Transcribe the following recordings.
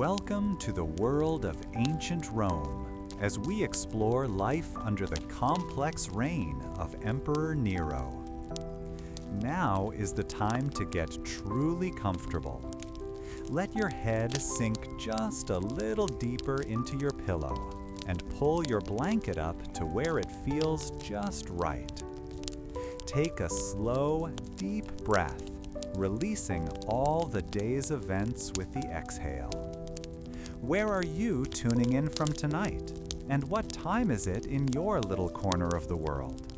Welcome to the world of ancient Rome as we explore life under the complex reign of Emperor Nero. Now is the time to get truly comfortable. Let your head sink just a little deeper into your pillow and pull your blanket up to where it feels just right. Take a slow, deep breath, releasing all the day's events with the exhale. Where are you tuning in from tonight? And what time is it in your little corner of the world?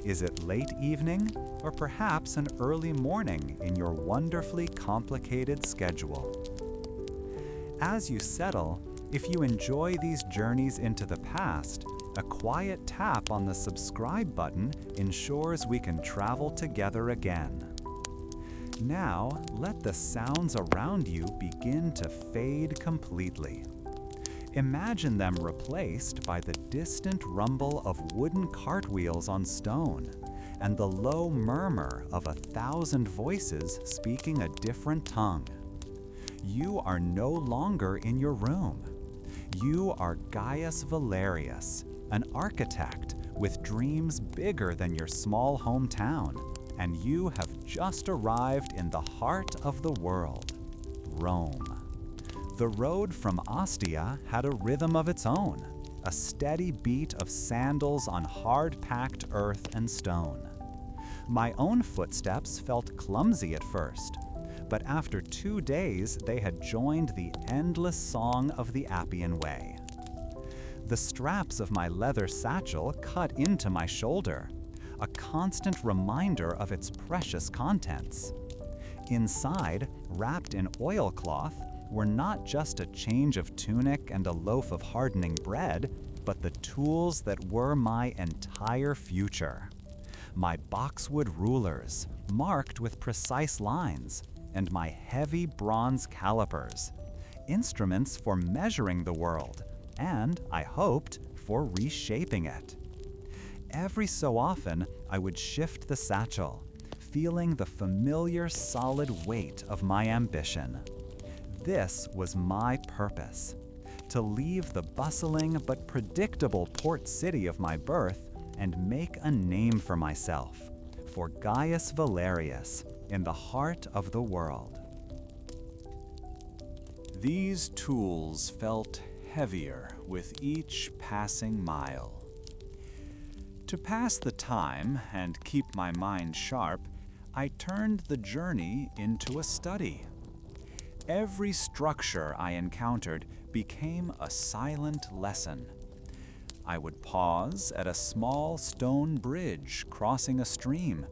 Is it late evening or perhaps an early morning in your wonderfully complicated schedule? As you settle, if you enjoy these journeys into the past, a quiet tap on the subscribe button ensures we can travel together again. Now, let the sounds around you begin to fade completely. Imagine them replaced by the distant rumble of wooden cartwheels on stone and the low murmur of 1,000 voices speaking a different tongue. You are no longer in your room. You are Gaius Valerius, an architect with dreams bigger than your small hometown, and you have just arrived in the heart of the world, Rome. The road from Ostia had a rhythm of its own, a steady beat of sandals on hard-packed earth and stone. My own footsteps felt clumsy at first, but after 2 days they had joined the endless song of the Appian Way. The straps of my leather satchel cut into my shoulder, a constant reminder of its precious contents. Inside, wrapped in oilcloth, were not just a change of tunic and a loaf of hardening bread, but the tools that were my entire future. My boxwood rulers, marked with precise lines, and my heavy bronze calipers, instruments for measuring the world, and, I hoped, for reshaping it. Every so often, I would shift the satchel, feeling the familiar solid weight of my ambition. This was my purpose, to leave the bustling but predictable port city of my birth and make a name for myself, for Gaius Valerius, in the heart of the world. These tools felt heavier with each passing mile. To pass the time and keep my mind sharp, I turned the journey into a study. Every structure I encountered became a silent lesson. I would pause at a small stone bridge crossing a stream,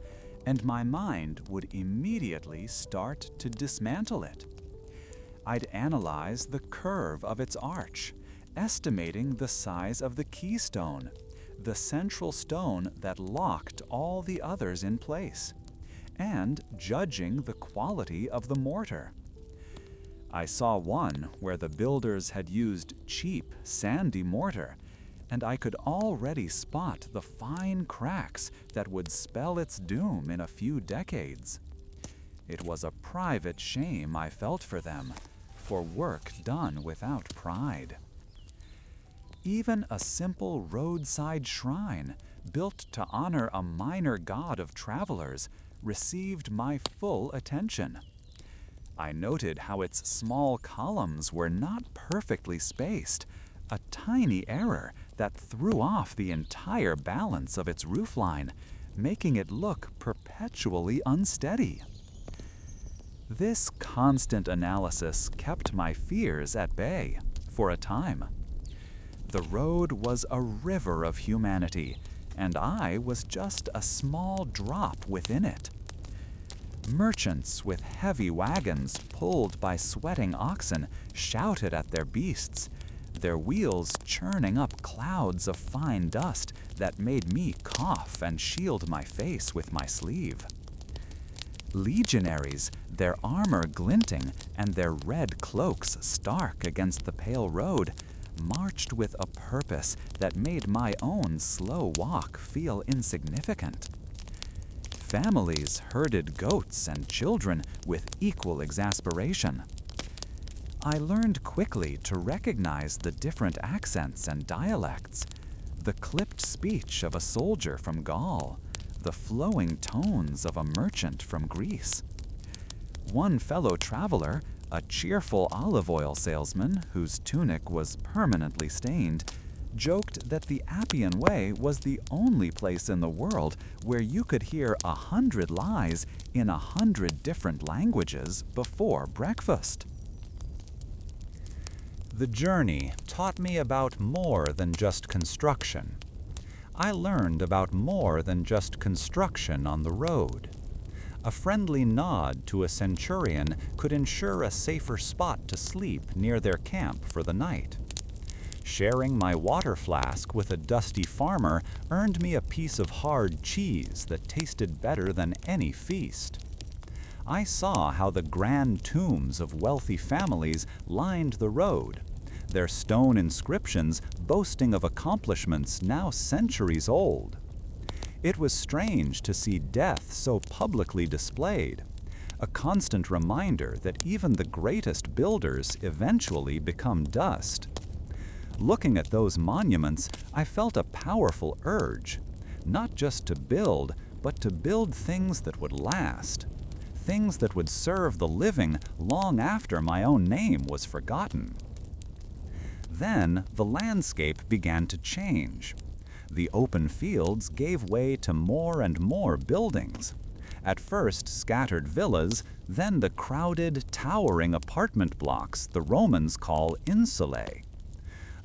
and my mind would immediately start to dismantle it. I'd analyze the curve of its arch, estimating the size of the keystone, the central stone that locked all the others in place, and judging the quality of the mortar. I saw one where the builders had used cheap, sandy mortar, and I could already spot the fine cracks that would spell its doom in a few decades. It was a private shame I felt for them, for work done without pride. Even a simple roadside shrine, built to honor a minor god of travelers, received my full attention. I noted how its small columns were not perfectly spaced, a tiny error that threw off the entire balance of its roofline, making it look perpetually unsteady. This constant analysis kept my fears at bay for a time. The road was a river of humanity, and I was just a small drop within it. Merchants with heavy wagons pulled by sweating oxen shouted at their beasts, their wheels churning up clouds of fine dust that made me cough and shield my face with my sleeve. Legionaries, their armor glinting and their red cloaks stark against the pale road, marched with a purpose that made my own slow walk feel insignificant. Families herded goats and children with equal exasperation. I learned quickly to recognize the different accents and dialects, the clipped speech of a soldier from Gaul, the flowing tones of a merchant from Greece. One fellow traveler, a cheerful olive oil salesman whose tunic was permanently stained, joked that the Appian Way was the only place in the world where you could hear 100 lies in 100 different languages before breakfast. The journey taught me about more than just construction. I learned about more than just construction on the road. A friendly nod to a centurion could ensure a safer spot to sleep near their camp for the night. Sharing my water flask with a dusty farmer earned me a piece of hard cheese that tasted better than any feast. I saw how the grand tombs of wealthy families lined the road, their stone inscriptions boasting of accomplishments now centuries old. It was strange to see death so publicly displayed, a constant reminder that even the greatest builders eventually become dust. Looking at those monuments, I felt a powerful urge, not just to build, but to build things that would last, things that would serve the living long after my own name was forgotten. Then the landscape began to change. The open fields gave way to more and more buildings. At first scattered villas, then the crowded, towering apartment blocks the Romans call insulae.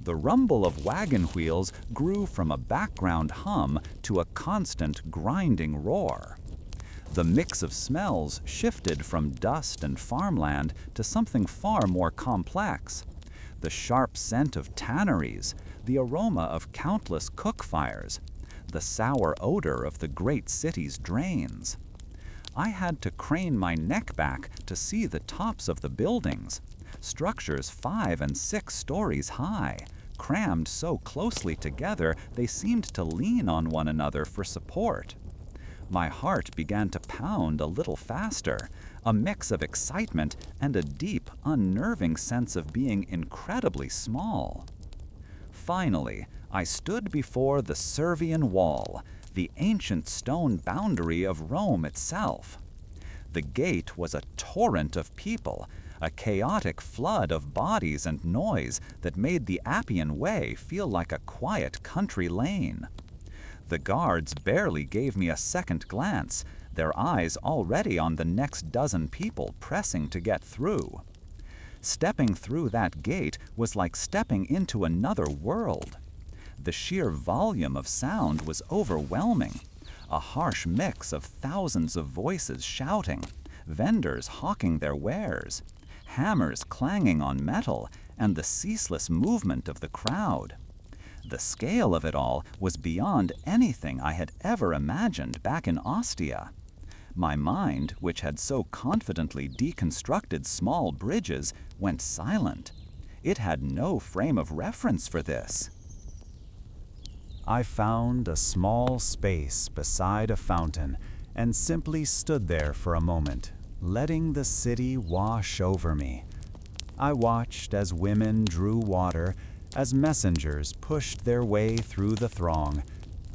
The rumble of wagon wheels grew from a background hum to a constant grinding roar. The mix of smells shifted from dust and farmland to something far more complex. The sharp scent of tanneries, the aroma of countless cook fires, the sour odor of the great city's drains. I had to crane my neck back to see the tops of the buildings, structures 5 and 6 stories high, crammed so closely together they seemed to lean on one another for support. My heart began to pound a little faster, a mix of excitement and a deep, unnerving sense of being incredibly small. Finally, I stood before the Servian Wall, the ancient stone boundary of Rome itself. The gate was a torrent of people, a chaotic flood of bodies and noise that made the Appian Way feel like a quiet country lane. The guards barely gave me a second glance, their eyes already on the next dozen people pressing to get through. Stepping through that gate was like stepping into another world. The sheer volume of sound was overwhelming, a harsh mix of thousands of voices shouting, vendors hawking their wares, hammers clanging on metal, and the ceaseless movement of the crowd. The scale of it all was beyond anything I had ever imagined back in Ostia. My mind, which had so confidently deconstructed small bridges, went silent. It had no frame of reference for this. I found a small space beside a fountain and simply stood there for a moment, letting the city wash over me. I watched as women drew water, as messengers pushed their way through the throng,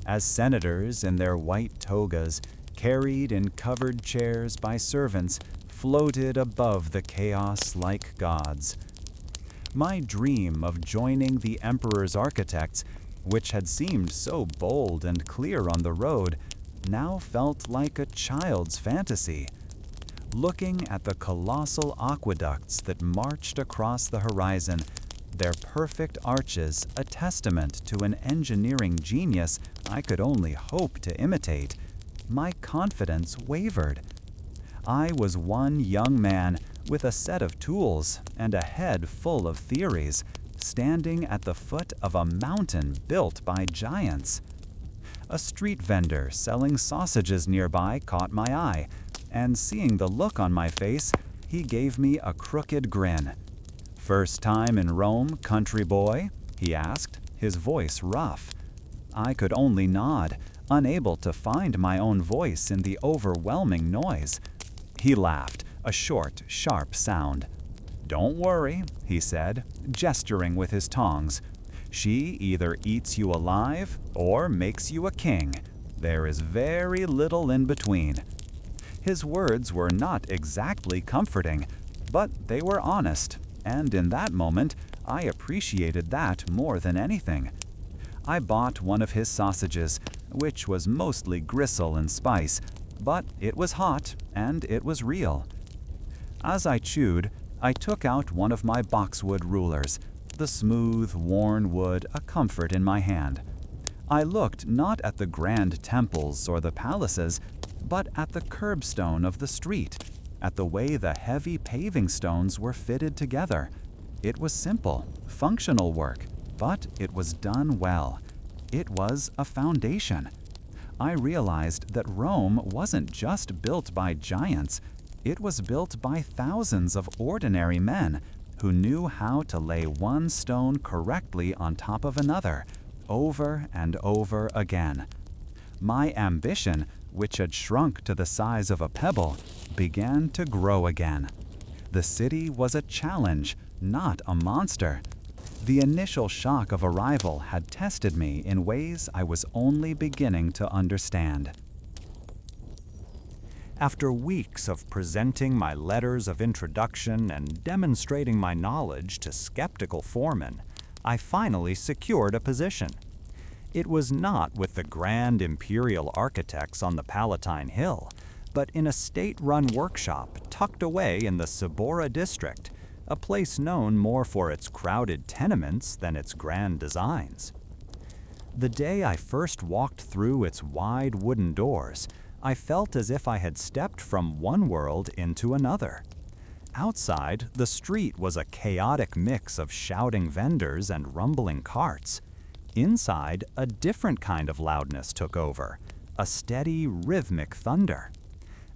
as senators in their white togas, carried in covered chairs by servants, floated above the chaos like gods. My dream of joining the emperor's architects, which had seemed so bold and clear on the road, now felt like a child's fantasy. Looking at the colossal aqueducts that marched across the horizon, their perfect arches a testament to an engineering genius I could only hope to imitate, my confidence wavered. I was one young man with a set of tools and a head full of theories, standing at the foot of a mountain built by giants. A street vendor selling sausages nearby caught my eye, and seeing the look on my face, he gave me a crooked grin. "First time in Rome, country boy?" he asked, his voice rough. I could only nod, unable to find my own voice in the overwhelming noise. He laughed, a short, sharp sound. "Don't worry," he said, gesturing with his tongs. "She either eats you alive or makes you a king. There is very little in between." His words were not exactly comforting, but they were honest, and in that moment, I appreciated that more than anything. I bought one of his sausages, which was mostly gristle and spice, but it was hot and it was real. As I chewed, I took out one of my boxwood rulers, the smooth, worn wood a comfort in my hand. I looked not at the grand temples or the palaces, but at the curbstone of the street, at the way the heavy paving stones were fitted together. It was simple, functional work, but it was done well. It was a foundation. I realized that Rome wasn't just built by giants, it was built by thousands of ordinary men who knew how to lay one stone correctly on top of another, over and over again. My ambition, which had shrunk to the size of a pebble, began to grow again. The city was a challenge, not a monster. The initial shock of arrival had tested me in ways I was only beginning to understand. After weeks of presenting my letters of introduction and demonstrating my knowledge to skeptical foremen, I finally secured a position. It was not with the grand imperial architects on the Palatine Hill, but in a state-run workshop tucked away in the Subura district, a place known more for its crowded tenements than its grand designs. The day I first walked through its wide wooden doors, I felt as if I had stepped from one world into another. Outside, the street was a chaotic mix of shouting vendors and rumbling carts. Inside, a different kind of loudness took over, a steady, rhythmic thunder.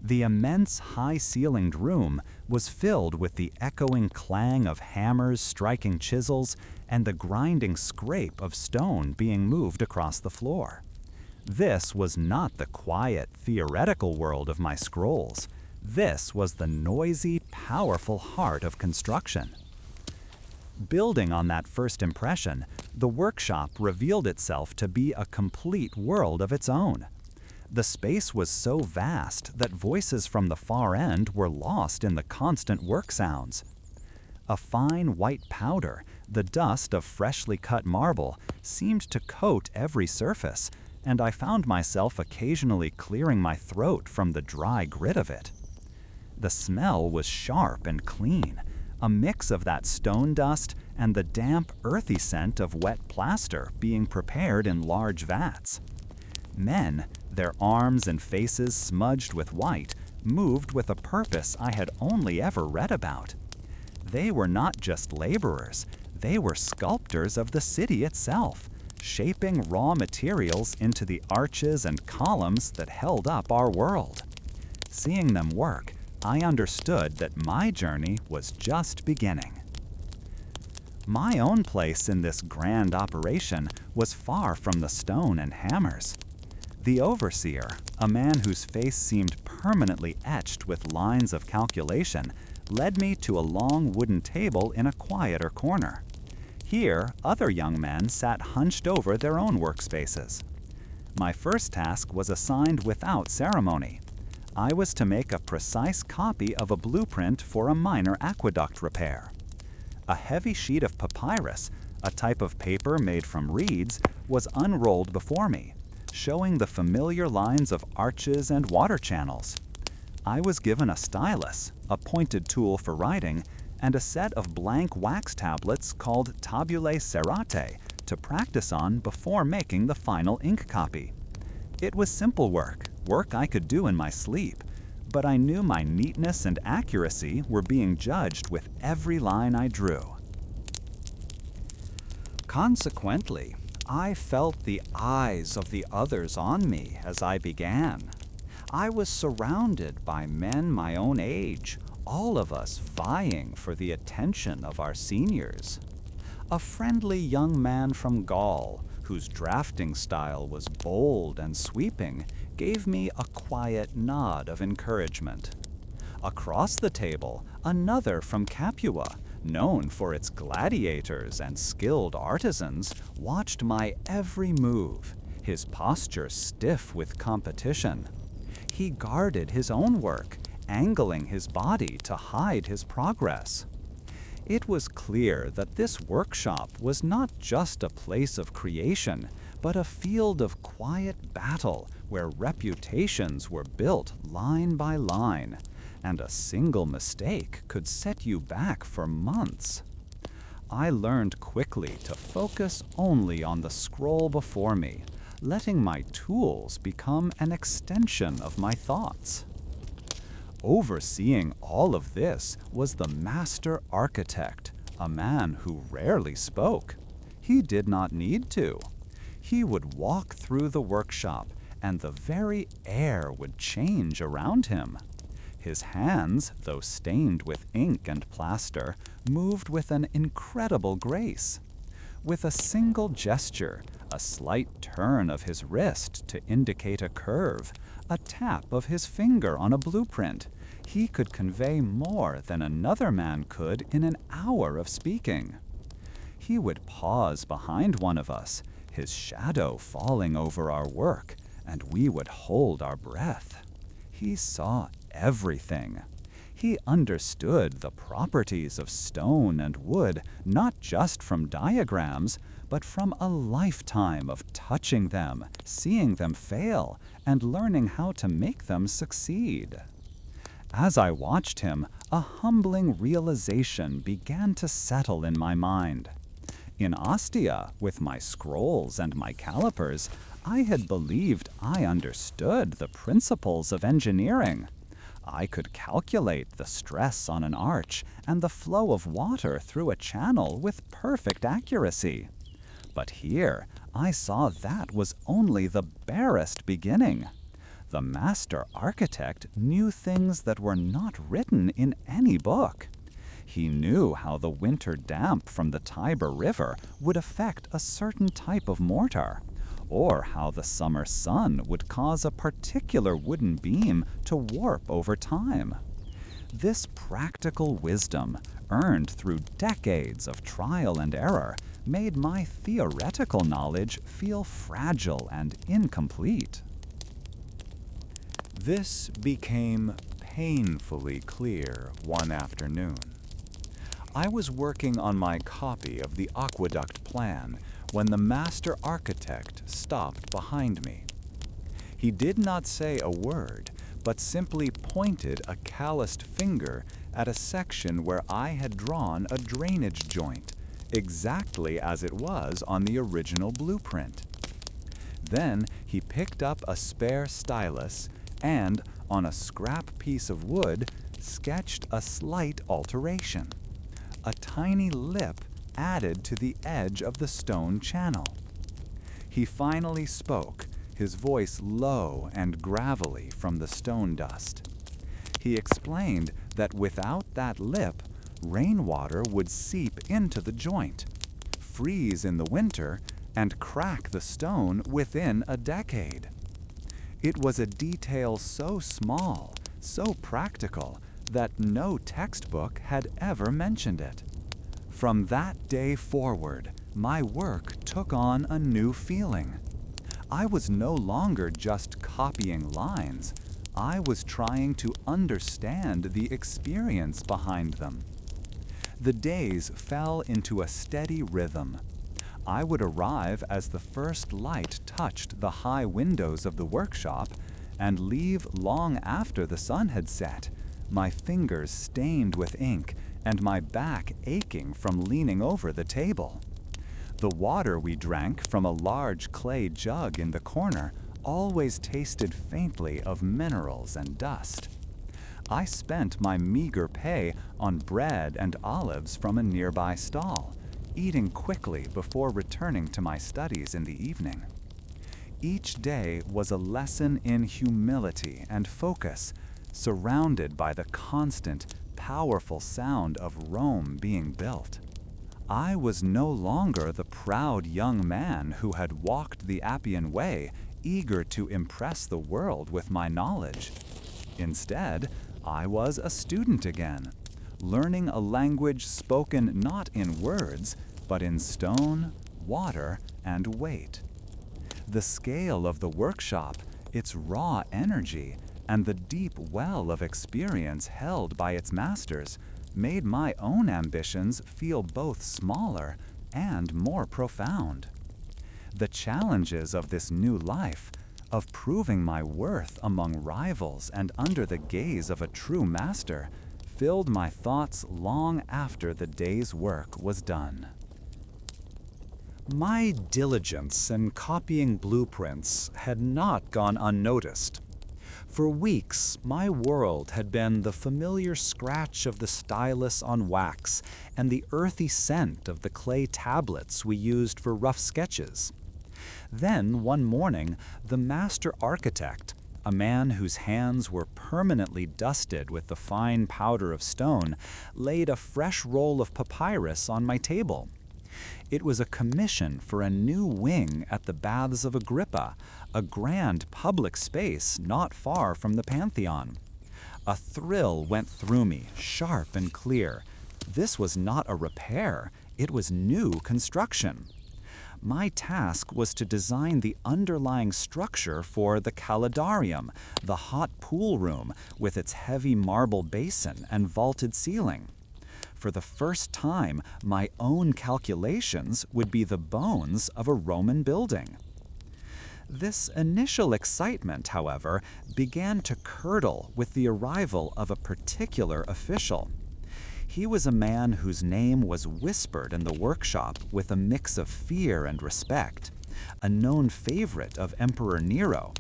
The immense, high-ceilinged room was filled with the echoing clang of hammers striking chisels and the grinding scrape of stone being moved across the floor. This was not the quiet, theoretical world of my scrolls. This was the noisy, powerful heart of construction. Building on that first impression, the workshop revealed itself to be a complete world of its own. The space was so vast that voices from the far end were lost in the constant work sounds. A fine white powder, the dust of freshly cut marble, seemed to coat every surface, and I found myself occasionally clearing my throat from the dry grit of it. The smell was sharp and clean, a mix of that stone dust and the damp, earthy scent of wet plaster being prepared in large vats. Men, their arms and faces smudged with white, moved with a purpose I had only ever read about. They were not just laborers, they were sculptors of the city itself, shaping raw materials into the arches and columns that held up our world. Seeing them work, I understood that my journey was just beginning. My own place in this grand operation was far from the stone and hammers. The overseer, a man whose face seemed permanently etched with lines of calculation, led me to a long wooden table in a quieter corner. Here, other young men sat hunched over their own workspaces. My first task was assigned without ceremony. I was to make a precise copy of a blueprint for a minor aqueduct repair. A heavy sheet of papyrus, a type of paper made from reeds, was unrolled before me, showing the familiar lines of arches and water channels. I was given a stylus, a pointed tool for writing, and a set of blank wax tablets called tabulae serratae to practice on before making the final ink copy. It was simple work I could do in my sleep, but I knew my neatness and accuracy were being judged with every line I drew. Consequently, I felt the eyes of the others on me as I began. I was surrounded by men my own age, all of us vying for the attention of our seniors. A friendly young man from Gaul, whose drafting style was bold and sweeping, gave me a quiet nod of encouragement. Across the table, another from Capua, known for its gladiators and skilled artisans, watched my every move, his posture stiff with competition. He guarded his own work, angling his body to hide his progress. It was clear that this workshop was not just a place of creation, but a field of quiet battle where reputations were built line by line, and a single mistake could set you back for months. I learned quickly to focus only on the scroll before me, letting my tools become an extension of my thoughts. Overseeing all of this was the master architect, a man who rarely spoke. He did not need to. He would walk through the workshop, and the very air would change around him. His hands, though stained with ink and plaster, moved with an incredible grace. With a single gesture, a slight turn of his wrist to indicate a curve, a tap of his finger on a blueprint, he could convey more than another man could in an hour of speaking. He would pause behind one of us, his shadow falling over our work, and we would hold our breath. He saw everything. He understood the properties of stone and wood, not just from diagrams, but from a lifetime of touching them, seeing them fail, and learning how to make them succeed. As I watched him, a humbling realization began to settle in my mind. In Ostia, with my scrolls and my calipers, I had believed I understood the principles of engineering. I could calculate the stress on an arch and the flow of water through a channel with perfect accuracy. But here, I saw that was only the barest beginning. The master architect knew things that were not written in any book. He knew how the winter damp from the Tiber River would affect a certain type of mortar, or how the summer sun would cause a particular wooden beam to warp over time. This practical wisdom, earned through decades of trial and error, made my theoretical knowledge feel fragile and incomplete. This became painfully clear one afternoon. I was working on my copy of the aqueduct plan when the master architect stopped behind me. He did not say a word, but simply pointed a calloused finger at a section where I had drawn a drainage joint, exactly as it was on the original blueprint. Then he picked up a spare stylus and, on a scrap piece of wood, sketched a slight alteration. A tiny lip added to the edge of the stone channel. He finally spoke, his voice low and gravelly from the stone dust. He explained that without that lip, rainwater would seep into the joint, freeze in the winter, and crack the stone within a decade. It was a detail so small, so practical, that no textbook had ever mentioned it. From that day forward, my work took on a new feeling. I was no longer just copying lines. I was trying to understand the experience behind them. The days fell into a steady rhythm. I would arrive as the first light touched the high windows of the workshop and leave long after the sun had set, my fingers stained with ink and my back aching from leaning over the table. The water we drank from a large clay jug in the corner always tasted faintly of minerals and dust. I spent my meager pay on bread and olives from a nearby stall, eating quickly before returning to my studies in the evening. Each day was a lesson in humility and focus, surrounded by the constant, powerful sound of Rome being built. I was no longer the proud young man who had walked the Appian Way, eager to impress the world with my knowledge. Instead, I was a student again, learning a language spoken not in words, but in stone, water, and weight. The scale of the workshop, its raw energy, and the deep well of experience held by its masters made my own ambitions feel both smaller and more profound. The challenges of this new life, of proving my worth among rivals and under the gaze of a true master, filled my thoughts long after the day's work was done. My diligence in copying blueprints had not gone unnoticed. For weeks, my world had been the familiar scratch of the stylus on wax and the earthy scent of the clay tablets we used for rough sketches. Then, one morning, the master architect, a man whose hands were permanently dusted with the fine powder of stone, laid a fresh roll of papyrus on my table. It was a commission for a new wing at the Baths of Agrippa, a grand public space not far from the Pantheon. A thrill went through me, sharp and clear. This was not a repair, it was new construction. My task was to design the underlying structure for the calidarium, the hot pool room with its heavy marble basin and vaulted ceiling. For the first time, my own calculations would be the bones of a Roman building. This initial excitement, however, began to curdle with the arrival of a particular official. He was a man whose name was whispered in the workshop with a mix of fear and respect, a known favorite of Emperor Nero.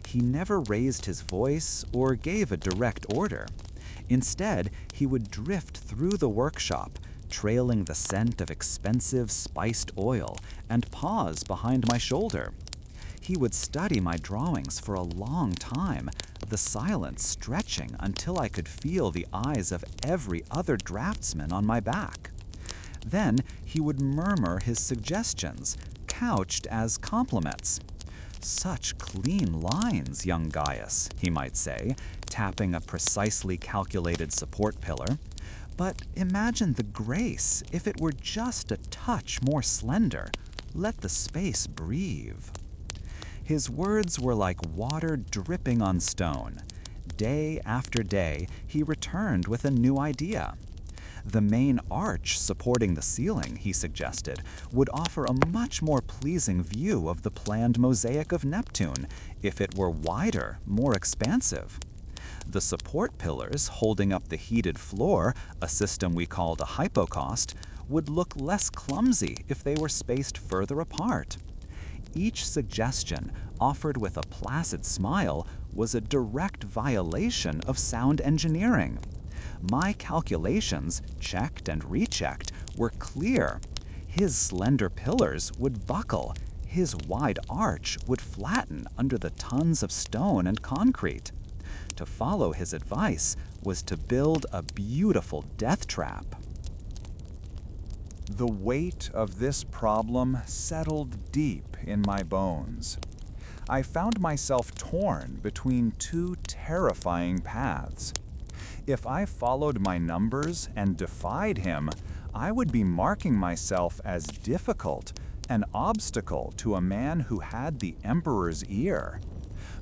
He never raised his voice or gave a direct order. Instead, he would drift through the workshop, trailing the scent of expensive spiced oil, and pause behind my shoulder. He would study my drawings for a long time, the silence stretching until I could feel the eyes of every other draftsman on my back. Then he would murmur his suggestions, couched as compliments. "Such clean lines, young Gaius," he might say, tapping a precisely calculated support pillar. "But imagine the grace if it were just a touch more slender. Let the space breathe." His words were like water dripping on stone. Day after day, he returned with a new idea. The main arch supporting the ceiling, he suggested, would offer a much more pleasing view of the planned mosaic of Neptune if it were wider, more expansive. The support pillars holding up the heated floor, a system we called a hypocaust, would look less clumsy if they were spaced further apart. Each suggestion, offered with a placid smile, was a direct violation of sound engineering. My calculations, checked and rechecked, were clear. His slender pillars would buckle. His wide arch would flatten under the tons of stone and concrete. To follow his advice was to build a beautiful death trap. The weight of this problem settled deep in my bones. I found myself torn between two terrifying paths. If I followed my numbers and defied him, I would be marking myself as difficult, an obstacle to a man who had the emperor's ear.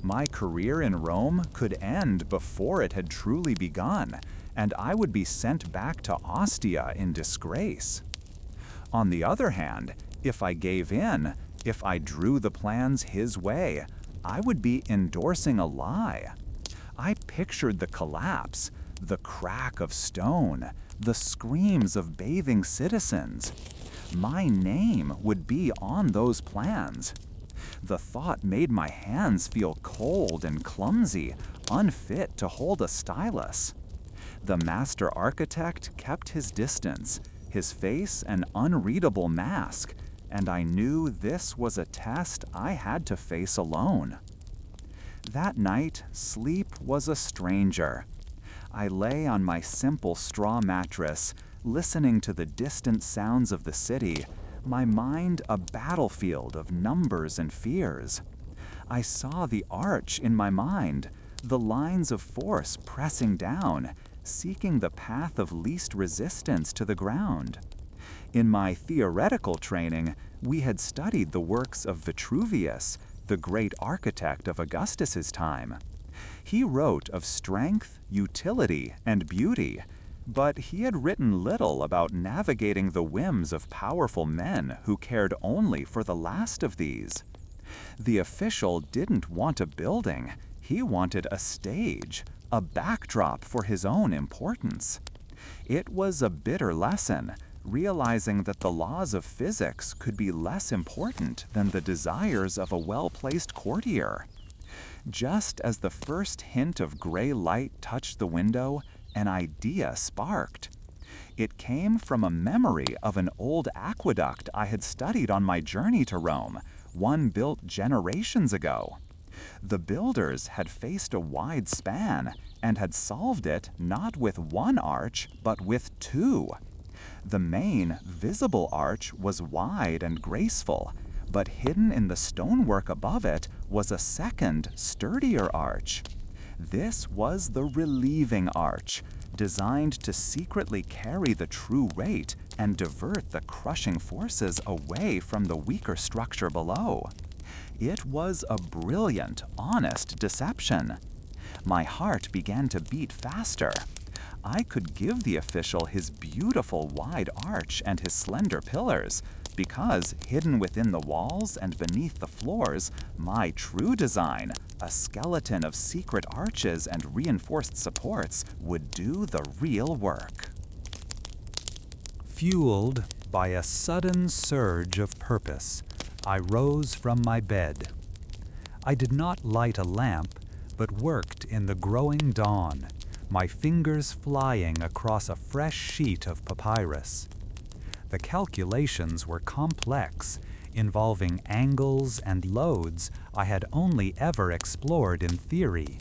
My career in Rome could end before it had truly begun, and I would be sent back to Ostia in disgrace. On the other hand, if I gave in, if I drew the plans his way, I would be endorsing a lie. I pictured the collapse, the crack of stone, the screams of bathing citizens. My name would be on those plans. The thought made my hands feel cold and clumsy, unfit to hold a stylus. The master architect kept his distance, his face an unreadable mask, and I knew this was a test I had to face alone. That night, sleep was a stranger. I lay on my simple straw mattress, listening to the distant sounds of the city, my mind a battlefield of numbers and fears. I saw the arch in my mind, the lines of force pressing down, seeking the path of least resistance to the ground. In my theoretical training, we had studied the works of Vitruvius, the great architect of Augustus's time. He wrote of strength, utility, and beauty, but he had written little about navigating the whims of powerful men who cared only for the last of these. The official didn't want a building, he wanted a stage, a backdrop for his own importance. It was a bitter lesson, realizing that the laws of physics could be less important than the desires of a well-placed courtier. Just as the first hint of gray light touched the window, an idea sparked. It came from a memory of an old aqueduct I had studied on my journey to Rome, one built generations ago. The builders had faced a wide span and had solved it not with one arch, but with two. The main, visible arch was wide and graceful, but hidden in the stonework above it was a second, sturdier arch. This was the relieving arch, designed to secretly carry the true weight and divert the crushing forces away from the weaker structure below. It was a brilliant, honest deception. My heart began to beat faster. I could give the official his beautiful wide arch and his slender pillars, because hidden within the walls and beneath the floors, my true design, a skeleton of secret arches and reinforced supports, would do the real work. Fueled by a sudden surge of purpose, I rose from my bed. I did not light a lamp, but worked in the growing dawn, my fingers flying across a fresh sheet of papyrus. The calculations were complex, involving angles and loads I had only ever explored in theory.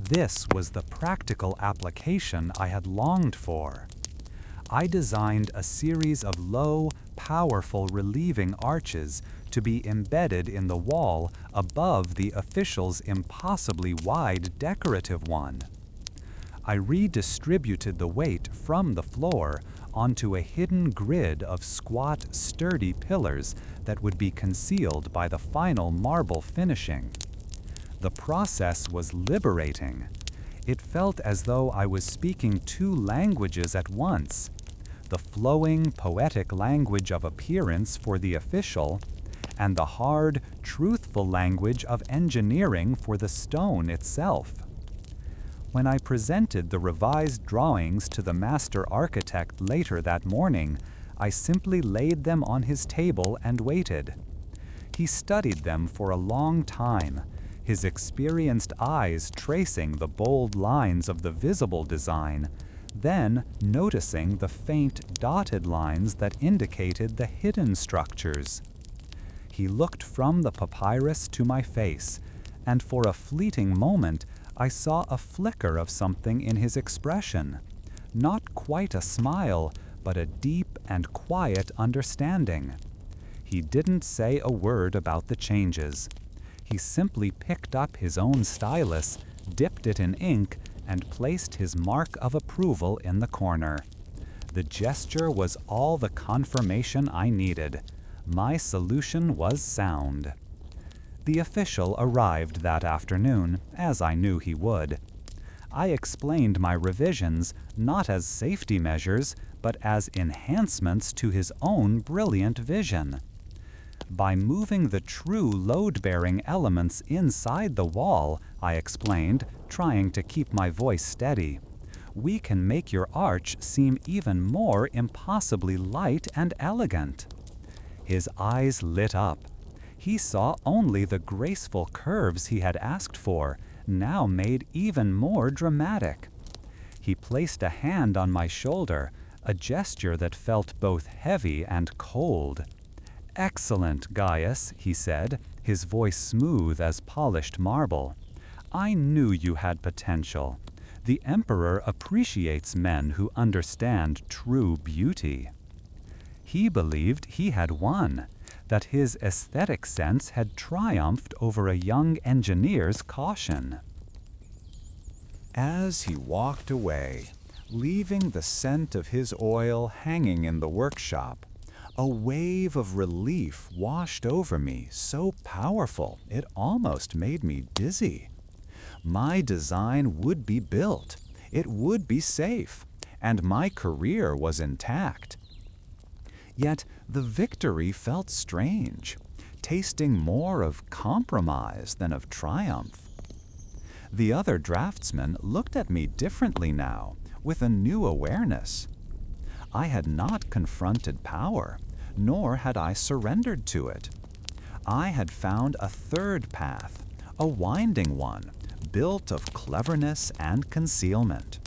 This was the practical application I had longed for. I designed a series of low, powerful relieving arches to be embedded in the wall above the official's impossibly wide decorative one. I redistributed the weight from the floor onto a hidden grid of squat, sturdy pillars that would be concealed by the final marble finishing. The process was liberating. It felt as though I was speaking two languages at once: the flowing, poetic language of appearance for the official, and the hard, truthful language of engineering for the stone itself. When I presented the revised drawings to the master architect later that morning, I simply laid them on his table and waited. He studied them for a long time, his experienced eyes tracing the bold lines of the visible design, then noticing the faint dotted lines that indicated the hidden structures. He looked from the papyrus to my face, and for a fleeting moment I saw a flicker of something in his expression. Not quite a smile, but a deep and quiet understanding. He didn't say a word about the changes. He simply picked up his own stylus, dipped it in ink, and placed his mark of approval in the corner. The gesture was all the confirmation I needed. My solution was sound. The official arrived that afternoon, as I knew he would. I explained my revisions not as safety measures, but as enhancements to his own brilliant vision. By moving the true load-bearing elements inside the wall, I explained, trying to keep my voice steady, we can make your arch seem even more impossibly light and elegant. His eyes lit up. He saw only the graceful curves he had asked for, now made even more dramatic. He placed a hand on my shoulder, a gesture that felt both heavy and cold. "Excellent, Gaius," he said, his voice smooth as polished marble. "I knew you had potential. The Emperor appreciates men who understand true beauty." He believed he had won, that his aesthetic sense had triumphed over a young engineer's caution. As he walked away, leaving the scent of his oil hanging in the workshop, a wave of relief washed over me so powerful it almost made me dizzy. My design would be built, it would be safe, and my career was intact. Yet the victory felt strange, tasting more of compromise than of triumph. The other draftsmen looked at me differently now, with a new awareness. I had not confronted power, nor had I surrendered to it. I had found a third path, a winding one, built of cleverness and concealment.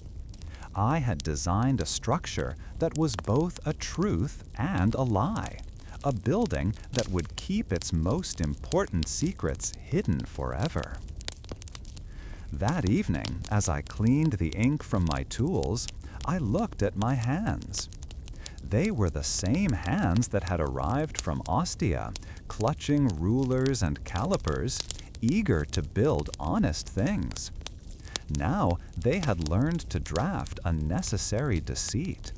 I had designed a structure that was both a truth and a lie, a building that would keep its most important secrets hidden forever. That evening, as I cleaned the ink from my tools, I looked at my hands. They were the same hands that had arrived from Ostia, clutching rulers and calipers, eager to build honest things. Now they had learned to draft a necessary deceit.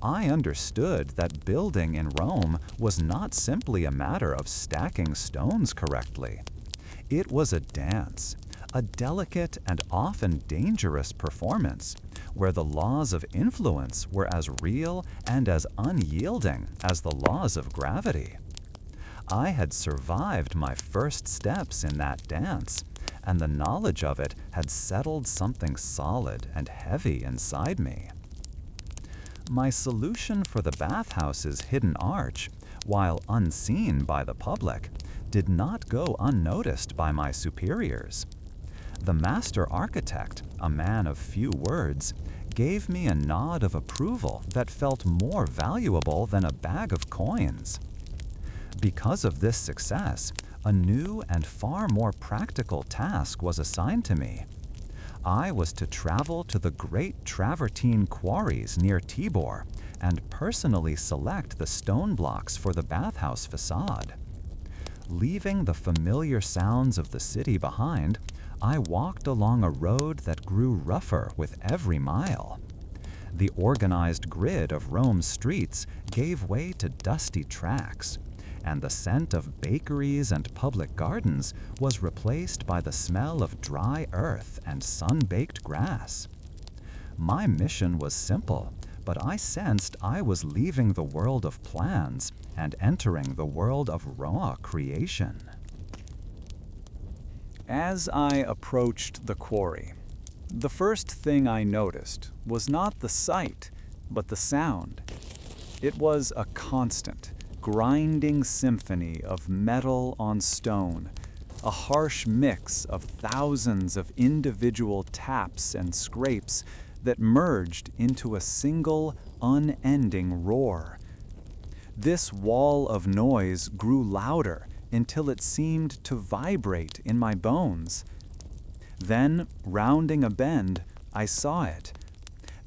I understood that building in Rome was not simply a matter of stacking stones correctly. It was a dance, a delicate and often dangerous performance, where the laws of influence were as real and as unyielding as the laws of gravity. I had survived my first steps in that dance, and the knowledge of it had settled something solid and heavy inside me. My solution for the bathhouse's hidden arch, while unseen by the public, did not go unnoticed by my superiors. The master architect, a man of few words, gave me a nod of approval that felt more valuable than a bag of coins. Because of this success, a new and far more practical task was assigned to me. I was to travel to the great travertine quarries near Tibur and personally select the stone blocks for the bathhouse facade. Leaving the familiar sounds of the city behind, I walked along a road that grew rougher with every mile. The organized grid of Rome's streets gave way to dusty tracks, and the scent of bakeries and public gardens was replaced by the smell of dry earth and sun-baked grass. My mission was simple, but I sensed I was leaving the world of plans and entering the world of raw creation. As I approached the quarry, the first thing I noticed was not the sight, but the sound. It was a constant, grinding symphony of metal on stone, a harsh mix of thousands of individual taps and scrapes that merged into a single, unending roar. This wall of noise grew louder until it seemed to vibrate in my bones. Then, rounding a bend, I saw it.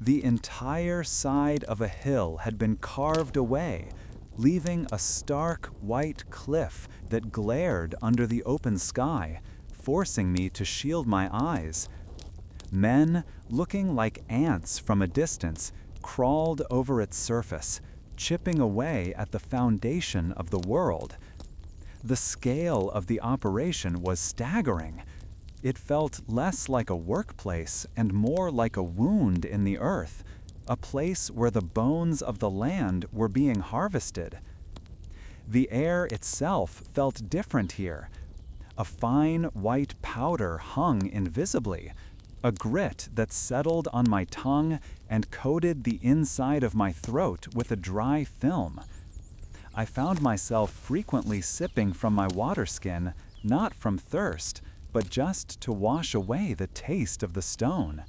The entire side of a hill had been carved away, leaving a stark white cliff that glared under the open sky, forcing me to shield my eyes. Men, looking like ants from a distance, crawled over its surface, chipping away at the foundation of the world. The scale of the operation was staggering. It felt less like a workplace and more like a wound in the earth, a place where the bones of the land were being harvested. The air itself felt different here. A fine white powder hung invisibly, a grit that settled on my tongue and coated the inside of my throat with a dry film. I found myself frequently sipping from my water skin, not from thirst, but just to wash away the taste of the stone.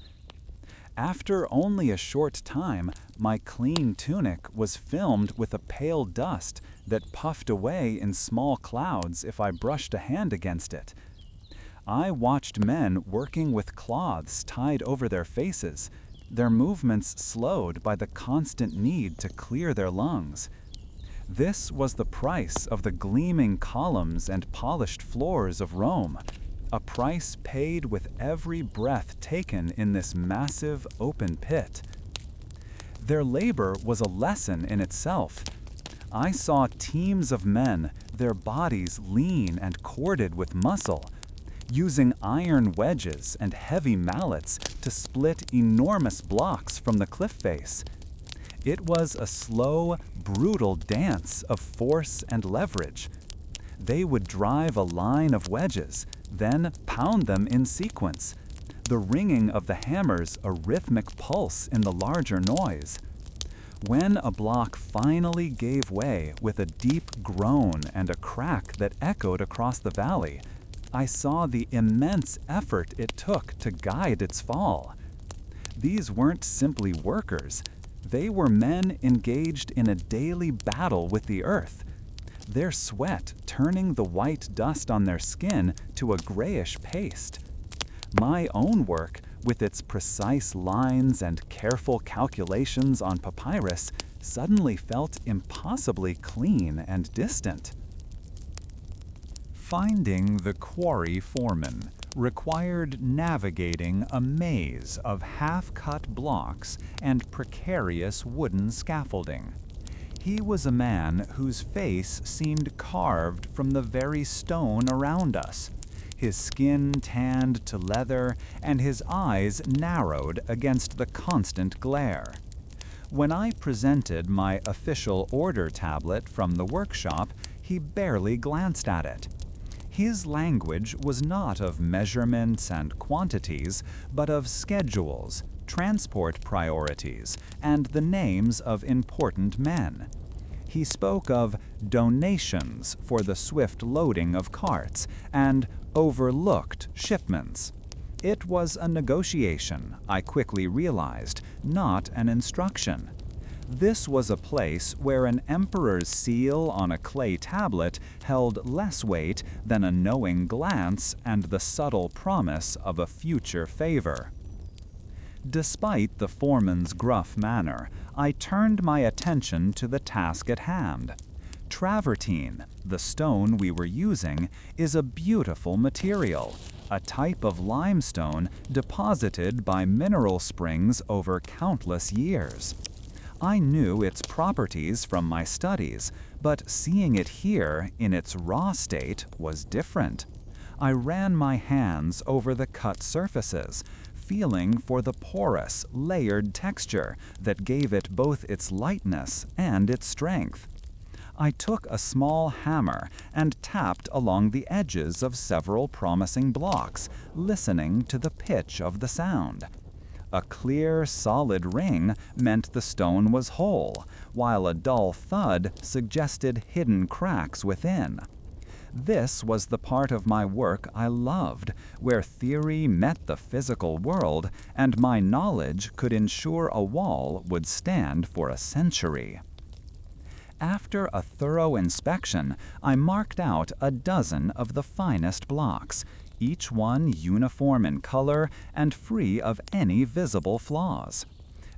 After only a short time, my clean tunic was filmed with a pale dust that puffed away in small clouds if I brushed a hand against it. I watched men working with cloths tied over their faces, their movements slowed by the constant need to clear their lungs. This was the price of the gleaming columns and polished floors of Rome, a price paid with every breath taken in this massive open pit. Their labor was a lesson in itself. I saw teams of men, their bodies lean and corded with muscle, using iron wedges and heavy mallets to split enormous blocks from the cliff face. It was a slow, brutal dance of force and leverage. They would drive a line of wedges, then pound them in sequence, the ringing of the hammers a rhythmic pulse in the larger noise. When a block finally gave way with a deep groan and a crack that echoed across the valley, I saw the immense effort it took to guide its fall. These weren't simply workers. They were men engaged in a daily battle with the earth, their sweat turning the white dust on their skin to a grayish paste. My own work, with its precise lines and careful calculations on papyrus, suddenly felt impossibly clean and distant. Finding the quarry foreman required navigating a maze of half-cut blocks and precarious wooden scaffolding. He was a man whose face seemed carved from the very stone around us, his skin tanned to leather and his eyes narrowed against the constant glare. When I presented my official order tablet from the workshop, he barely glanced at it. His language was not of measurements and quantities, but of schedules, transport priorities, and the names of important men. He spoke of donations for the swift loading of carts and overlooked shipments. It was a negotiation, I quickly realized, not an instruction. This was a place where an emperor's seal on a clay tablet held less weight than a knowing glance and the subtle promise of a future favor. Despite the foreman's gruff manner, I turned my attention to the task at hand. Travertine, the stone we were using, is a beautiful material, a type of limestone deposited by mineral springs over countless years. I knew its properties from my studies, but seeing it here in its raw state was different. I ran my hands over the cut surfaces, feeling for the porous, layered texture that gave it both its lightness and its strength. I took a small hammer and tapped along the edges of several promising blocks, listening to the pitch of the sound. A clear, solid ring meant the stone was whole, while a dull thud suggested hidden cracks within. This was the part of my work I loved, where theory met the physical world, and my knowledge could ensure a wall would stand for a century. After a thorough inspection, I marked out a dozen of the finest blocks, each one uniform in color and free of any visible flaws.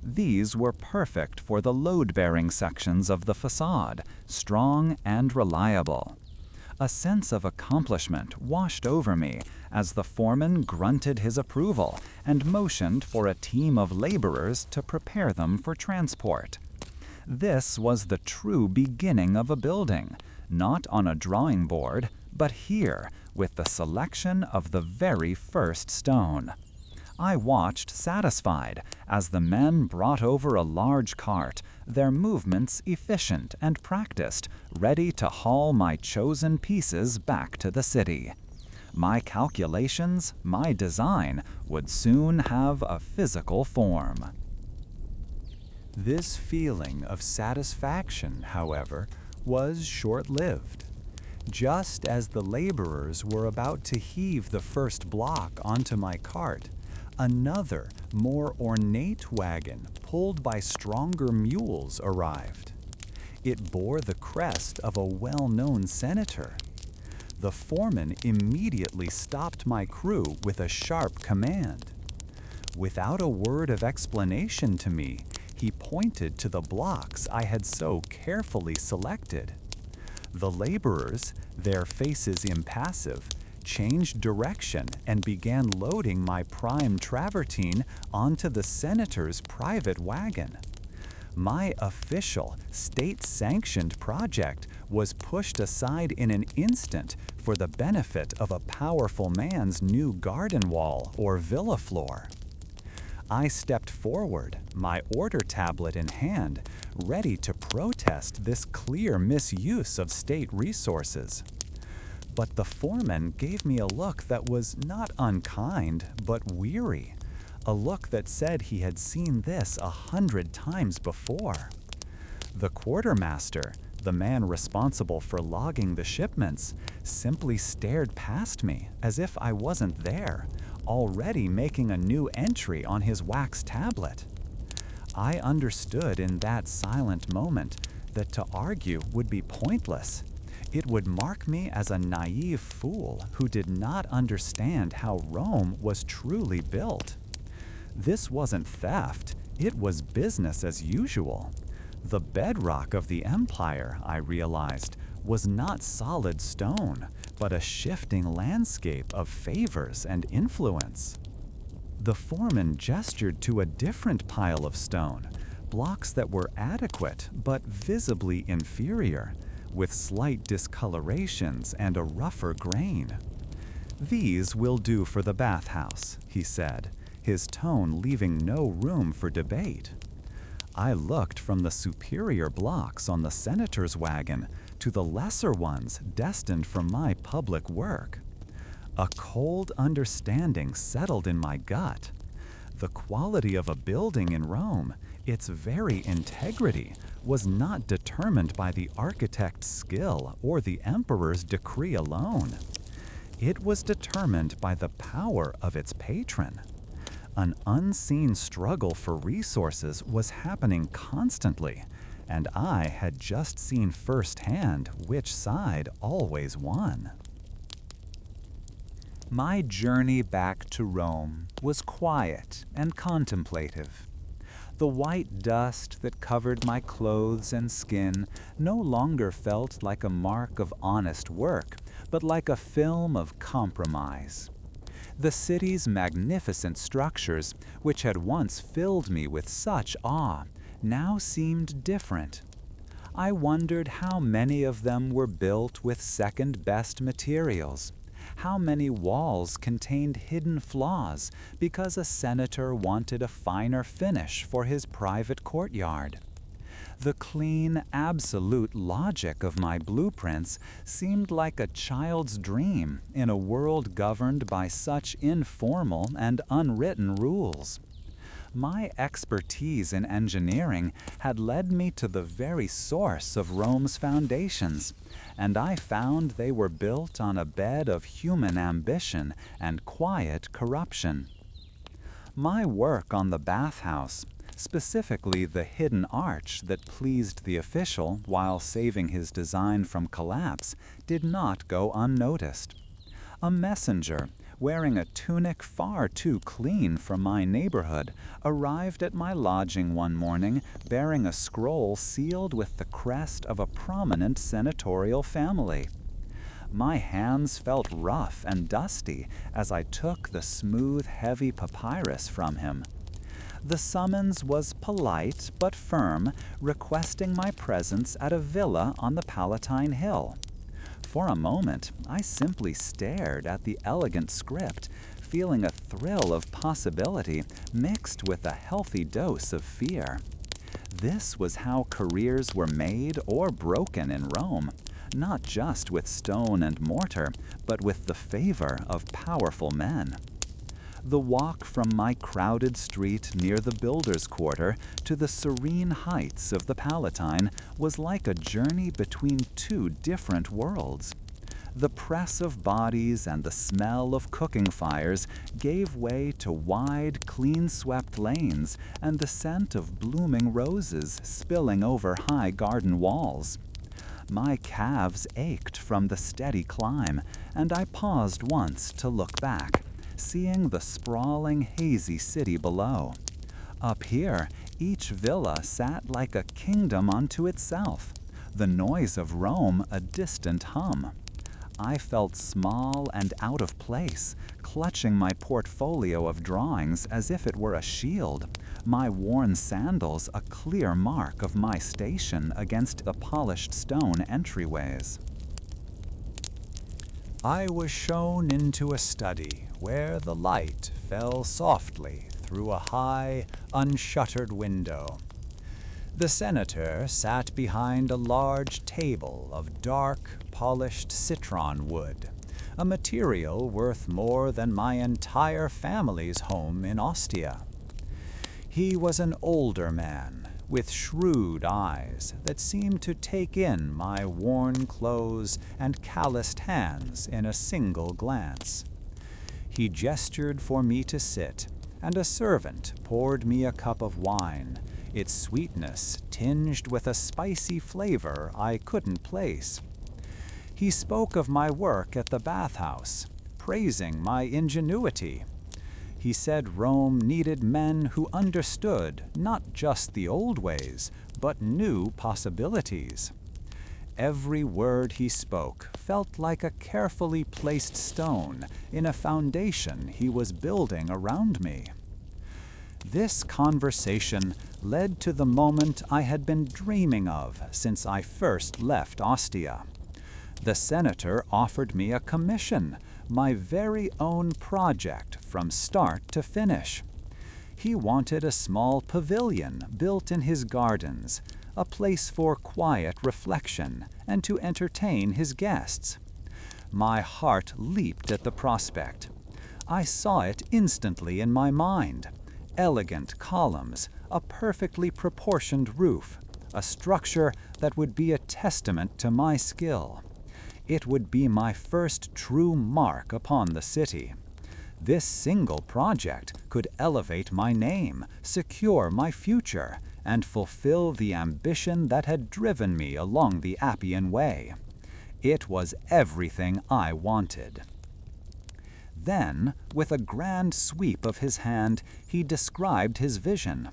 These were perfect for the load-bearing sections of the facade, strong and reliable. A sense of accomplishment washed over me as the foreman grunted his approval and motioned for a team of laborers to prepare them for transport. This was the true beginning of a building, not on a drawing board, but here, with the selection of the very first stone. I watched satisfied as the men brought over a large cart, their movements efficient and practiced, ready to haul my chosen pieces back to the city. My calculations, my design, would soon have a physical form. This feeling of satisfaction, however, was short-lived. Just as the laborers were about to heave the first block onto my cart, another, more ornate wagon, pulled by stronger mules, arrived. It bore the crest of a well-known senator. The foreman immediately stopped my crew with a sharp command. Without a word of explanation to me, he pointed to the blocks I had so carefully selected. The laborers, their faces impassive, changed direction and began loading my prime travertine onto the senator's private wagon. My official, state-sanctioned project was pushed aside in an instant for the benefit of a powerful man's new garden wall or villa floor. I stepped forward, my order tablet in hand, ready to protest this clear misuse of state resources. But the foreman gave me a look that was not unkind, but weary. A look that said he had seen this 100 times before. The quartermaster, the man responsible for logging the shipments, simply stared past me as if I wasn't there, already making a new entry on his wax tablet. I understood in that silent moment that to argue would be pointless. It would mark me as a naive fool who did not understand how Rome was truly built. This wasn't theft, it was business as usual. The bedrock of the empire, I realized, was not solid stone, but a shifting landscape of favors and influence. The foreman gestured to a different pile of stone, blocks that were adequate but visibly inferior, with slight discolorations and a rougher grain. "These will do for the bathhouse," he said, his tone leaving no room for debate. I looked from the superior blocks on the senator's wagon to the lesser ones destined for my public work. A cold understanding settled in my gut. The quality of a building in Rome, its very integrity, was not determined by the architect's skill or the emperor's decree alone. It was determined by the power of its patron. An unseen struggle for resources was happening constantly, and I had just seen firsthand which side always won. My journey back to Rome was quiet and contemplative. The white dust that covered my clothes and skin no longer felt like a mark of honest work, but like a film of compromise. The city's magnificent structures, which had once filled me with such awe, now seemed different. I wondered how many of them were built with second-best materials, how many walls contained hidden flaws because a senator wanted a finer finish for his private courtyard. The clean, absolute logic of my blueprints seemed like a child's dream in a world governed by such informal and unwritten rules. My expertise in engineering had led me to the very source of Rome's foundations, and I found they were built on a bed of human ambition and quiet corruption. My work on the bathhouse, specifically the hidden arch that pleased the official while saving his design from collapse, did not go unnoticed. A messenger, wearing a tunic far too clean for my neighborhood, arrived at my lodging one morning bearing a scroll sealed with the crest of a prominent senatorial family. My hands felt rough and dusty as I took the smooth, heavy papyrus from him. The summons was polite but firm, requesting my presence at a villa on the Palatine Hill. For a moment, I simply stared at the elegant script, feeling a thrill of possibility mixed with a healthy dose of fear. This was how careers were made or broken in Rome, not just with stone and mortar, but with the favor of powerful men. The walk from my crowded street near the builders' quarter to the serene heights of the Palatine was like a journey between two different worlds. The press of bodies and the smell of cooking fires gave way to wide, clean-swept lanes and the scent of blooming roses spilling over high garden walls. My calves ached from the steady climb, and I paused once to look back, seeing the sprawling, hazy city below. Up here, each villa sat like a kingdom unto itself, the noise of Rome a distant hum. I felt small and out of place, clutching my portfolio of drawings as if it were a shield, my worn sandals a clear mark of my station against the polished stone entryways. I was shown into a study where the light fell softly through a high, unshuttered window. The senator sat behind a large table of dark, polished citron wood, a material worth more than my entire family's home in Ostia. He was an older man, with shrewd eyes that seemed to take in my worn clothes and calloused hands in a single glance. He gestured for me to sit, and a servant poured me a cup of wine, its sweetness tinged with a spicy flavor I couldn't place. He spoke of my work at the bathhouse, praising my ingenuity. He said Rome needed men who understood not just the old ways, but new possibilities. Every word he spoke felt like a carefully placed stone in a foundation he was building around me. This conversation led to the moment I had been dreaming of since I first left Ostia. The senator offered me a commission, my very own project from start to finish. He wanted a small pavilion built in his gardens, a place for quiet reflection and to entertain his guests. My heart leaped at the prospect. I saw it instantly in my mind. Elegant columns, a perfectly proportioned roof, a structure that would be a testament to my skill. It would be my first true mark upon the city. This single project could elevate my name, secure my future, and fulfill the ambition that had driven me along the Appian Way. It was everything I wanted. Then, with a grand sweep of his hand, he described his vision.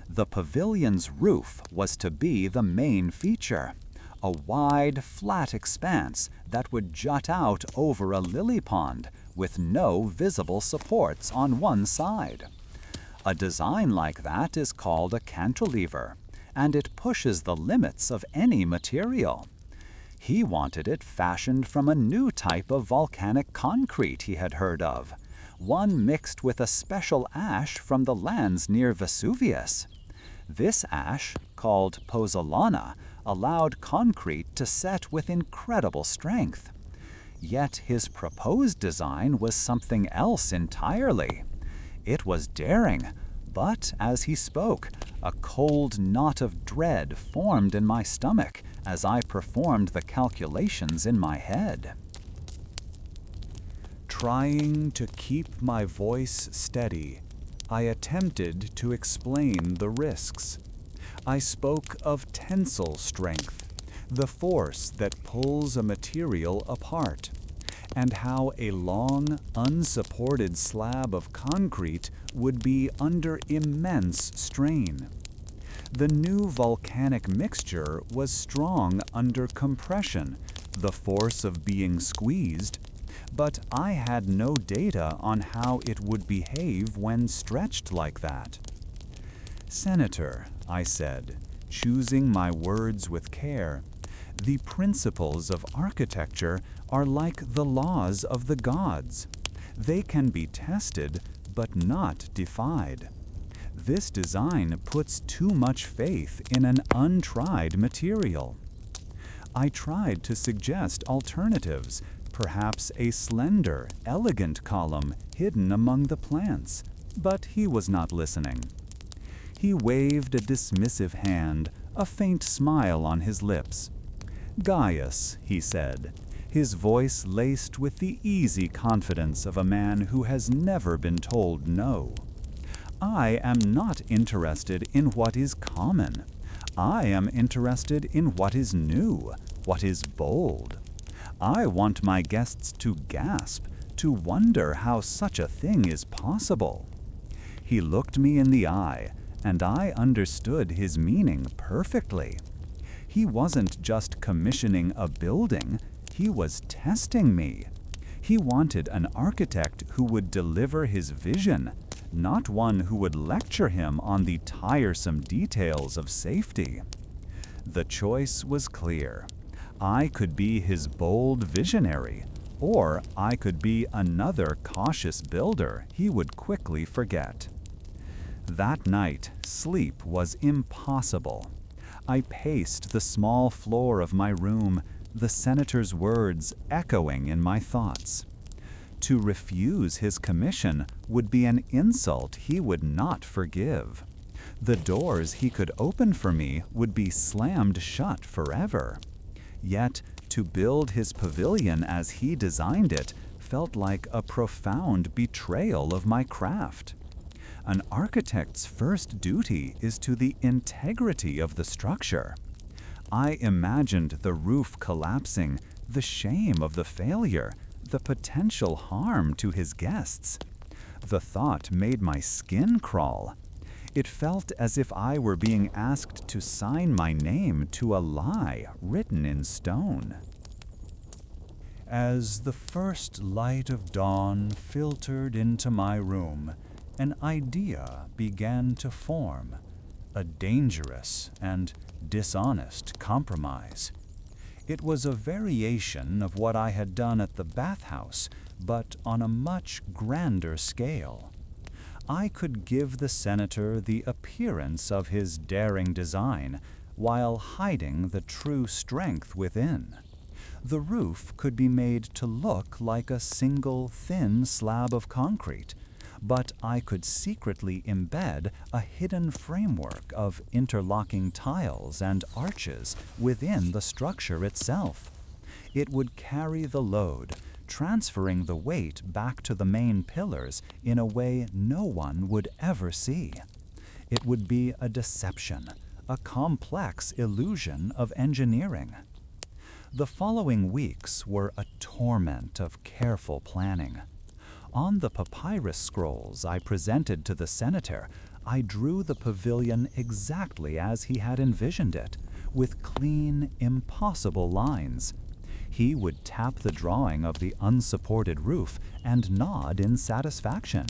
The pavilion's roof was to be the main feature, a wide, flat expanse that would jut out over a lily pond with no visible supports on one side. A design like that is called a cantilever, and it pushes the limits of any material. He wanted it fashioned from a new type of volcanic concrete he had heard of, one mixed with a special ash from the lands near Vesuvius. This ash, called pozzolana, allowed concrete to set with incredible strength. Yet his proposed design was something else entirely. It was daring, but as he spoke, a cold knot of dread formed in my stomach as I performed the calculations in my head. Trying to keep my voice steady, I attempted to explain the risks. I spoke of tensile strength, the force that pulls a material apart, and how a long, unsupported slab of concrete would be under immense strain. The new volcanic mixture was strong under compression, the force of being squeezed, but I had no data on how it would behave when stretched like that. "Senator," I said, choosing my words with care, "the principles of architecture are like the laws of the gods. They can be tested, but not defied. This design puts too much faith in an untried material." I tried to suggest alternatives, perhaps a slender, elegant column hidden among the plants, but he was not listening. He waved a dismissive hand, a faint smile on his lips. "Gaius," he said, his voice laced with the easy confidence of a man who has never been told no. "I am not interested in what is common. I am interested in what is new, what is bold. I want my guests to gasp, to wonder how such a thing is possible." He looked me in the eye, and I understood his meaning perfectly. He wasn't just commissioning a building, He was testing me. He wanted an architect who would deliver his vision, not one who would lecture him on the tiresome details of safety. The choice was clear. I could be his bold visionary, or I could be another cautious builder he would quickly forget. That night, sleep was impossible. I paced the small floor of my room, the senator's words echoing in my thoughts. To refuse his commission would be an insult he would not forgive. The doors he could open for me would be slammed shut forever. Yet, to build his pavilion as he designed it felt like a profound betrayal of my craft. An architect's first duty is to the integrity of the structure. I imagined the roof collapsing, the shame of the failure, the potential harm to his guests. The thought made my skin crawl. It felt as if I were being asked to sign my name to a lie written in stone. As the first light of dawn filtered into my room, an idea began to form, a dangerous and dishonest compromise. It was a variation of what I had done at the bathhouse, but on a much grander scale. I could give the senator the appearance of his daring design while hiding the true strength within. The roof could be made to look like a single thin slab of concrete, but I could secretly embed a hidden framework of interlocking tiles and arches within the structure itself. It would carry the load, transferring the weight back to the main pillars in a way no one would ever see. It would be a deception, a complex illusion of engineering. The following weeks were a torment of careful planning. On the papyrus scrolls I presented to the senator, I drew the pavilion exactly as he had envisioned it, with clean, impossible lines. He would tap the drawing of the unsupported roof and nod in satisfaction.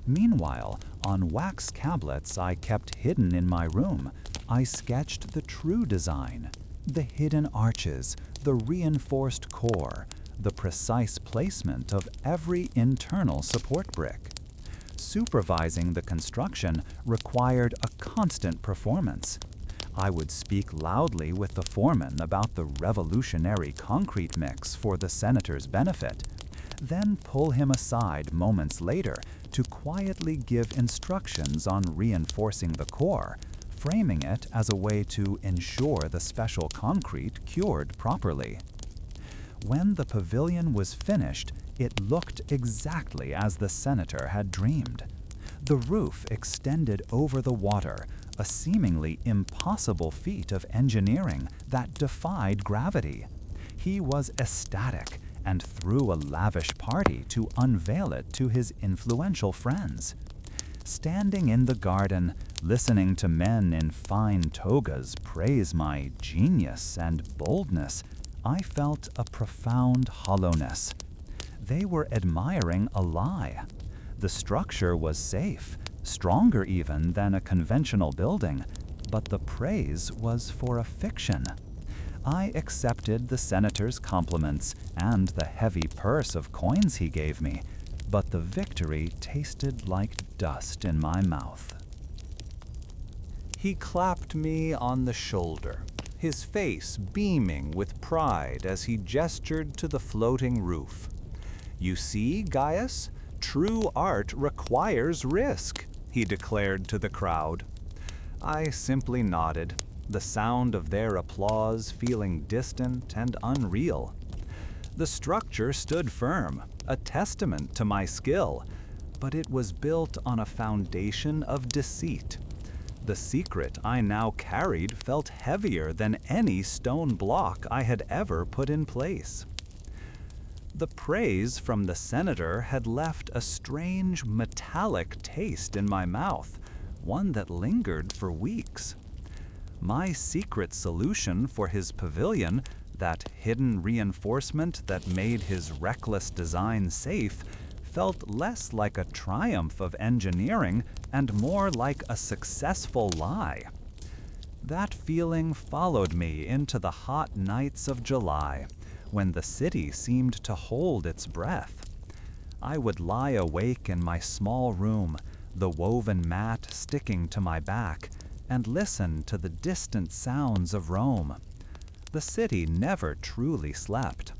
Meanwhile, on wax tablets I kept hidden in my room, I sketched the true design, the hidden arches, the reinforced core, the precise placement of every internal support brick. Supervising the construction required a constant performance. I would speak loudly with the foreman about the revolutionary concrete mix for the senator's benefit, then pull him aside moments later to quietly give instructions on reinforcing the core, framing it as a way to ensure the special concrete cured properly. When the pavilion was finished, it looked exactly as the senator had dreamed. The roof extended over the water, a seemingly impossible feat of engineering that defied gravity. He was ecstatic and threw a lavish party to unveil it to his influential friends. Standing in the garden, listening to men in fine togas praise my genius and boldness, I felt a profound hollowness. They were admiring a lie. The structure was safe, stronger even than a conventional building, but the praise was for a fiction. I accepted the senator's compliments and the heavy purse of coins he gave me, but the victory tasted like dust in my mouth. He clapped me on the shoulder, his face beaming with pride as he gestured to the floating roof. "You see, Gaius, true art requires risk," he declared to the crowd. I simply nodded, the sound of their applause feeling distant and unreal. The structure stood firm, a testament to my skill, but it was built on a foundation of deceit. The secret I now carried felt heavier than any stone block I had ever put in place. The praise from the senator had left a strange metallic taste in my mouth, one that lingered for weeks. My secret solution for his pavilion, That hidden reinforcement that made his reckless design safe felt less like a triumph of engineering and more like a successful lie. That feeling followed me into the hot nights of July, when the city seemed to hold its breath. I would lie awake in my small room, the woven mat sticking to my back, and listen to the distant sounds of Rome. The city never truly slept.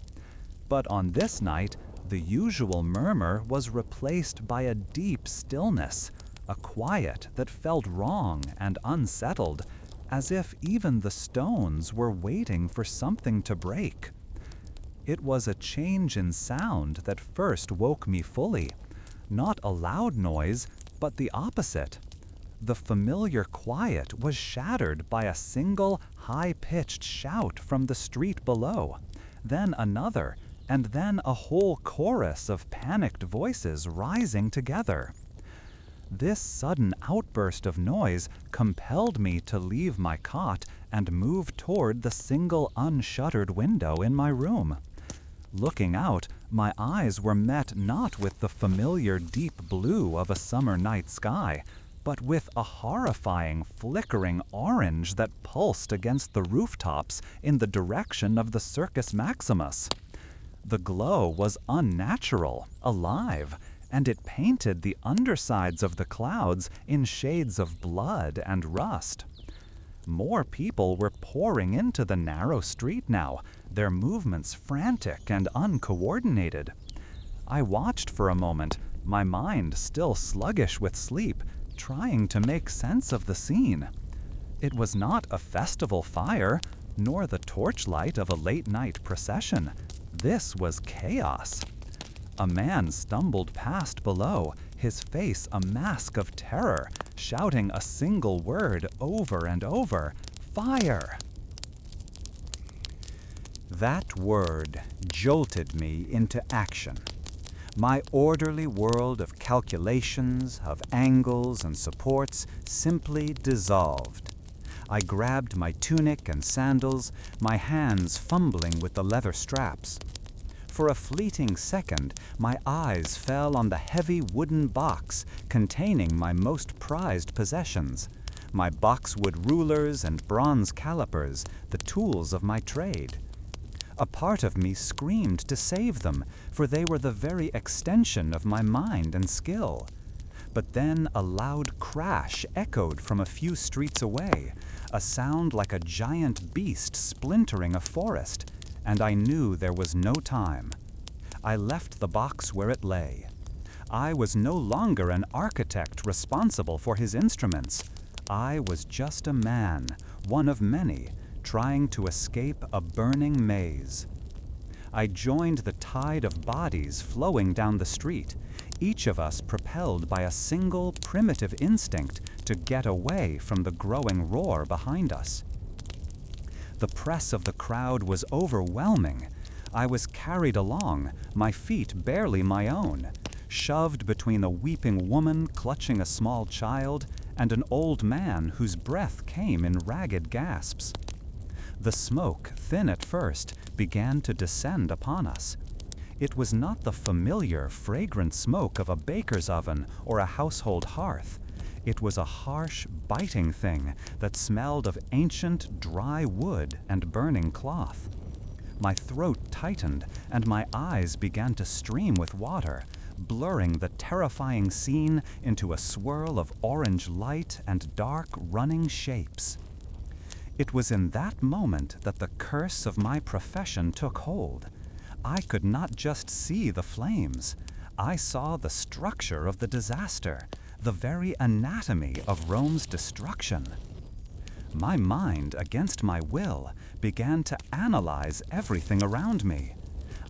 But on this night, the usual murmur was replaced by a deep stillness, a quiet that felt wrong and unsettled, as if even the stones were waiting for something to break. It was a change in sound that first woke me fully, not a loud noise, but the opposite. The familiar quiet was shattered by a single, high-pitched shout from the street below, then another, and then a whole chorus of panicked voices rising together. This sudden outburst of noise compelled me to leave my cot and move toward the single unshuttered window in my room. Looking out, my eyes were met not with the familiar deep blue of a summer night sky, but with a horrifying, flickering orange that pulsed against the rooftops in the direction of the Circus Maximus. The glow was unnatural, alive, and it painted the undersides of the clouds in shades of blood and rust. More people were pouring into the narrow street now, their movements frantic and uncoordinated. I watched for a moment, my mind still sluggish with sleep, trying to make sense of the scene. It was not a festival fire, nor the torchlight of a late-night procession. This was chaos. A man stumbled past below, his face a mask of terror, shouting a single word over and over, "Fire!" That word jolted me into action. My orderly world of calculations, of angles and supports simply dissolved. I grabbed my tunic and sandals, my hands fumbling with the leather straps. For a fleeting second, my eyes fell on the heavy wooden box containing my most prized possessions, my boxwood rulers and bronze calipers, the tools of my trade. A part of me screamed to save them, for they were the very extension of my mind and skill. But then a loud crash echoed from a few streets away, a sound like a giant beast splintering a forest, and I knew there was no time. I left the box where it lay. I was no longer an architect responsible for his instruments. I was just a man, one of many, trying to escape a burning maze. I joined the tide of bodies flowing down the street, each of us propelled by a single primitive instinct to get away from the growing roar behind us. The press of the crowd was overwhelming. I was carried along, my feet barely my own, shoved between a weeping woman clutching a small child and an old man whose breath came in ragged gasps. The smoke, thin at first, began to descend upon us. It was not the familiar, fragrant smoke of a baker's oven or a household hearth. It was a harsh, biting thing that smelled of ancient, dry wood and burning cloth. My throat tightened, and my eyes began to stream with water, blurring the terrifying scene into a swirl of orange light and dark, running shapes. It was in that moment that the curse of my profession took hold. I could not just see the flames. I saw the structure of the disaster, the very anatomy of Rome's destruction. My mind, against my will, began to analyze everything around me.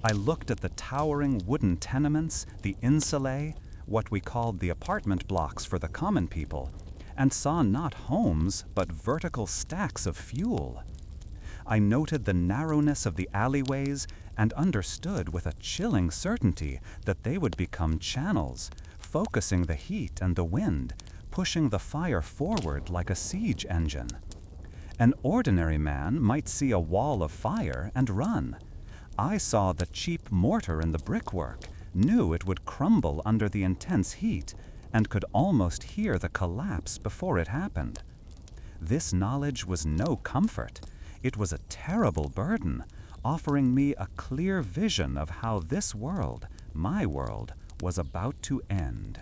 I looked at the towering wooden tenements, the insulae, what we called the apartment blocks for the common people, and saw not homes, but vertical stacks of fuel. I noted the narrowness of the alleyways and understood with a chilling certainty that they would become channels, focusing the heat and the wind, pushing the fire forward like a siege engine. An ordinary man might see a wall of fire and run. I saw the cheap mortar in the brickwork, knew it would crumble under the intense heat, and could almost hear the collapse before it happened. This knowledge was no comfort. It was a terrible burden, offering me a clear vision of how this world, my world, was about to end.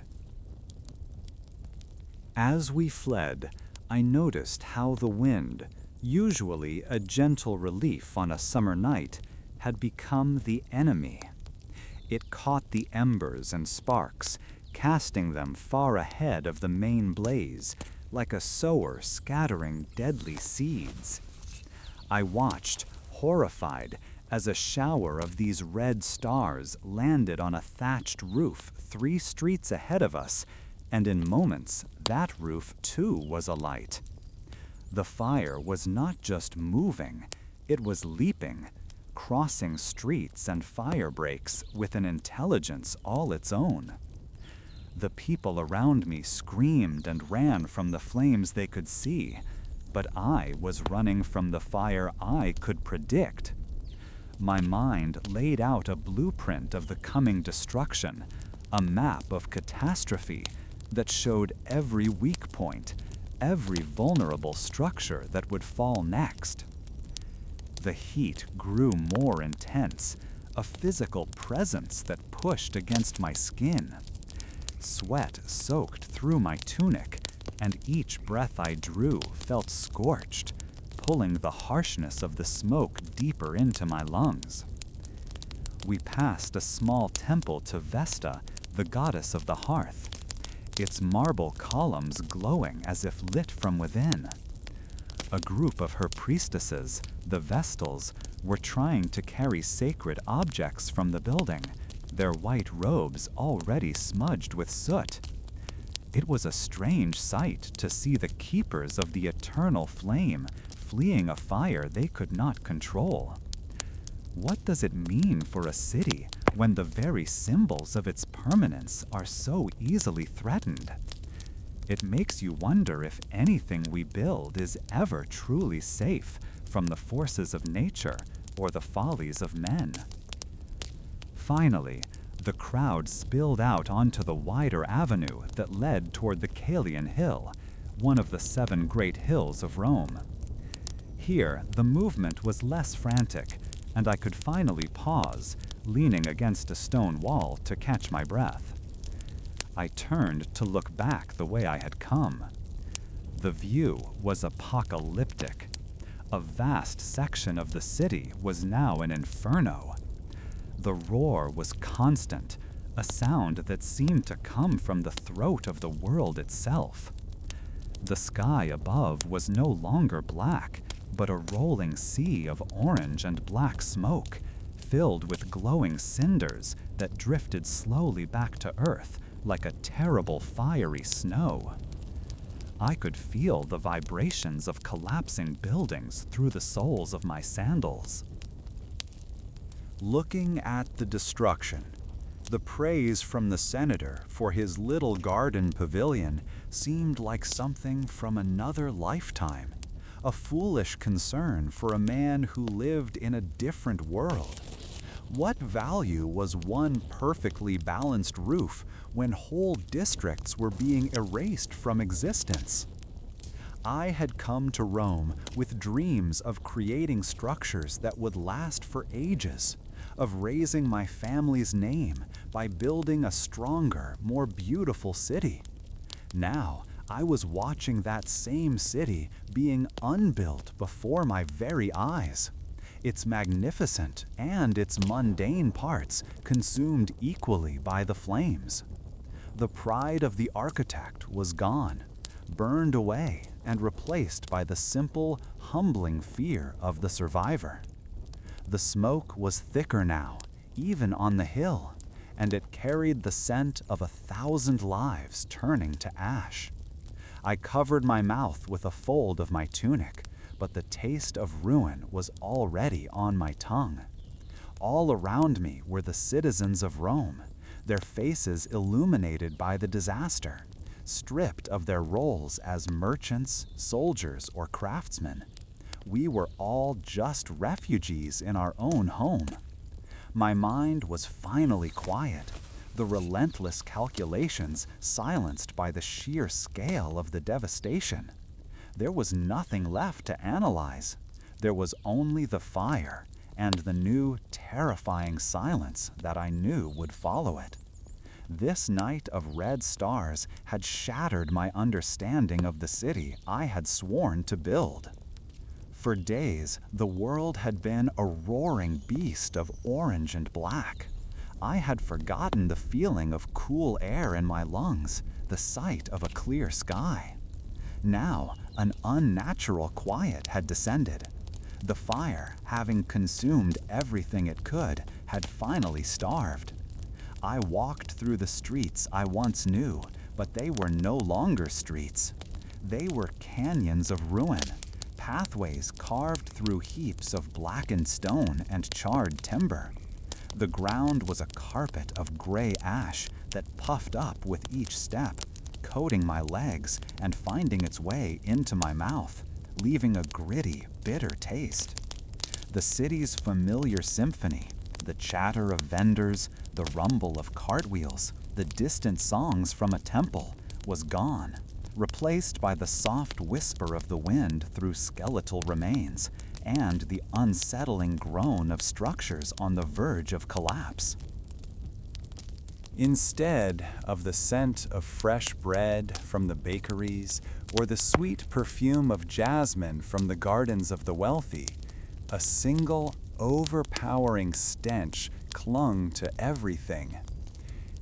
As we fled, I noticed how the wind, usually a gentle relief on a summer night, had become the enemy. It caught the embers and sparks, casting them far ahead of the main blaze, like a sower scattering deadly seeds. I watched, horrified, as a shower of these red stars landed on a thatched roof 3 streets ahead of us, and in moments that roof too was alight. The fire was not just moving, it was leaping, crossing streets and fire breaks with an intelligence all its own. The people around me screamed and ran from the flames they could see, but I was running from the fire I could predict. My mind laid out a blueprint of the coming destruction, a map of catastrophe that showed every weak point, every vulnerable structure that would fall next. The heat grew more intense, a physical presence that pushed against my skin. Sweat soaked through my tunic, and each breath I drew felt scorched, pulling the harshness of the smoke deeper into my lungs. We passed a small temple to Vesta, the goddess of the hearth, its marble columns glowing as if lit from within. A group of her priestesses, the Vestals, were trying to carry sacred objects from the building, their white robes already smudged with soot. It was a strange sight to see the keepers of the eternal flame fleeing a fire they could not control. What does it mean for a city when the very symbols of its permanence are so easily threatened? It makes you wonder if anything we build is ever truly safe from the forces of nature or the follies of men. Finally, the crowd spilled out onto the wider avenue that led toward the Caelian Hill, one of the 7 great hills of Rome. Here, the movement was less frantic, and I could finally pause, leaning against a stone wall to catch my breath. I turned to look back the way I had come. The view was apocalyptic. A vast section of the city was now an inferno. The roar was constant, a sound that seemed to come from the throat of the world itself. The sky above was no longer black, but a rolling sea of orange and black smoke, filled with glowing cinders that drifted slowly back to earth like a terrible fiery snow. I could feel the vibrations of collapsing buildings through the soles of my sandals. Looking at the destruction, the praise from the senator for his little garden pavilion seemed like something from another lifetime, a foolish concern for a man who lived in a different world. What value was one perfectly balanced roof when whole districts were being erased from existence? I had come to Rome with dreams of creating structures that would last for ages, of raising my family's name by building a stronger, more beautiful city. Now, I was watching that same city being unbuilt before my very eyes, its magnificent and its mundane parts consumed equally by the flames. The pride of the architect was gone, burned away, and replaced by the simple, humbling fear of the survivor. The smoke was thicker now, even on the hill, and it carried the scent of 1,000 lives turning to ash. I covered my mouth with a fold of my tunic, but the taste of ruin was already on my tongue. All around me were the citizens of Rome, their faces illuminated by the disaster, stripped of their roles as merchants, soldiers, or craftsmen. We were all just refugees in our own home. My mind was finally quiet, the relentless calculations silenced by the sheer scale of the devastation. There was nothing left to analyze. There was only the fire and the new, terrifying silence that I knew would follow it. This night of red stars had shattered my understanding of the city I had sworn to build. For days, the world had been a roaring beast of orange and black. I had forgotten the feeling of cool air in my lungs, the sight of a clear sky. Now, an unnatural quiet had descended. The fire, having consumed everything it could, had finally starved. I walked through the streets I once knew, but they were no longer streets. They were canyons of ruin, pathways carved through heaps of blackened stone and charred timber. The ground was a carpet of gray ash that puffed up with each step, coating my legs and finding its way into my mouth, leaving a gritty, bitter taste. The city's familiar symphony, the chatter of vendors, the rumble of cartwheels, the distant songs from a temple, was gone, replaced by the soft whisper of the wind through skeletal remains and the unsettling groan of structures on the verge of collapse. Instead of the scent of fresh bread from the bakeries or the sweet perfume of jasmine from the gardens of the wealthy, a single, overpowering stench clung to everything.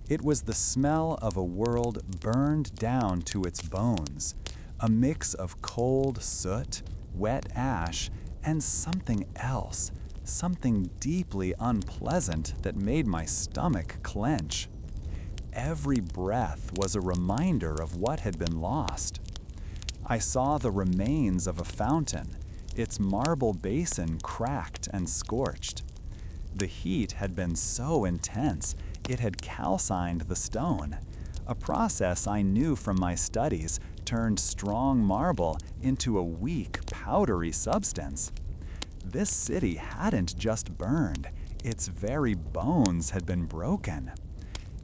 It was the smell of a world burned down to its bones, a mix of cold soot, wet ash, and something else, something deeply unpleasant that made my stomach clench. Every breath was a reminder of what had been lost. I saw the remains of a fountain, its marble basin cracked and scorched. The heat had been so intense, it had calcined the stone, a process I knew from my studies turned strong marble into a weak, powdery substance. This city hadn't just burned, its very bones had been broken.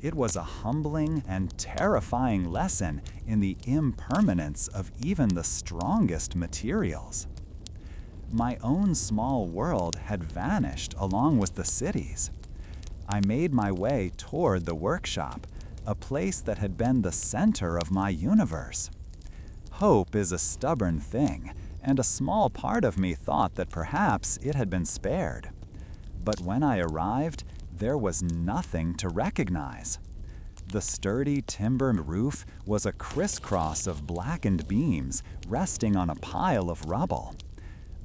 It was a humbling and terrifying lesson in the impermanence of even the strongest materials. My own small world had vanished along with the city's. I made my way toward the workshop, a place that had been the center of my universe. Hope is a stubborn thing, and a small part of me thought that perhaps it had been spared. But when I arrived, there was nothing to recognize. The sturdy timber roof was a crisscross of blackened beams resting on a pile of rubble.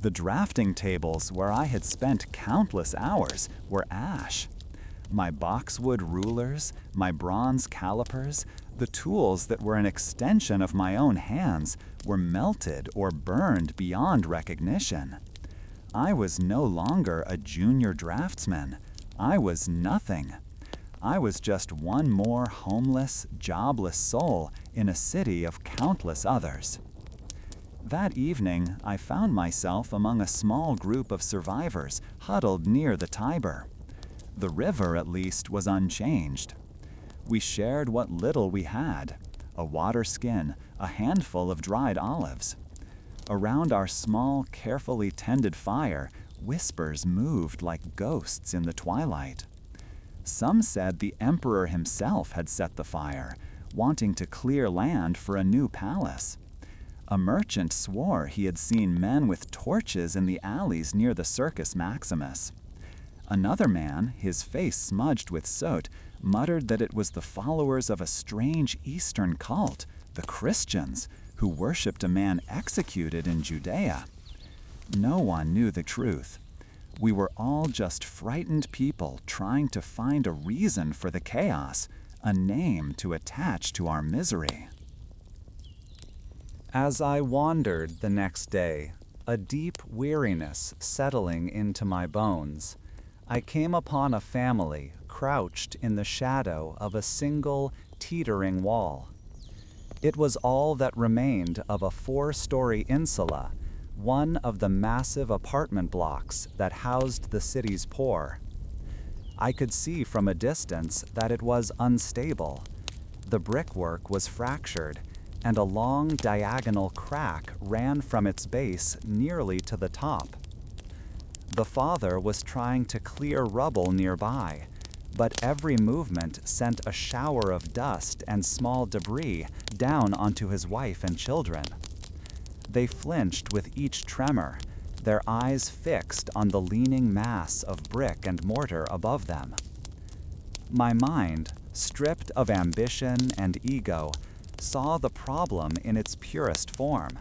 The drafting tables where I had spent countless hours were ash. My boxwood rulers, my bronze calipers, the tools that were an extension of my own hands were melted or burned beyond recognition. I was no longer a junior draftsman. I was nothing. I was just one more homeless, jobless soul in a city of countless others. That evening, I found myself among a small group of survivors huddled near the Tiber. The river, at least, was unchanged. We shared what little we had, a water skin, a handful of dried olives. Around our small, carefully tended fire, whispers moved like ghosts in the twilight. Some said the emperor himself had set the fire, wanting to clear land for a new palace. A merchant swore he had seen men with torches in the alleys near the Circus Maximus. Another man, his face smudged with soot, muttered that it was the followers of a strange Eastern cult, the Christians, who worshipped a man executed in Judea. No one knew the truth. We were all just frightened people trying to find a reason for the chaos, a name to attach to our misery. As I wandered the next day, a deep weariness settling into my bones, I came upon a family crouched in the shadow of a single, teetering wall. It was all that remained of a 4-story insula, one of the massive apartment blocks that housed the city's poor. I could see from a distance that it was unstable. The brickwork was fractured, and a long diagonal crack ran from its base nearly to the top. The father was trying to clear rubble nearby, but every movement sent a shower of dust and small debris down onto his wife and children. They flinched with each tremor, their eyes fixed on the leaning mass of brick and mortar above them. My mind, stripped of ambition and ego, saw the problem in its purest form: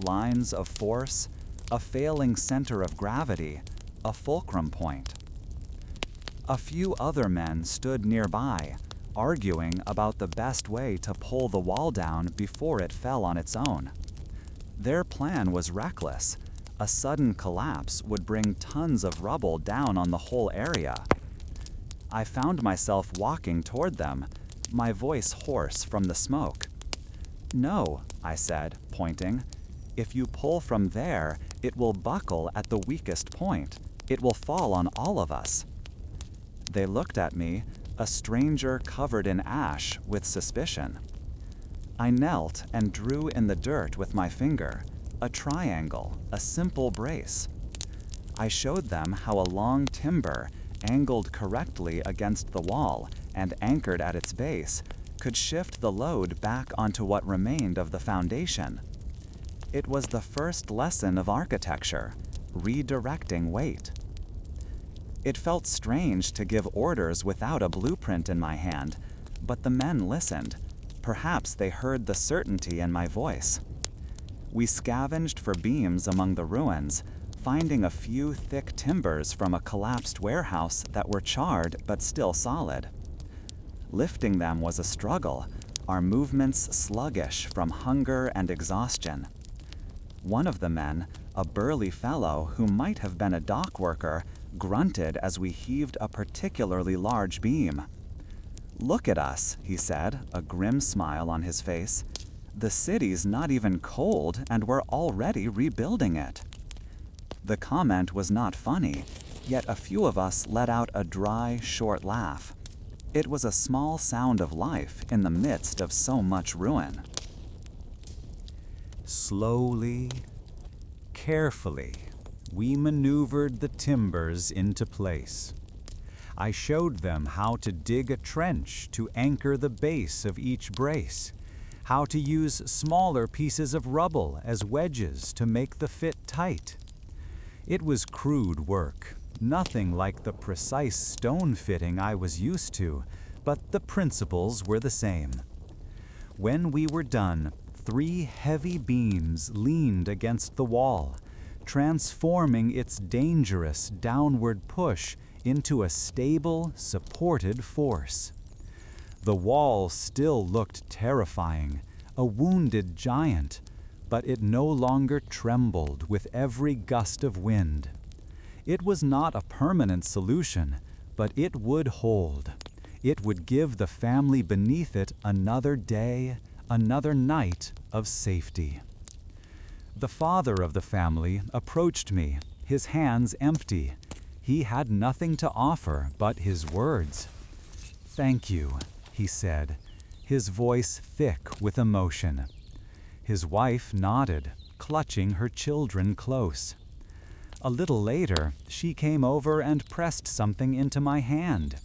lines of force, a failing center of gravity, a fulcrum point. A few other men stood nearby, arguing about the best way to pull the wall down before it fell on its own. Their plan was reckless. A sudden collapse would bring tons of rubble down on the whole area. I found myself walking toward them, my voice hoarse from the smoke. "No," I said, pointing. "If you pull from there, it will buckle at the weakest point. It will fall on all of us." They looked at me, a stranger covered in ash, with suspicion. I knelt and drew in the dirt with my finger, a triangle, a simple brace. I showed them how a long timber, angled correctly against the wall and anchored at its base, could shift the load back onto what remained of the foundation. It was the first lesson of architecture, redirecting weight. It felt strange to give orders without a blueprint in my hand, but the men listened. Perhaps they heard the certainty in my voice. We scavenged for beams among the ruins, finding a few thick timbers from a collapsed warehouse that were charred but still solid. Lifting them was a struggle, our movements sluggish from hunger and exhaustion. One of the men, a burly fellow who might have been a dock worker, grunted as we heaved a particularly large beam. "Look at us," he said, a grim smile on his face. "The city's not even cold, and we're already rebuilding it." The comment was not funny, yet a few of us let out a dry, short laugh. It was a small sound of life in the midst of so much ruin. Slowly, carefully, we maneuvered the timbers into place. I showed them how to dig a trench to anchor the base of each brace, how to use smaller pieces of rubble as wedges to make the fit tight. It was crude work, nothing like the precise stone fitting I was used to, but the principles were the same. When we were done, 3 heavy beams leaned against the wall, transforming its dangerous downward push into a stable, supported force. The wall still looked terrifying, a wounded giant, but it no longer trembled with every gust of wind. It was not a permanent solution, but it would hold. It would give the family beneath it another day, another night of safety. The father of the family approached me, his hands empty. He had nothing to offer but his words. "Thank you," he said, his voice thick with emotion. His wife nodded, clutching her children close. A little later, she came over and pressed something into my hand.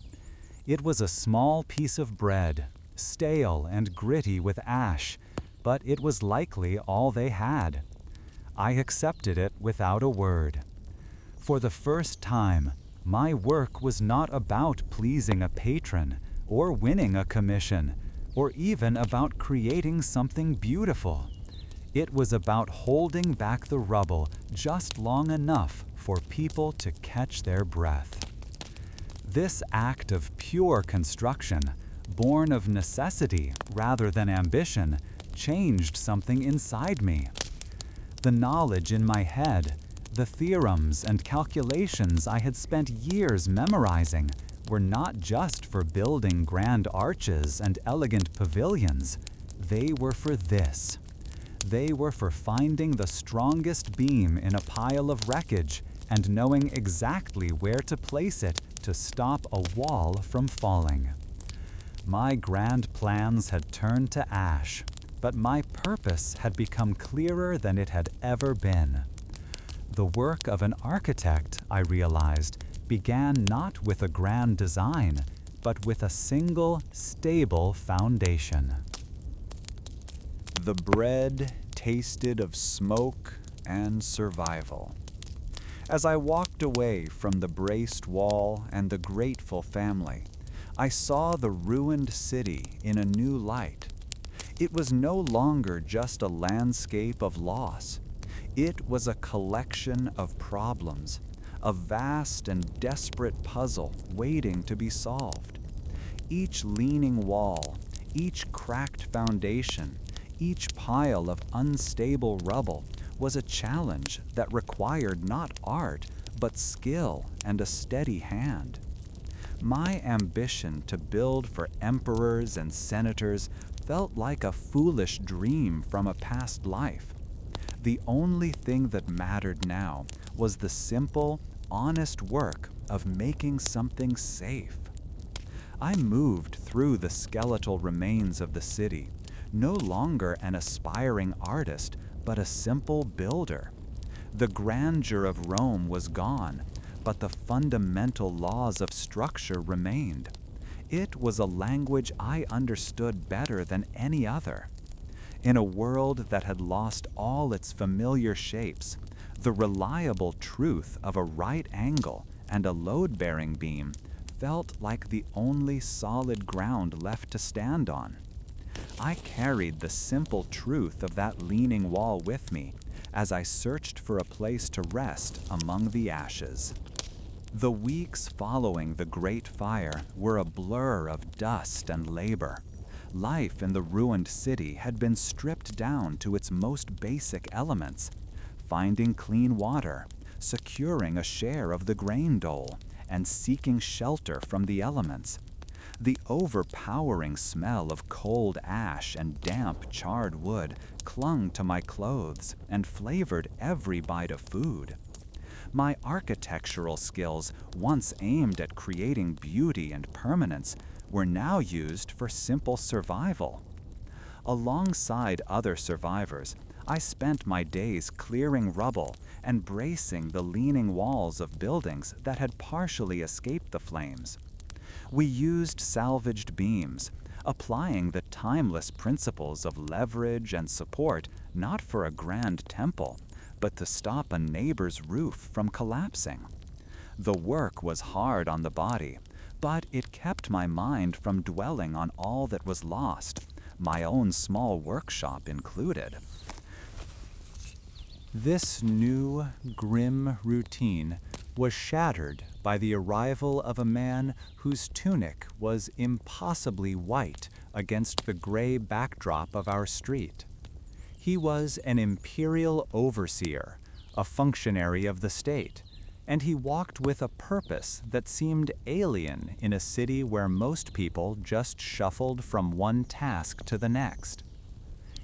It was a small piece of bread, stale and gritty with ash, but it was likely all they had. I accepted it without a word. For the first time, my work was not about pleasing a patron, or winning a commission, or even about creating something beautiful. It was about holding back the rubble just long enough for people to catch their breath. This act of pure construction, born of necessity rather than ambition, changed something inside me. The knowledge in my head, the theorems and calculations I had spent years memorizing, were not just for building grand arches and elegant pavilions. They were for this. They were for finding the strongest beam in a pile of wreckage and knowing exactly where to place it to stop a wall from falling. My grand plans had turned to ash, but my purpose had become clearer than it had ever been. The work of an architect, I realized, began not with a grand design, but with a single, stable foundation. The bread tasted of smoke and survival. As I walked away from the braced wall and the grateful family, I saw the ruined city in a new light. It was no longer just a landscape of loss. It was a collection of problems, a vast and desperate puzzle waiting to be solved. Each leaning wall, each cracked foundation, each pile of unstable rubble was a challenge that required not art, but skill and a steady hand. My ambition to build for emperors and senators felt like a foolish dream from a past life. The only thing that mattered now was the simple, honest work of making something safe. I moved through the skeletal remains of the city, no longer an aspiring artist, but a simple builder. The grandeur of Rome was gone, but the fundamental laws of structure remained. It was a language I understood better than any other. In a world that had lost all its familiar shapes, the reliable truth of a right angle and a load-bearing beam felt like the only solid ground left to stand on. I carried the simple truth of that leaning wall with me as I searched for a place to rest among the ashes. The weeks following the Great Fire were a blur of dust and labor. Life in the ruined city had been stripped down to its most basic elements: finding clean water, securing a share of the grain dole, and seeking shelter from the elements. The overpowering smell of cold ash and damp charred wood clung to my clothes and flavored every bite of food. My architectural skills, once aimed at creating beauty and permanence, were now used for simple survival. Alongside other survivors, I spent my days clearing rubble and bracing the leaning walls of buildings that had partially escaped the flames. We used salvaged beams, applying the timeless principles of leverage and support not for a grand temple, but to stop a neighbor's roof from collapsing. The work was hard on the body, but it kept my mind from dwelling on all that was lost, my own small workshop included. This new, grim routine was shattered by the arrival of a man whose tunic was impossibly white against the gray backdrop of our street. He was an imperial overseer, a functionary of the state, and he walked with a purpose that seemed alien in a city where most people just shuffled from one task to the next.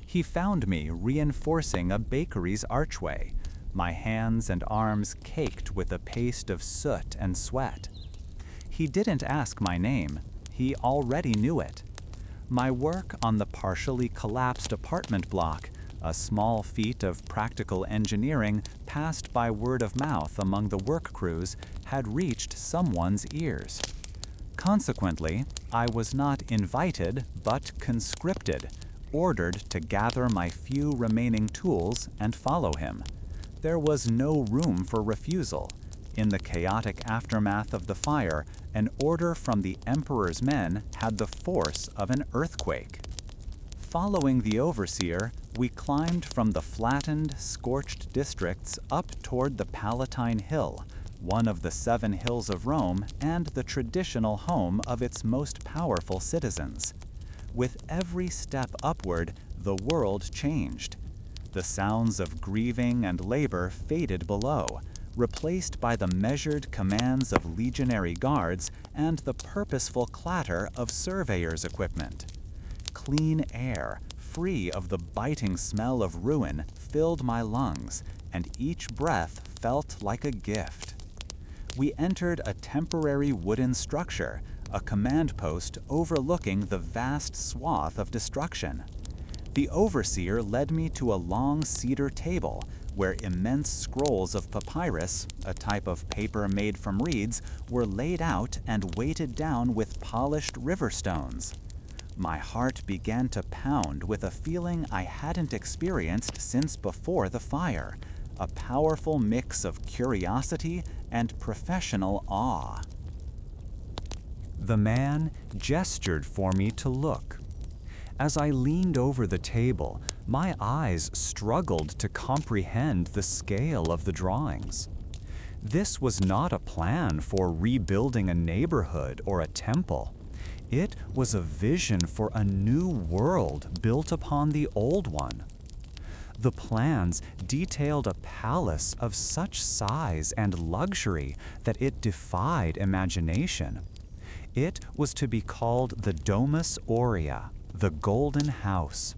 He found me reinforcing a bakery's archway, my hands and arms caked with a paste of soot and sweat. He didn't ask my name, he already knew it. My work on the partially collapsed apartment block, a small feat of practical engineering passed by word of mouth among the work crews, had reached someone's ears. Consequently, I was not invited, but conscripted, ordered to gather my few remaining tools and follow him. There was no room for refusal. In the chaotic aftermath of the fire, an order from the Emperor's men had the force of an earthquake. Following the overseer, we climbed from the flattened, scorched districts up toward the Palatine Hill, one of the 7 hills of Rome and the traditional home of its most powerful citizens. With every step upward, the world changed. The sounds of grieving and labor faded below, replaced by the measured commands of legionary guards and the purposeful clatter of surveyors' equipment. Clean air, free of the biting smell of ruin filled my lungs, and each breath felt like a gift. We entered a temporary wooden structure, a command post overlooking the vast swath of destruction. The overseer led me to a long cedar table where immense scrolls of papyrus, a type of paper made from reeds, were laid out and weighted down with polished river stones. My heart began to pound with a feeling I hadn't experienced since before the fire, a powerful mix of curiosity and professional awe. The man gestured for me to look. As I leaned over the table, my eyes struggled to comprehend the scale of the drawings. This was not a plan for rebuilding a neighborhood or a temple. It was a vision for a new world built upon the old one. The plans detailed a palace of such size and luxury that it defied imagination. It was to be called the Domus Aurea, the Golden House.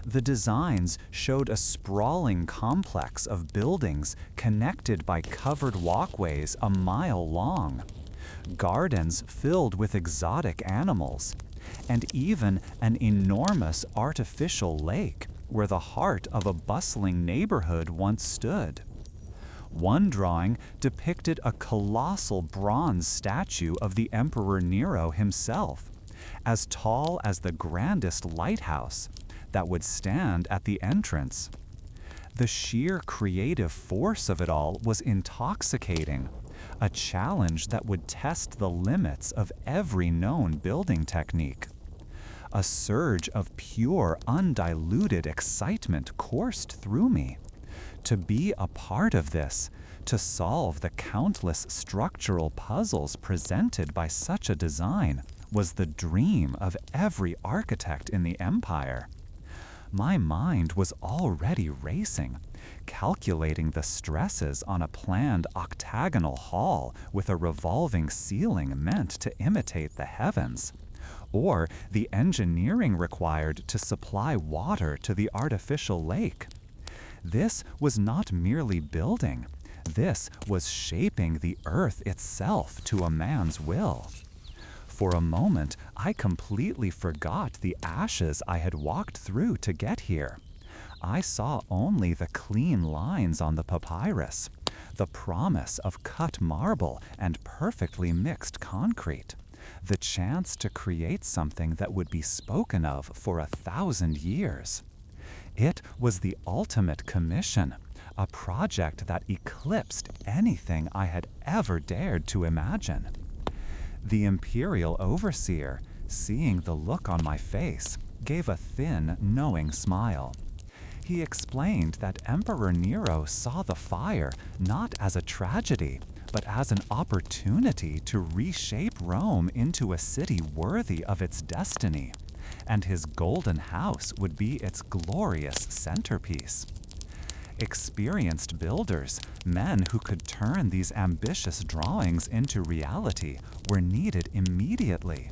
The designs showed a sprawling complex of buildings connected by covered walkways a mile long, gardens filled with exotic animals, and even an enormous artificial lake where the heart of a bustling neighborhood once stood. One drawing depicted a colossal bronze statue of the Emperor Nero himself, as tall as the grandest lighthouse, that would stand at the entrance. The sheer creative force of it all was intoxicating, a challenge that would test the limits of every known building technique. A surge of pure, undiluted excitement coursed through me. To be a part of this, to solve the countless structural puzzles presented by such a design, was the dream of every architect in the empire. My mind was already racing, calculating the stresses on a planned octagonal hall with a revolving ceiling meant to imitate the heavens, or the engineering required to supply water to the artificial lake. This was not merely building. This was shaping the earth itself to a man's will. For a moment, I completely forgot the ashes I had walked through to get here. I saw only the clean lines on the papyrus, the promise of cut marble and perfectly mixed concrete, the chance to create something that would be spoken of for 1,000 years. It was the ultimate commission, a project that eclipsed anything I had ever dared to imagine. The imperial overseer, seeing the look on my face, gave a thin, knowing smile. He explained that Emperor Nero saw the fire not as a tragedy, but as an opportunity to reshape Rome into a city worthy of its destiny, and his golden house would be its glorious centerpiece. Experienced builders, men who could turn these ambitious drawings into reality, were needed immediately.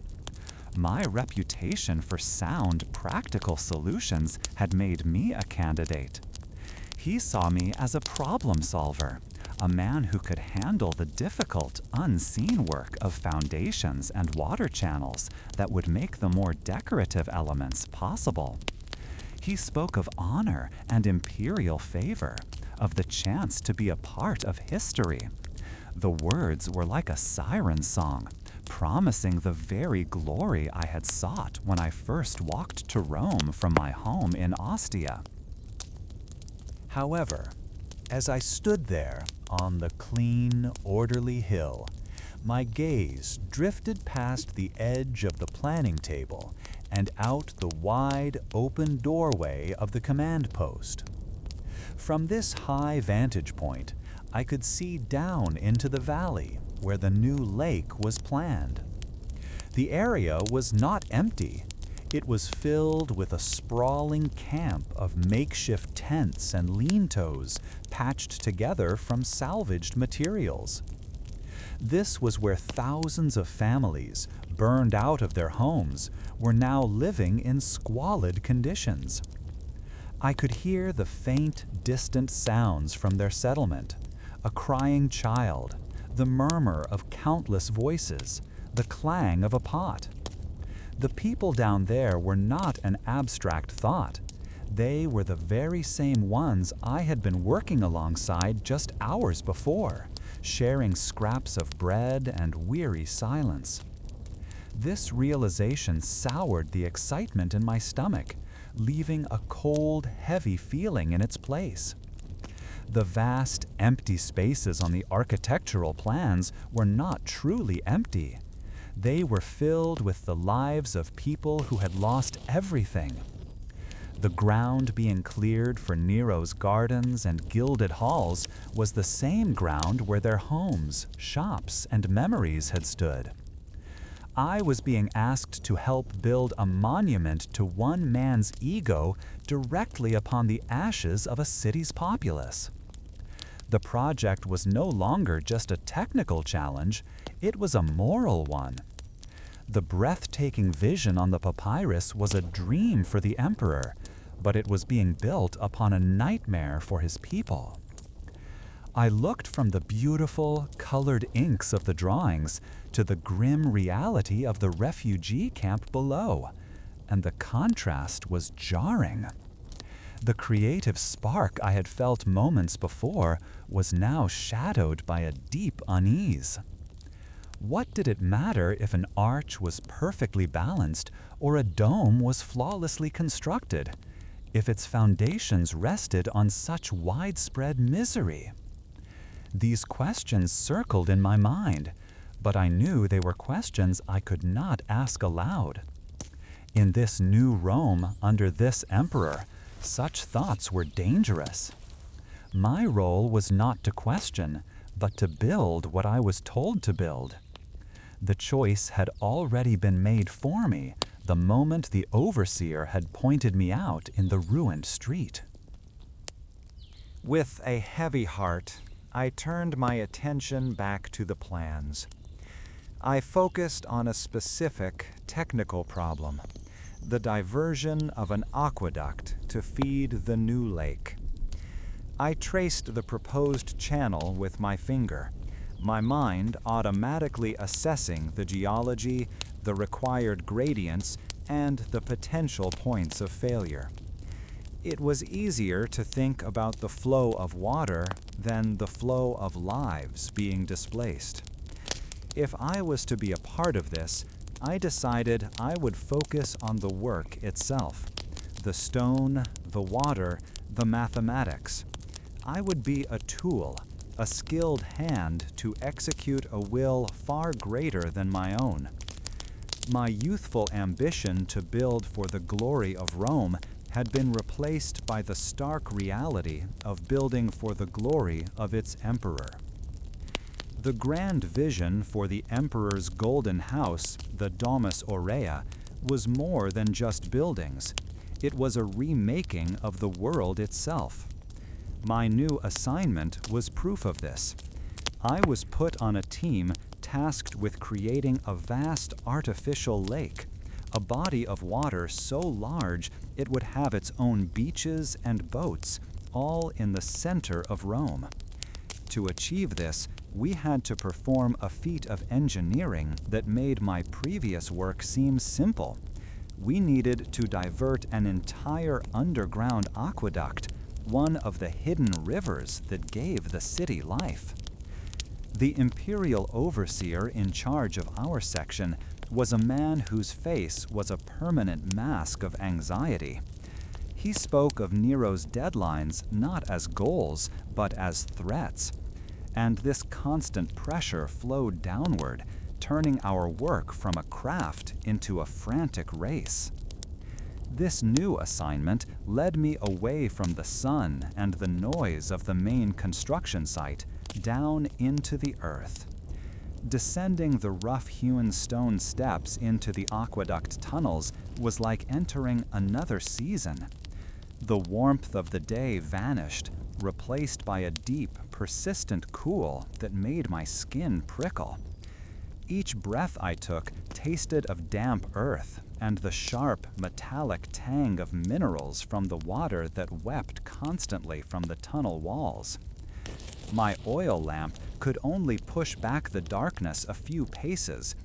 My reputation for sound, practical solutions had made me a candidate. He saw me as a problem solver, a man who could handle the difficult, unseen work of foundations and water channels that would make the more decorative elements possible. He spoke of honor and imperial favor, of the chance to be a part of history. The words were like a siren song, promising the very glory I had sought when I first walked to Rome from my home in Ostia. However, as I stood there on the clean, orderly hill, my gaze drifted past the edge of the planning table and out the wide, open doorway of the command post. From this high vantage point, I could see down into the valley where the new lake was planned. The area was not empty. It was filled with a sprawling camp of makeshift tents and lean-tos patched together from salvaged materials. This was where thousands of families, burned out of their homes, were now living in squalid conditions. I could hear the faint, distant sounds from their settlement, a crying child, the murmur of countless voices, the clang of a pot. The people down there were not an abstract thought. They were the very same ones I had been working alongside just hours before, sharing scraps of bread and weary silence. This realization soured the excitement in my stomach, leaving a cold, heavy feeling in its place. The vast, empty spaces on the architectural plans were not truly empty. They were filled with the lives of people who had lost everything. The ground being cleared for Nero's gardens and gilded halls was the same ground where their homes, shops, and memories had stood. I was being asked to help build a monument to one man's ego directly upon the ashes of a city's populace. The project was no longer just a technical challenge, it was a moral one. The breathtaking vision on the papyrus was a dream for the emperor, but it was being built upon a nightmare for his people. I looked from the beautiful, colored inks of the drawings to the grim reality of the refugee camp below, and the contrast was jarring. The creative spark I had felt moments before was now shadowed by a deep unease. What did it matter if an arch was perfectly balanced or a dome was flawlessly constructed, if its foundations rested on such widespread misery? These questions circled in my mind, but I knew they were questions I could not ask aloud. In this new Rome, under this emperor, such thoughts were dangerous. My role was not to question, but to build what I was told to build. The choice had already been made for me the moment the overseer had pointed me out in the ruined street. With a heavy heart, I turned my attention back to the plans. I focused on a specific technical problem: the diversion of an aqueduct to feed the new lake. I traced the proposed channel with my finger, my mind automatically assessing the geology, the required gradients, and the potential points of failure. It was easier to think about the flow of water than the flow of lives being displaced. If I was to be a part of this, I decided I would focus on the work itself: the stone, the water, the mathematics. I would be a tool, a skilled hand to execute a will far greater than my own. My youthful ambition to build for the glory of Rome had been replaced by the stark reality of building for the glory of its emperor. The grand vision for the emperor's golden house, the Domus Aurea, was more than just buildings. It was a remaking of the world itself. My new assignment was proof of this. I was put on a team tasked with creating a vast artificial lake, a body of water so large it would have its own beaches and boats, all in the center of Rome. To achieve this, we had to perform a feat of engineering that made my previous work seem simple. We needed to divert an entire underground aqueduct, one of the hidden rivers that gave the city life. The imperial overseer in charge of our section was a man whose face was a permanent mask of anxiety. He spoke of Nero's deadlines not as goals, but as threats. And this constant pressure flowed downward, turning our work from a craft into a frantic race. This new assignment led me away from the sun and the noise of the main construction site, down into the earth. Descending the rough-hewn stone steps into the aqueduct tunnels was like entering another season. The warmth of the day vanished, replaced by a deep, persistent cool that made my skin prickle. Each breath I took tasted of damp earth and the sharp, metallic tang of minerals from the water that wept constantly from the tunnel walls. My oil lamp could only push back the darkness a few paces,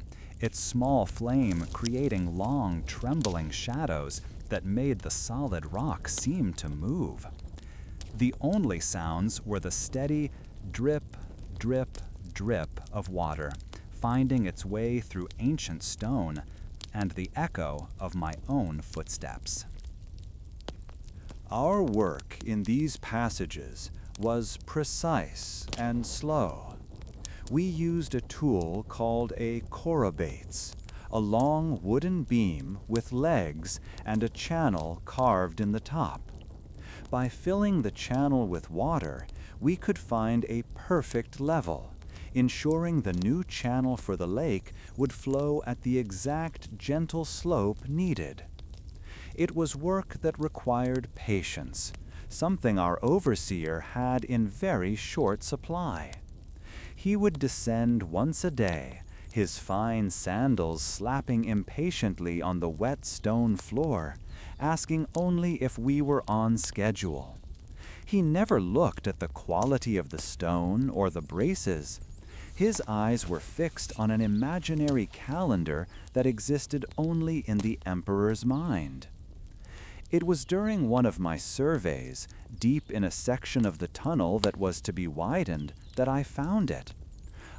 its small flame creating long, trembling shadows that made the solid rock seem to move. The only sounds were the steady drip, drip, drip of water, finding its way through ancient stone, and the echo of my own footsteps. Our work in these passages was precise and slow. We used a tool called a corabates, a long wooden beam with legs and a channel carved in the top. By filling the channel with water, we could find a perfect level, ensuring the new channel for the lake would flow at the exact gentle slope needed. It was work that required patience, something our overseer had in very short supply. He would descend once a day, his fine sandals slapping impatiently on the wet stone floor, asking only if we were on schedule. He never looked at the quality of the stone or the braces. His eyes were fixed on an imaginary calendar that existed only in the emperor's mind. It was during one of my surveys, deep in a section of the tunnel that was to be widened, that I found it.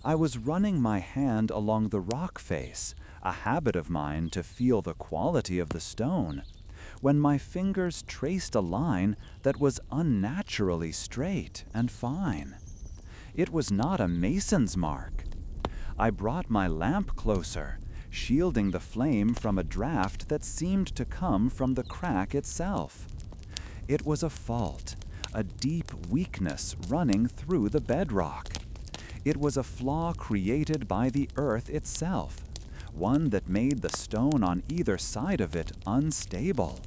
I was running my hand along the rock face, a habit of mine to feel the quality of the stone, when my fingers traced a line that was unnaturally straight and fine. It was not a mason's mark. I brought my lamp closer, shielding the flame from a draft that seemed to come from the crack itself. It was a fault, a deep weakness running through the bedrock. It was a flaw created by the earth itself, one that made the stone on either side of it unstable.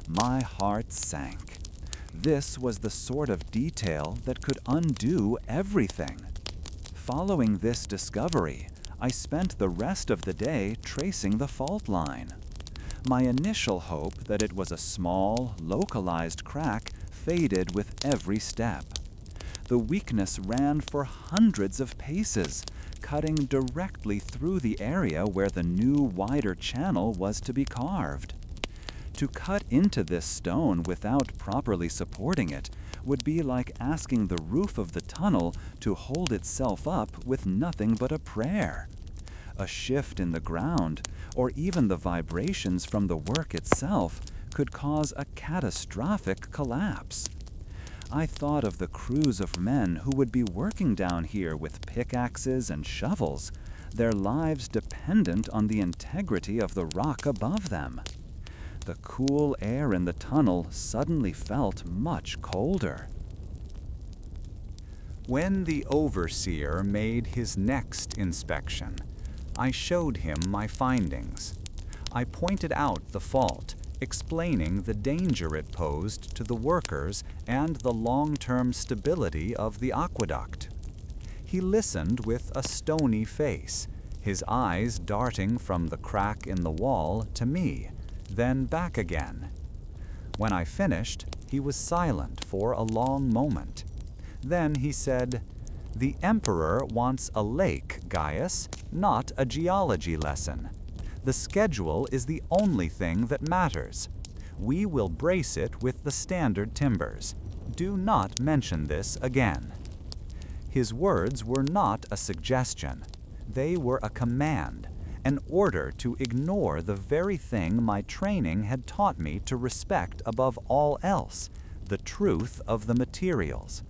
My heart sank. This was the sort of detail that could undo everything. Following this discovery, I spent the rest of the day tracing the fault line. My initial hope that it was a small, localized crack faded with every step. The weakness ran for hundreds of paces, cutting directly through the area where the new, wider channel was to be carved. To cut into this stone without properly supporting it would be like asking the roof of the tunnel to hold itself up with nothing but a prayer. A shift in the ground, or even the vibrations from the work itself, could cause a catastrophic collapse. I thought of the crews of men who would be working down here with pickaxes and shovels, their lives dependent on the integrity of the rock above them. The cool air in the tunnel suddenly felt much colder. When the overseer made his next inspection, I showed him my findings. I pointed out the fault, explaining the danger it posed to the workers and the long-term stability of the aqueduct. He listened with a stony face, his eyes darting from the crack in the wall to me, then back again. When I finished, he was silent for a long moment. Then he said, "The Emperor wants a lake, Gaius, not a geology lesson. The schedule is the only thing that matters. We will brace it with the standard timbers. Do not mention this again." His words were not a suggestion. They were a command, an order to ignore the very thing my training had taught me to respect above all else, the truth of the materials.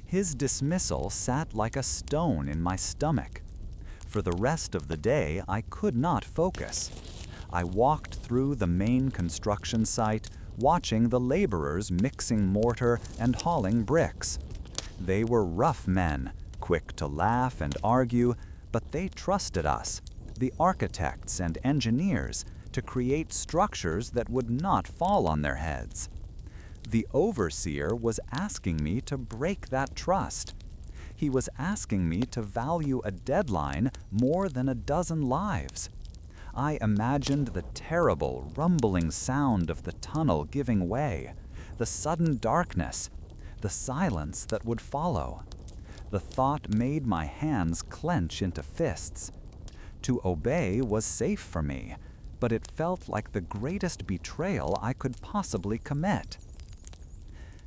His dismissal sat like a stone in my stomach. For the rest of the day, I could not focus. I walked through the main construction site, watching the laborers mixing mortar and hauling bricks. They were rough men, quick to laugh and argue, but they trusted us, the architects and engineers, to create structures that would not fall on their heads. The overseer was asking me to break that trust. He was asking me to value a deadline more than a dozen lives. I imagined the terrible, rumbling sound of the tunnel giving way, the sudden darkness, the silence that would follow. The thought made my hands clench into fists. To obey was safe for me, but it felt like the greatest betrayal I could possibly commit.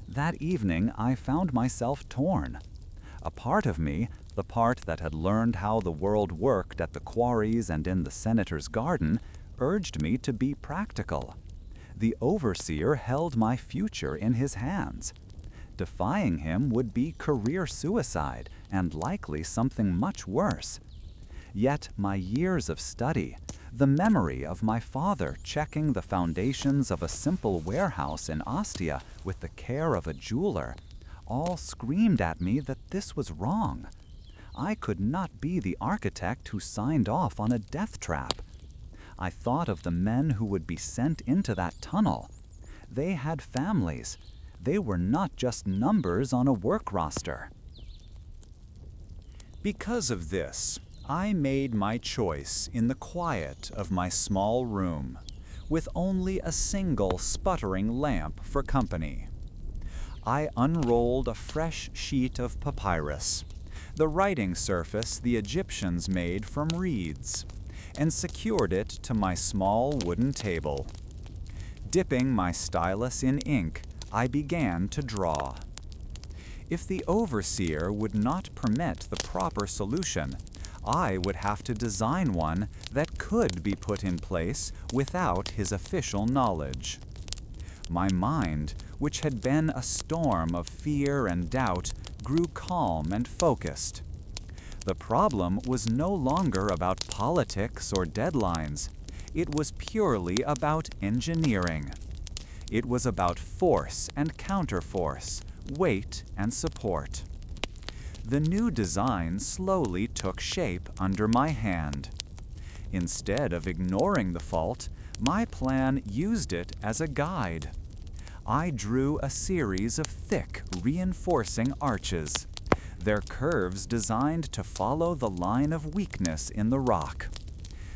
That evening, I found myself torn. A part of me, the part that had learned how the world worked at the quarries and in the senator's garden, urged me to be practical. The overseer held my future in his hands. Defying him would be career suicide and likely something much worse. Yet my years of study, the memory of my father checking the foundations of a simple warehouse in Ostia with the care of a jeweler, all screamed at me that this was wrong. I could not be the architect who signed off on a death trap. I thought of the men who would be sent into that tunnel. They had families. They were not just numbers on a work roster. Because of this, I made my choice in the quiet of my small room, with only a single sputtering lamp for company. I unrolled a fresh sheet of papyrus, the writing surface the Egyptians made from reeds, and secured it to my small wooden table. Dipping my stylus in ink, I began to draw. If the overseer would not permit the proper solution, I would have to design one that could be put in place without his official knowledge. My mind, which had been a storm of fear and doubt, grew calm and focused. The problem was no longer about politics or deadlines. It was purely about engineering. It was about force and counterforce, weight and support. The new design slowly took shape under my hand. Instead of ignoring the fault, my plan used it as a guide. I drew a series of thick, reinforcing arches, their curves designed to follow the line of weakness in the rock.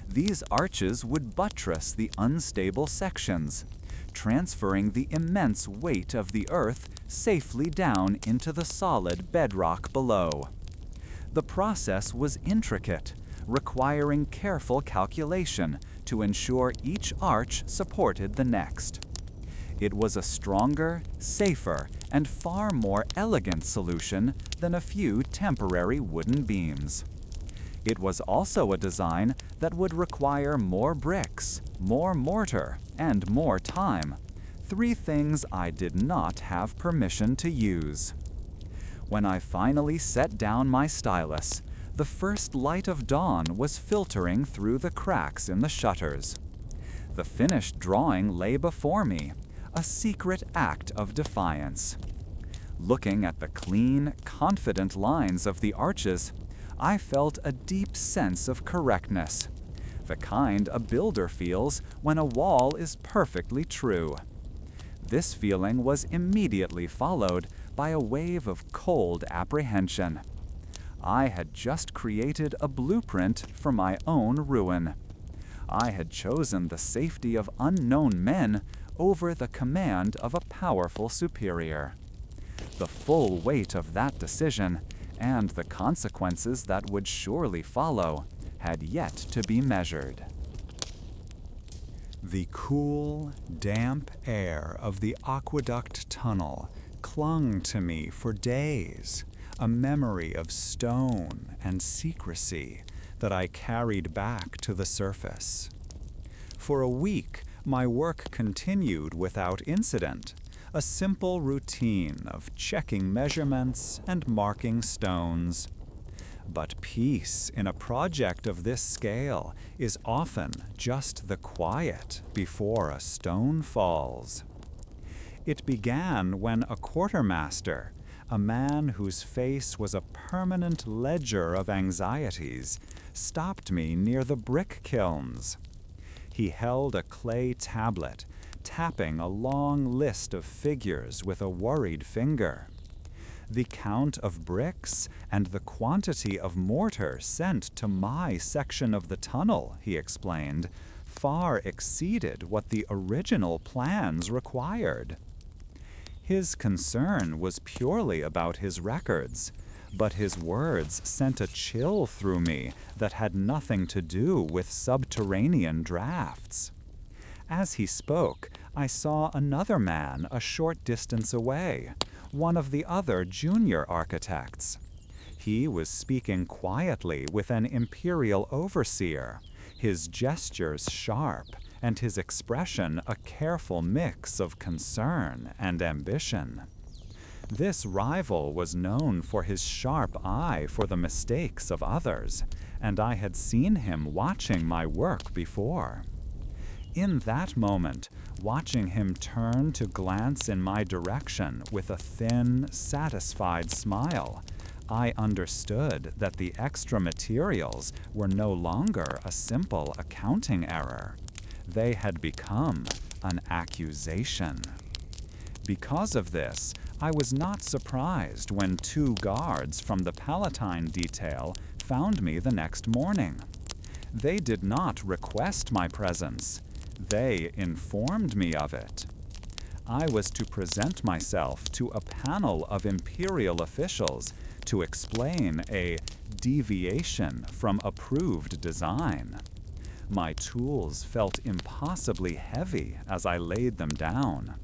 These arches would buttress the unstable sections, transferring the immense weight of the earth safely down into the solid bedrock below. The process was intricate, requiring careful calculation to ensure each arch supported the next. It was a stronger, safer, and far more elegant solution than a few temporary wooden beams. It was also a design that would require more bricks, more mortar, and more time, 3 things I did not have permission to use. When I finally set down my stylus, the first light of dawn was filtering through the cracks in the shutters. The finished drawing lay before me, a secret act of defiance. Looking at the clean, confident lines of the arches, I felt a deep sense of correctness, the kind a builder feels when a wall is perfectly true. This feeling was immediately followed by a wave of cold apprehension. I had just created a blueprint for my own ruin. I had chosen the safety of unknown men over the command of a powerful superior. The full weight of that decision, and the consequences that would surely follow, had yet to be measured. The cool, damp air of the aqueduct tunnel clung to me for days, a memory of stone and secrecy that I carried back to the surface. For a week, my work continued without incident, a simple routine of checking measurements and marking stones. But peace in a project of this scale is often just the quiet before a stone falls. It began when a quartermaster, a man whose face was a permanent ledger of anxieties, stopped me near the brick kilns. He held a clay tablet, tapping a long list of figures with a worried finger. The count of bricks and the quantity of mortar sent to my section of the tunnel, he explained, far exceeded what the original plans required. His concern was purely about his records, but his words sent a chill through me that had nothing to do with subterranean drafts. As he spoke, I saw another man a short distance away, one of the other junior architects. He was speaking quietly with an imperial overseer, his gestures sharp and his expression a careful mix of concern and ambition. This rival was known for his sharp eye for the mistakes of others, and I had seen him watching my work before. In that moment, watching him turn to glance in my direction with a thin, satisfied smile, I understood that the extra materials were no longer a simple accounting error. They had become an accusation. Because of this, I was not surprised when 2 guards from the Palatine detail found me the next morning. They did not request my presence. They informed me of it. I was to present myself to a panel of imperial officials to explain a deviation from approved design. My tools felt impossibly heavy as I laid them down.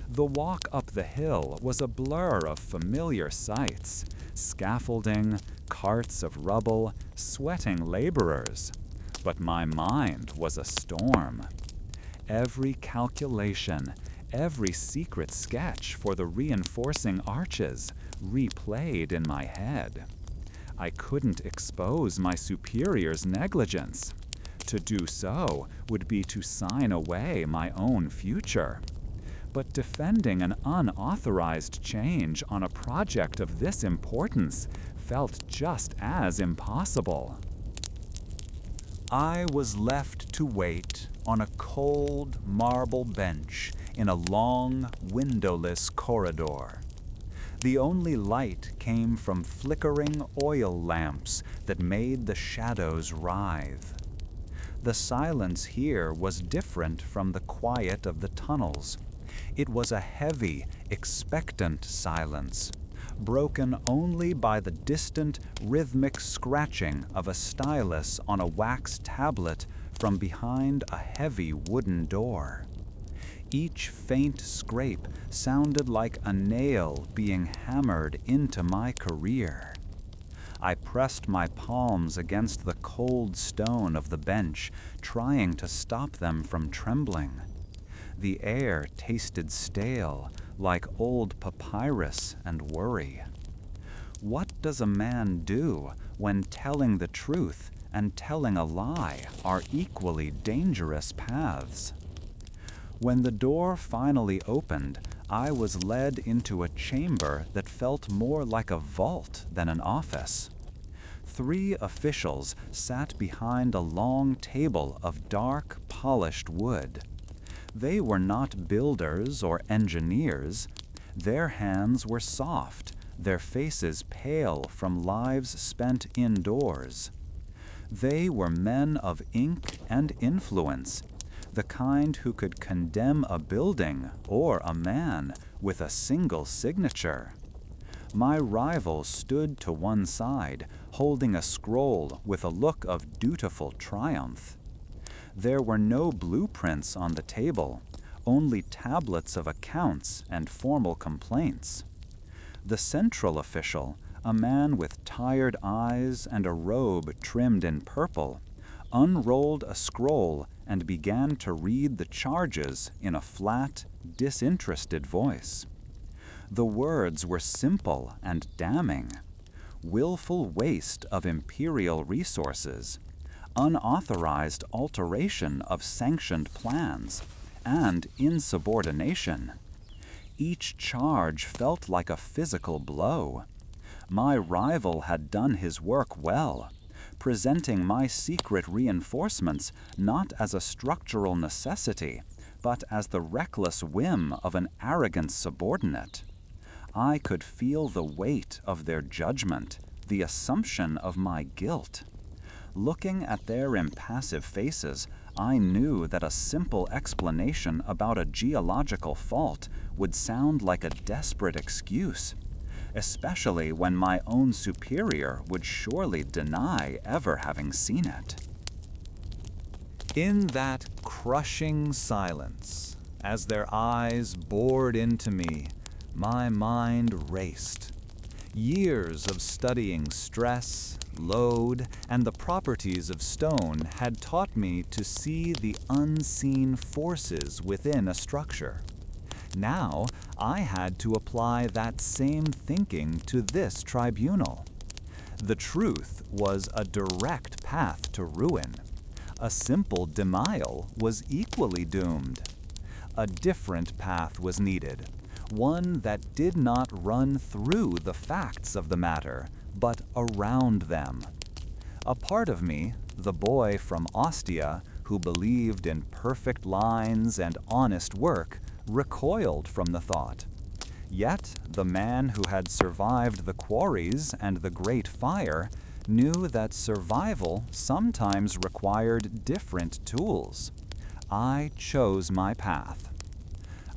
The walk up the hill was a blur of familiar sights: scaffolding, carts of rubble, sweating laborers. But my mind was a storm. Every calculation, every secret sketch for the reinforcing arches replayed in my head. I couldn't expose my superior's negligence. To do so would be to sign away my own future. But defending an unauthorized change on a project of this importance felt just as impossible. I was left to wait on a cold marble bench in a long, windowless corridor. The only light came from flickering oil lamps that made the shadows writhe. The silence here was different from the quiet of the tunnels. It was a heavy, expectant silence, broken only by the distant, rhythmic scratching of a stylus on a wax tablet from behind a heavy wooden door. Each faint scrape sounded like a nail being hammered into my career. I pressed my palms against the cold stone of the bench, trying to stop them from trembling. The air tasted stale, like old papyrus and worry. What does a man do when telling the truth and telling a lie are equally dangerous paths? When the door finally opened, I was led into a chamber that felt more like a vault than an office. 3 officials sat behind a long table of dark, polished wood. They were not builders or engineers. Their hands were soft, their faces pale from lives spent indoors. They were men of ink and influence, the kind who could condemn a building or a man with a single signature. My rival stood to one side, holding a scroll with a look of dutiful triumph. There were no blueprints on the table, only tablets of accounts and formal complaints. The central official, a man with tired eyes and a robe trimmed in purple, unrolled a scroll and began to read the charges in a flat, disinterested voice. The words were simple and damning: willful waste of imperial resources, unauthorized alteration of sanctioned plans, and insubordination. Each charge felt like a physical blow. My rival had done his work well, presenting my secret reinforcements not as a structural necessity, but as the reckless whim of an arrogant subordinate. I could feel the weight of their judgment, the assumption of my guilt. Looking at their impassive faces, I knew that a simple explanation about a geological fault would sound like a desperate excuse, especially when my own superior would surely deny ever having seen it. In that crushing silence, as their eyes bored into me, my mind raced. Years of studying stress, load, and the properties of stone had taught me to see the unseen forces within a structure. Now I had to apply that same thinking to this tribunal. The truth was a direct path to ruin. A simple denial was equally doomed. A different path was needed, one that did not run through the facts of the matter, but around them. A part of me, the boy from Ostia, who believed in perfect lines and honest work, recoiled from the thought. Yet the man who had survived the quarries and the great fire knew that survival sometimes required different tools. I chose my path.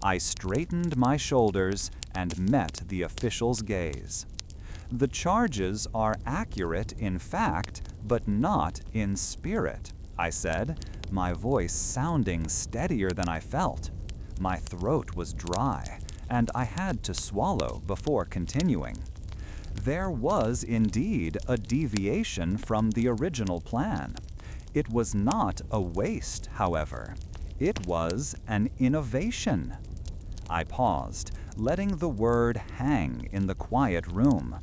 I straightened my shoulders and met the official's gaze. The charges are accurate in fact, but not in spirit, I said, my voice sounding steadier than I felt. My throat was dry, and I had to swallow before continuing. There was indeed a deviation from the original plan. It was not a waste, however. It was an innovation. I paused, letting the word hang in the quiet room.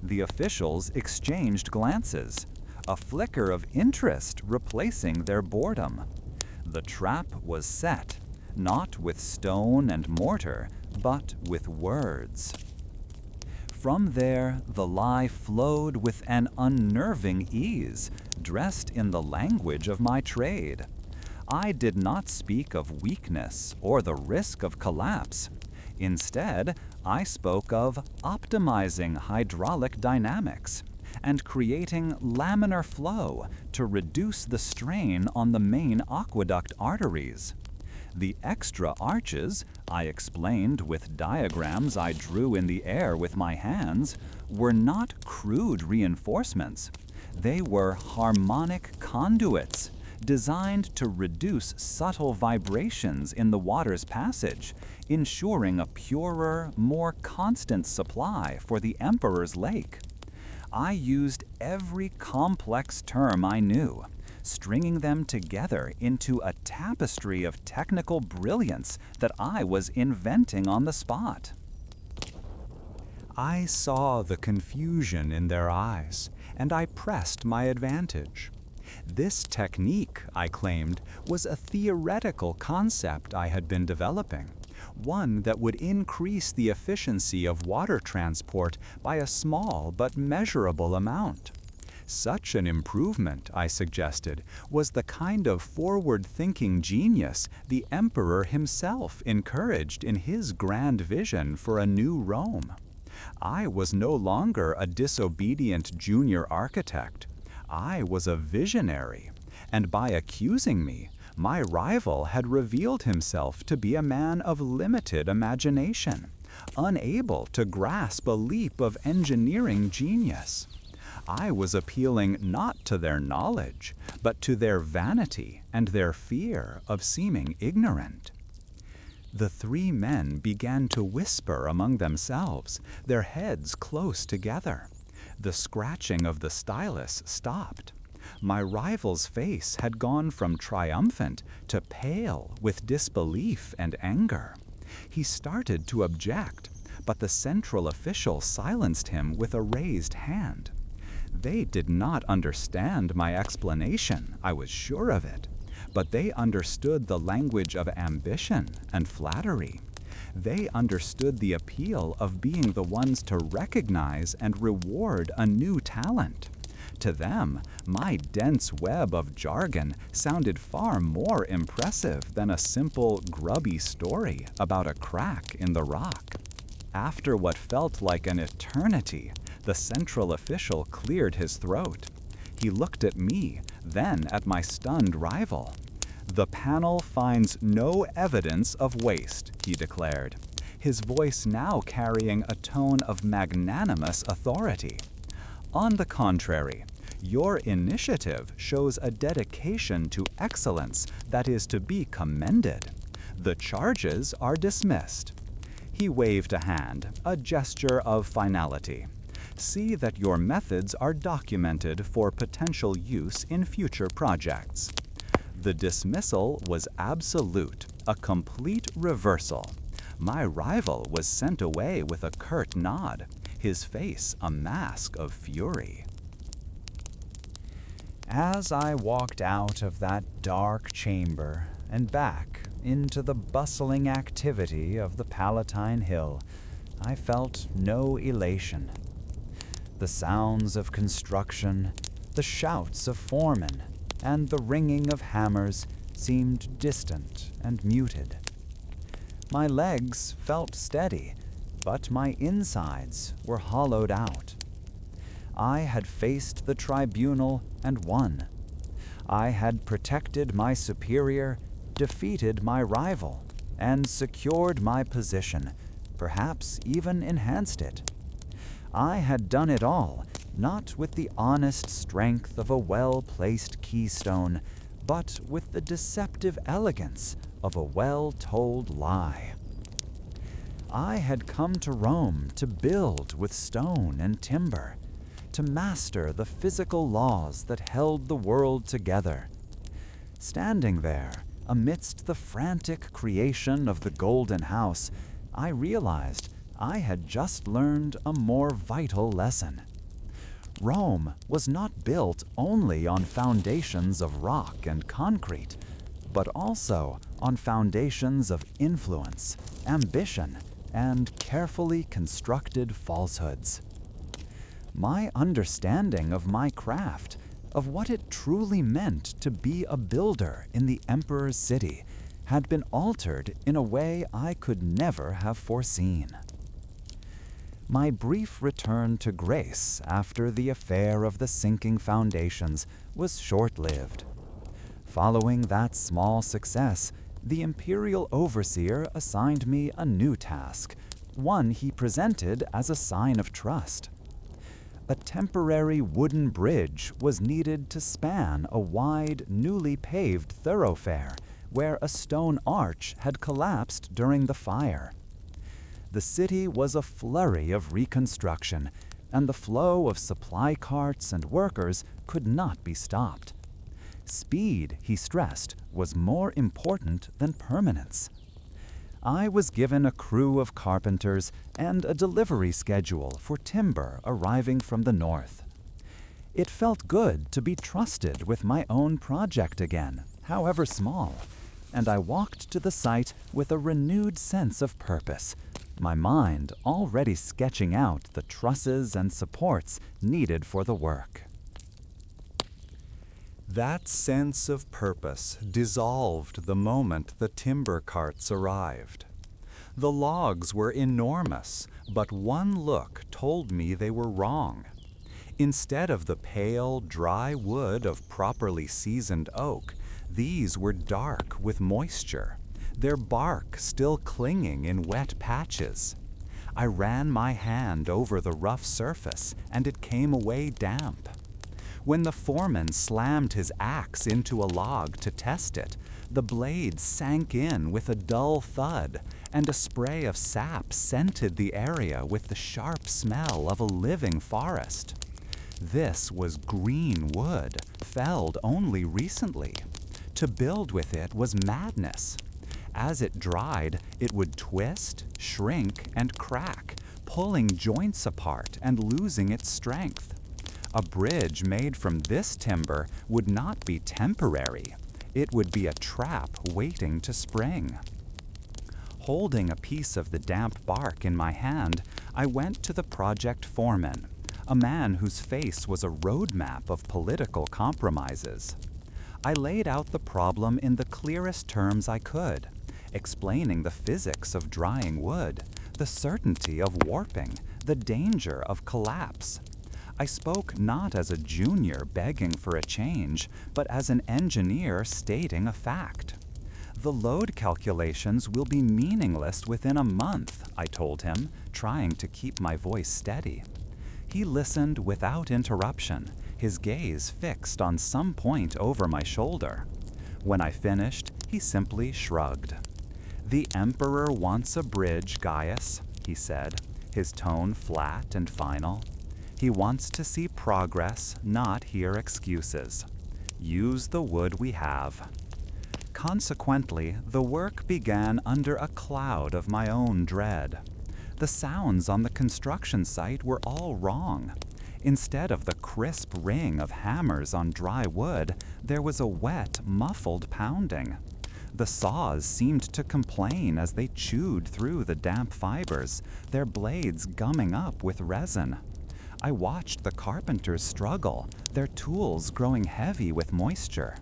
The officials exchanged glances, a flicker of interest replacing their boredom. The trap was set, not with stone and mortar, but with words. From there, the lie flowed with an unnerving ease, dressed in the language of my trade. I did not speak of weakness or the risk of collapse. Instead, I spoke of optimizing hydraulic dynamics and creating laminar flow to reduce the strain on the main aqueduct arteries. The extra arches, I explained with diagrams I drew in the air with my hands, were not crude reinforcements. They were harmonic conduits, designed to reduce subtle vibrations in the water's passage, ensuring a purer, more constant supply for the Emperor's Lake. I used every complex term I knew, stringing them together into a tapestry of technical brilliance that I was inventing on the spot. I saw the confusion in their eyes, and I pressed my advantage. This technique, I claimed, was a theoretical concept I had been developing, one that would increase the efficiency of water transport by a small but measurable amount. Such an improvement, I suggested, was the kind of forward-thinking genius the Emperor himself encouraged in his grand vision for a new Rome. I was no longer a disobedient junior architect. I was a visionary, and by accusing me, my rival had revealed himself to be a man of limited imagination, unable to grasp a leap of engineering genius. I was appealing not to their knowledge, but to their vanity and their fear of seeming ignorant. The three men began to whisper among themselves, their heads close together. The scratching of the stylus stopped. My rival's face had gone from triumphant to pale with disbelief and anger. He started to object, but the central official silenced him with a raised hand. They did not understand my explanation, I was sure of it, but they understood the language of ambition and flattery. They understood the appeal of being the ones to recognize and reward a new talent, To them, my dense web of jargon sounded far more impressive than a simple, grubby story about a crack in the rock. After what felt like an eternity, the central official cleared his throat. He looked at me, then at my stunned rival. "The panel finds no evidence of waste," he declared, his voice now carrying a tone of magnanimous authority. "On the contrary, your initiative shows a dedication to excellence that is to be commended. The charges are dismissed." He waved a hand, a gesture of finality. "See that your methods are documented for potential use in future projects." The dismissal was absolute, a complete reversal. My rival was sent away with a curt nod, his face a mask of fury. As I walked out of that dark chamber and back into the bustling activity of the Palatine Hill, I felt no elation. The sounds of construction, the shouts of foremen, and the ringing of hammers seemed distant and muted. My legs felt steady, but my insides were hollowed out. I had faced the tribunal and won. I had protected my superior, defeated my rival, and secured my position, perhaps even enhanced it. I had done it all, not with the honest strength of a well-placed keystone, but with the deceptive elegance of a well-told lie. I had come to Rome to build with stone and timber, to master the physical laws that held the world together. Standing there, amidst the frantic creation of the Golden House, I realized I had just learned a more vital lesson. Rome was not built only on foundations of rock and concrete, but also on foundations of influence, ambition, and carefully constructed falsehoods. My understanding of my craft, of what it truly meant to be a builder in the emperor's city, had been altered in a way I could never have foreseen. My brief return to grace after the affair of the sinking foundations was short-lived. Following that small success, the imperial overseer assigned me a new task, one he presented as a sign of trust. A temporary wooden bridge was needed to span a wide, newly paved thoroughfare where a stone arch had collapsed during the fire. The city was a flurry of reconstruction, and the flow of supply carts and workers could not be stopped. Speed, he stressed, was more important than permanence. I was given a crew of carpenters and a delivery schedule for timber arriving from the north. It felt good to be trusted with my own project again, however small, and I walked to the site with a renewed sense of purpose, my mind already sketching out the trusses and supports needed for the work. That sense of purpose dissolved the moment the timber carts arrived. The logs were enormous, but one look told me they were wrong. Instead of the pale, dry wood of properly seasoned oak, these were dark with moisture, their bark still clinging in wet patches. I ran my hand over the rough surface, and it came away damp. When the foreman slammed his axe into a log to test it, the blade sank in with a dull thud, and a spray of sap scented the area with the sharp smell of a living forest. This was green wood, felled only recently. To build with it was madness. As it dried, it would twist, shrink, and crack, pulling joints apart and losing its strength. A bridge made from this timber would not be temporary. It would be a trap waiting to spring. Holding a piece of the damp bark in my hand, I went to the project foreman, a man whose face was a roadmap of political compromises. I laid out the problem in the clearest terms I could, explaining the physics of drying wood, the certainty of warping, the danger of collapse. I spoke not as a junior begging for a change, but as an engineer stating a fact. The load calculations will be meaningless within a month, I told him, trying to keep my voice steady. He listened without interruption, his gaze fixed on some point over my shoulder. When I finished, he simply shrugged. "The Emperor wants a bridge, Gaius," he said, his tone flat and final. "He wants to see progress, not hear excuses. Use the wood we have." Consequently, the work began under a cloud of my own dread. The sounds on the construction site were all wrong. Instead of the crisp ring of hammers on dry wood, there was a wet, muffled pounding. The saws seemed to complain as they chewed through the damp fibers, their blades gumming up with resin. I watched the carpenters struggle, their tools growing heavy with moisture.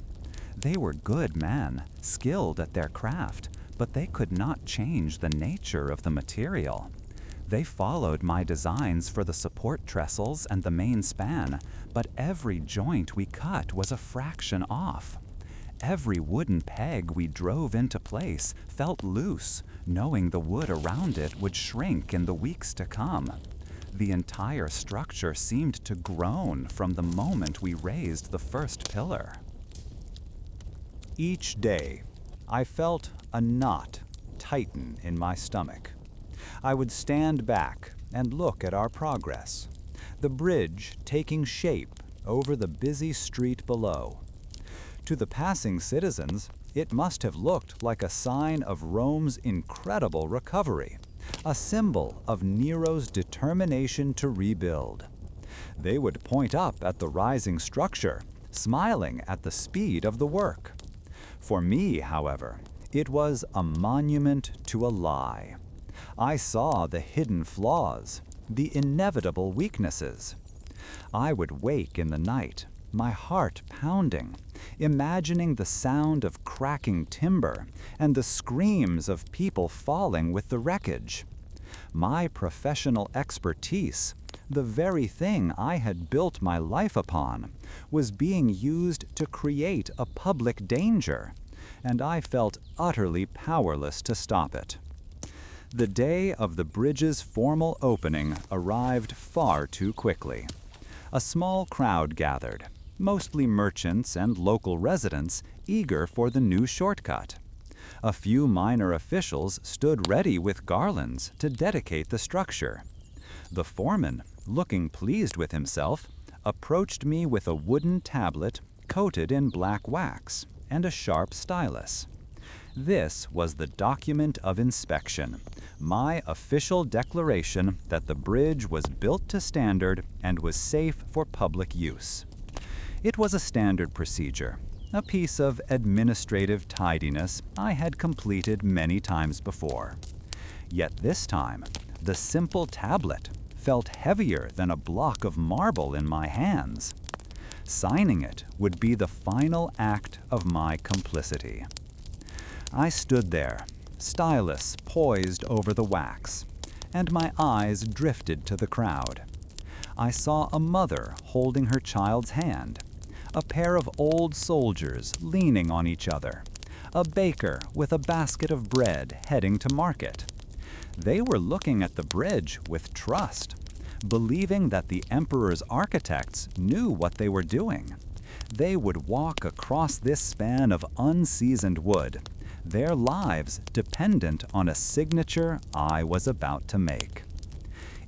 They were good men, skilled at their craft, but they could not change the nature of the material. They followed my designs for the support trestles and the main span, but every joint we cut was a fraction off. Every wooden peg we drove into place felt loose, knowing the wood around it would shrink in the weeks to come. The entire structure seemed to groan from the moment we raised the first pillar. Each day, I felt a knot tighten in my stomach. I would stand back and look at our progress, the bridge taking shape over the busy street below. To the passing citizens, it must have looked like a sign of Rome's incredible recovery, a symbol of Nero's determination to rebuild. They would point up at the rising structure, smiling at the speed of the work. For me, however, it was a monument to a lie. I saw the hidden flaws, the inevitable weaknesses. I would wake in the night, my heart pounding, imagining the sound of cracking timber and the screams of people falling with the wreckage. My professional expertise, the very thing I had built my life upon, was being used to create a public danger, and I felt utterly powerless to stop it. The day of the bridge's formal opening arrived far too quickly. A small crowd gathered, mostly merchants and local residents eager for the new shortcut. A few minor officials stood ready with garlands to dedicate the structure. The foreman, looking pleased with himself, approached me with a wooden tablet coated in black wax and a sharp stylus. This was the document of inspection, my official declaration that the bridge was built to standard and was safe for public use. It was a standard procedure, a piece of administrative tidiness I had completed many times before. Yet this time, the simple tablet felt heavier than a block of marble in my hands. Signing it would be the final act of my complicity. I stood there, stylus poised over the wax, and my eyes drifted to the crowd. I saw a mother holding her child's hand, a pair of old soldiers leaning on each other, a baker with a basket of bread heading to market. They were looking at the bridge with trust, believing that the emperor's architects knew what they were doing. They would walk across this span of unseasoned wood, their lives dependent on a signature I was about to make.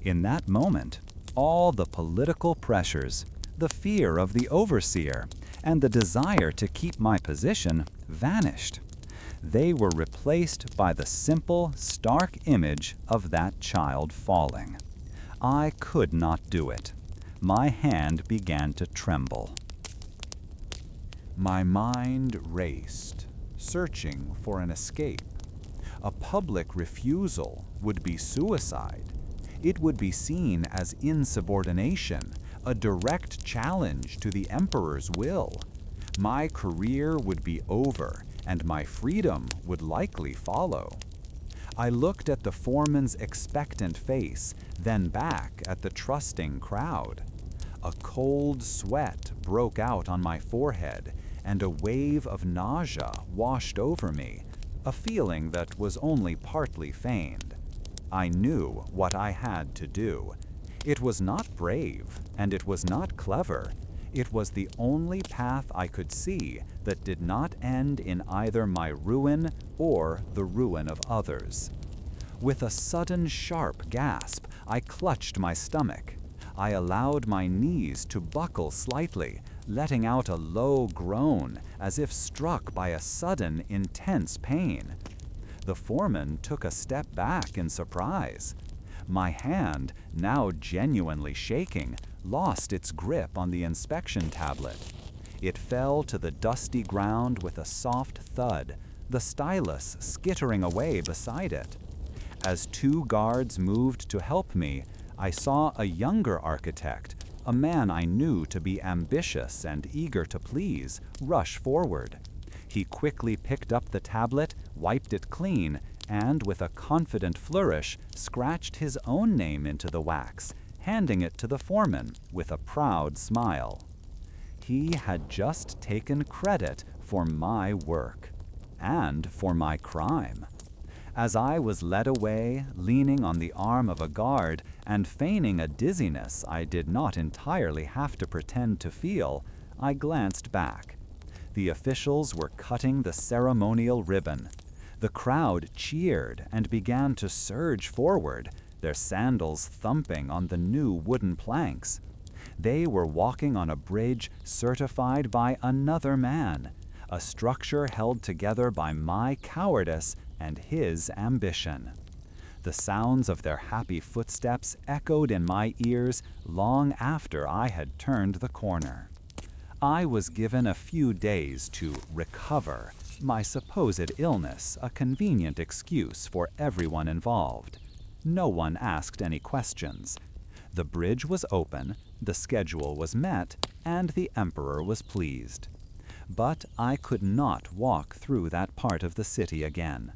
In that moment, all the political pressures, the fear of the overseer, and the desire to keep my position vanished. They were replaced by the simple, stark image of that child falling. I could not do it. My hand began to tremble. My mind raced, searching for an escape. A public refusal would be suicide. It would be seen as insubordination, a direct challenge to the emperor's will. My career would be over, and my freedom would likely follow. I looked at the foreman's expectant face, then back at the trusting crowd. A cold sweat broke out on my forehead, and a wave of nausea washed over me, a feeling that was only partly feigned. I knew what I had to do. It was not brave, and it was not clever. It was the only path I could see that did not end in either my ruin or the ruin of others. With a sudden sharp gasp, I clutched my stomach. I allowed my knees to buckle slightly, letting out a low groan as if struck by a sudden, intense pain. The foreman took a step back in surprise. My hand, now genuinely shaking, lost its grip on the inspection tablet. It fell to the dusty ground with a soft thud, the stylus skittering away beside it. As two guards moved to help me, I saw a younger architect, a man I knew to be ambitious and eager to please, rush forward. He quickly picked up the tablet, wiped it clean, and with a confident flourish, scratched his own name into the wax, handing it to the foreman with a proud smile. He had just taken credit for my work and for my crime. As I was led away, leaning on the arm of a guard and feigning a dizziness I did not entirely have to pretend to feel, I glanced back. The officials were cutting the ceremonial ribbon. The crowd cheered and began to surge forward, their sandals thumping on the new wooden planks. They were walking on a bridge certified by another man, a structure held together by my cowardice and his ambition. The sounds of their happy footsteps echoed in my ears long after I had turned the corner. I was given a few days to recover, my supposed illness a convenient excuse for everyone involved. No one asked any questions. The bridge was open, the schedule was met, and the emperor was pleased. But I could not walk through that part of the city again.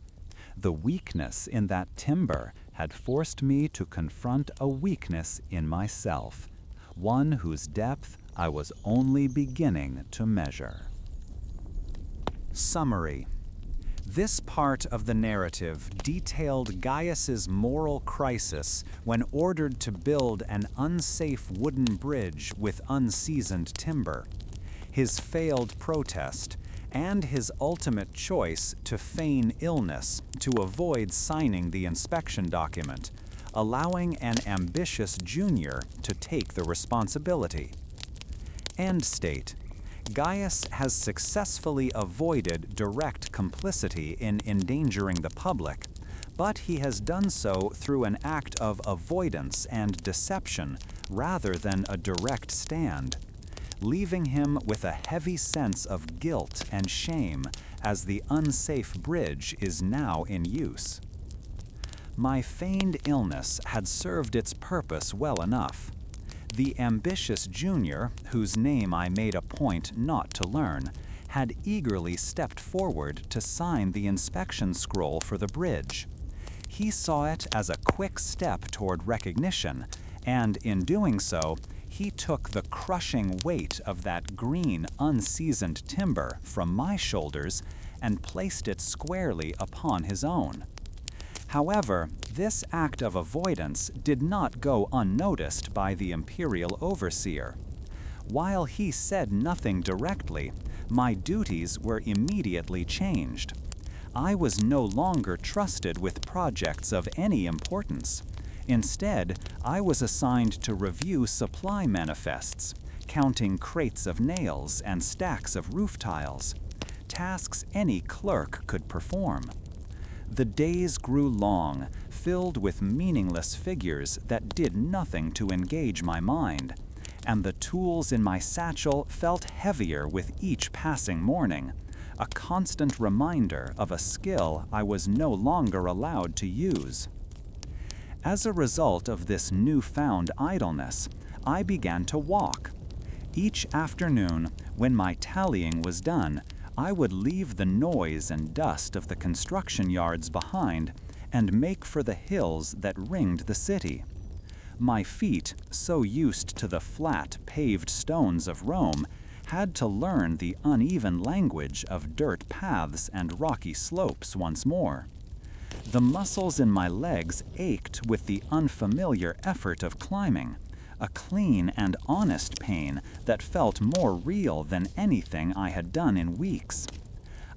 The weakness in that timber had forced me to confront a weakness in myself, one whose depth I was only beginning to measure. Summary. This part of the narrative detailed Gaius's moral crisis when ordered to build an unsafe wooden bridge with unseasoned timber, his failed protest, and his ultimate choice to feign illness to avoid signing the inspection document, allowing an ambitious junior to take the responsibility. End state. Gaius has successfully avoided direct complicity in endangering the public, but he has done so through an act of avoidance and deception rather than a direct stand, leaving him with a heavy sense of guilt and shame as the unsafe bridge is now in use. My feigned illness had served its purpose well enough. The ambitious junior, whose name I made a point not to learn, had eagerly stepped forward to sign the inspection scroll for the bridge. He saw it as a quick step toward recognition, and in doing so, he took the crushing weight of that green, unseasoned timber from my shoulders and placed it squarely upon his own. However, this act of avoidance did not go unnoticed by the imperial overseer. While he said nothing directly, my duties were immediately changed. I was no longer trusted with projects of any importance. Instead, I was assigned to review supply manifests, counting crates of nails and stacks of roof tiles, tasks any clerk could perform. The days grew long, filled with meaningless figures that did nothing to engage my mind, and the tools in my satchel felt heavier with each passing morning, a constant reminder of a skill I was no longer allowed to use. As a result of this newfound idleness, I began to walk. Each afternoon, when my tallying was done, I would leave the noise and dust of the construction yards behind and make for the hills that ringed the city. My feet, so used to the flat, paved stones of Rome, had to learn the uneven language of dirt paths and rocky slopes once more. The muscles in my legs ached with the unfamiliar effort of climbing, a clean and honest pain that felt more real than anything I had done in weeks.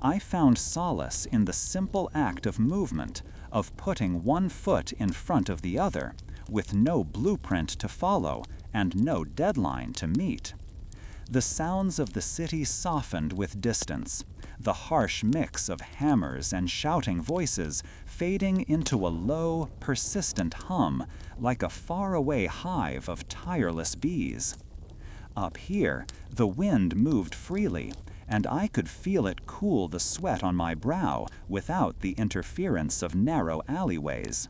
I found solace in the simple act of movement, of putting one foot in front of the other, with no blueprint to follow and no deadline to meet. The sounds of the city softened with distance, the harsh mix of hammers and shouting voices fading into a low, persistent hum like a faraway hive of tireless bees. Up here, the wind moved freely, and I could feel it cool the sweat on my brow without the interference of narrow alleyways.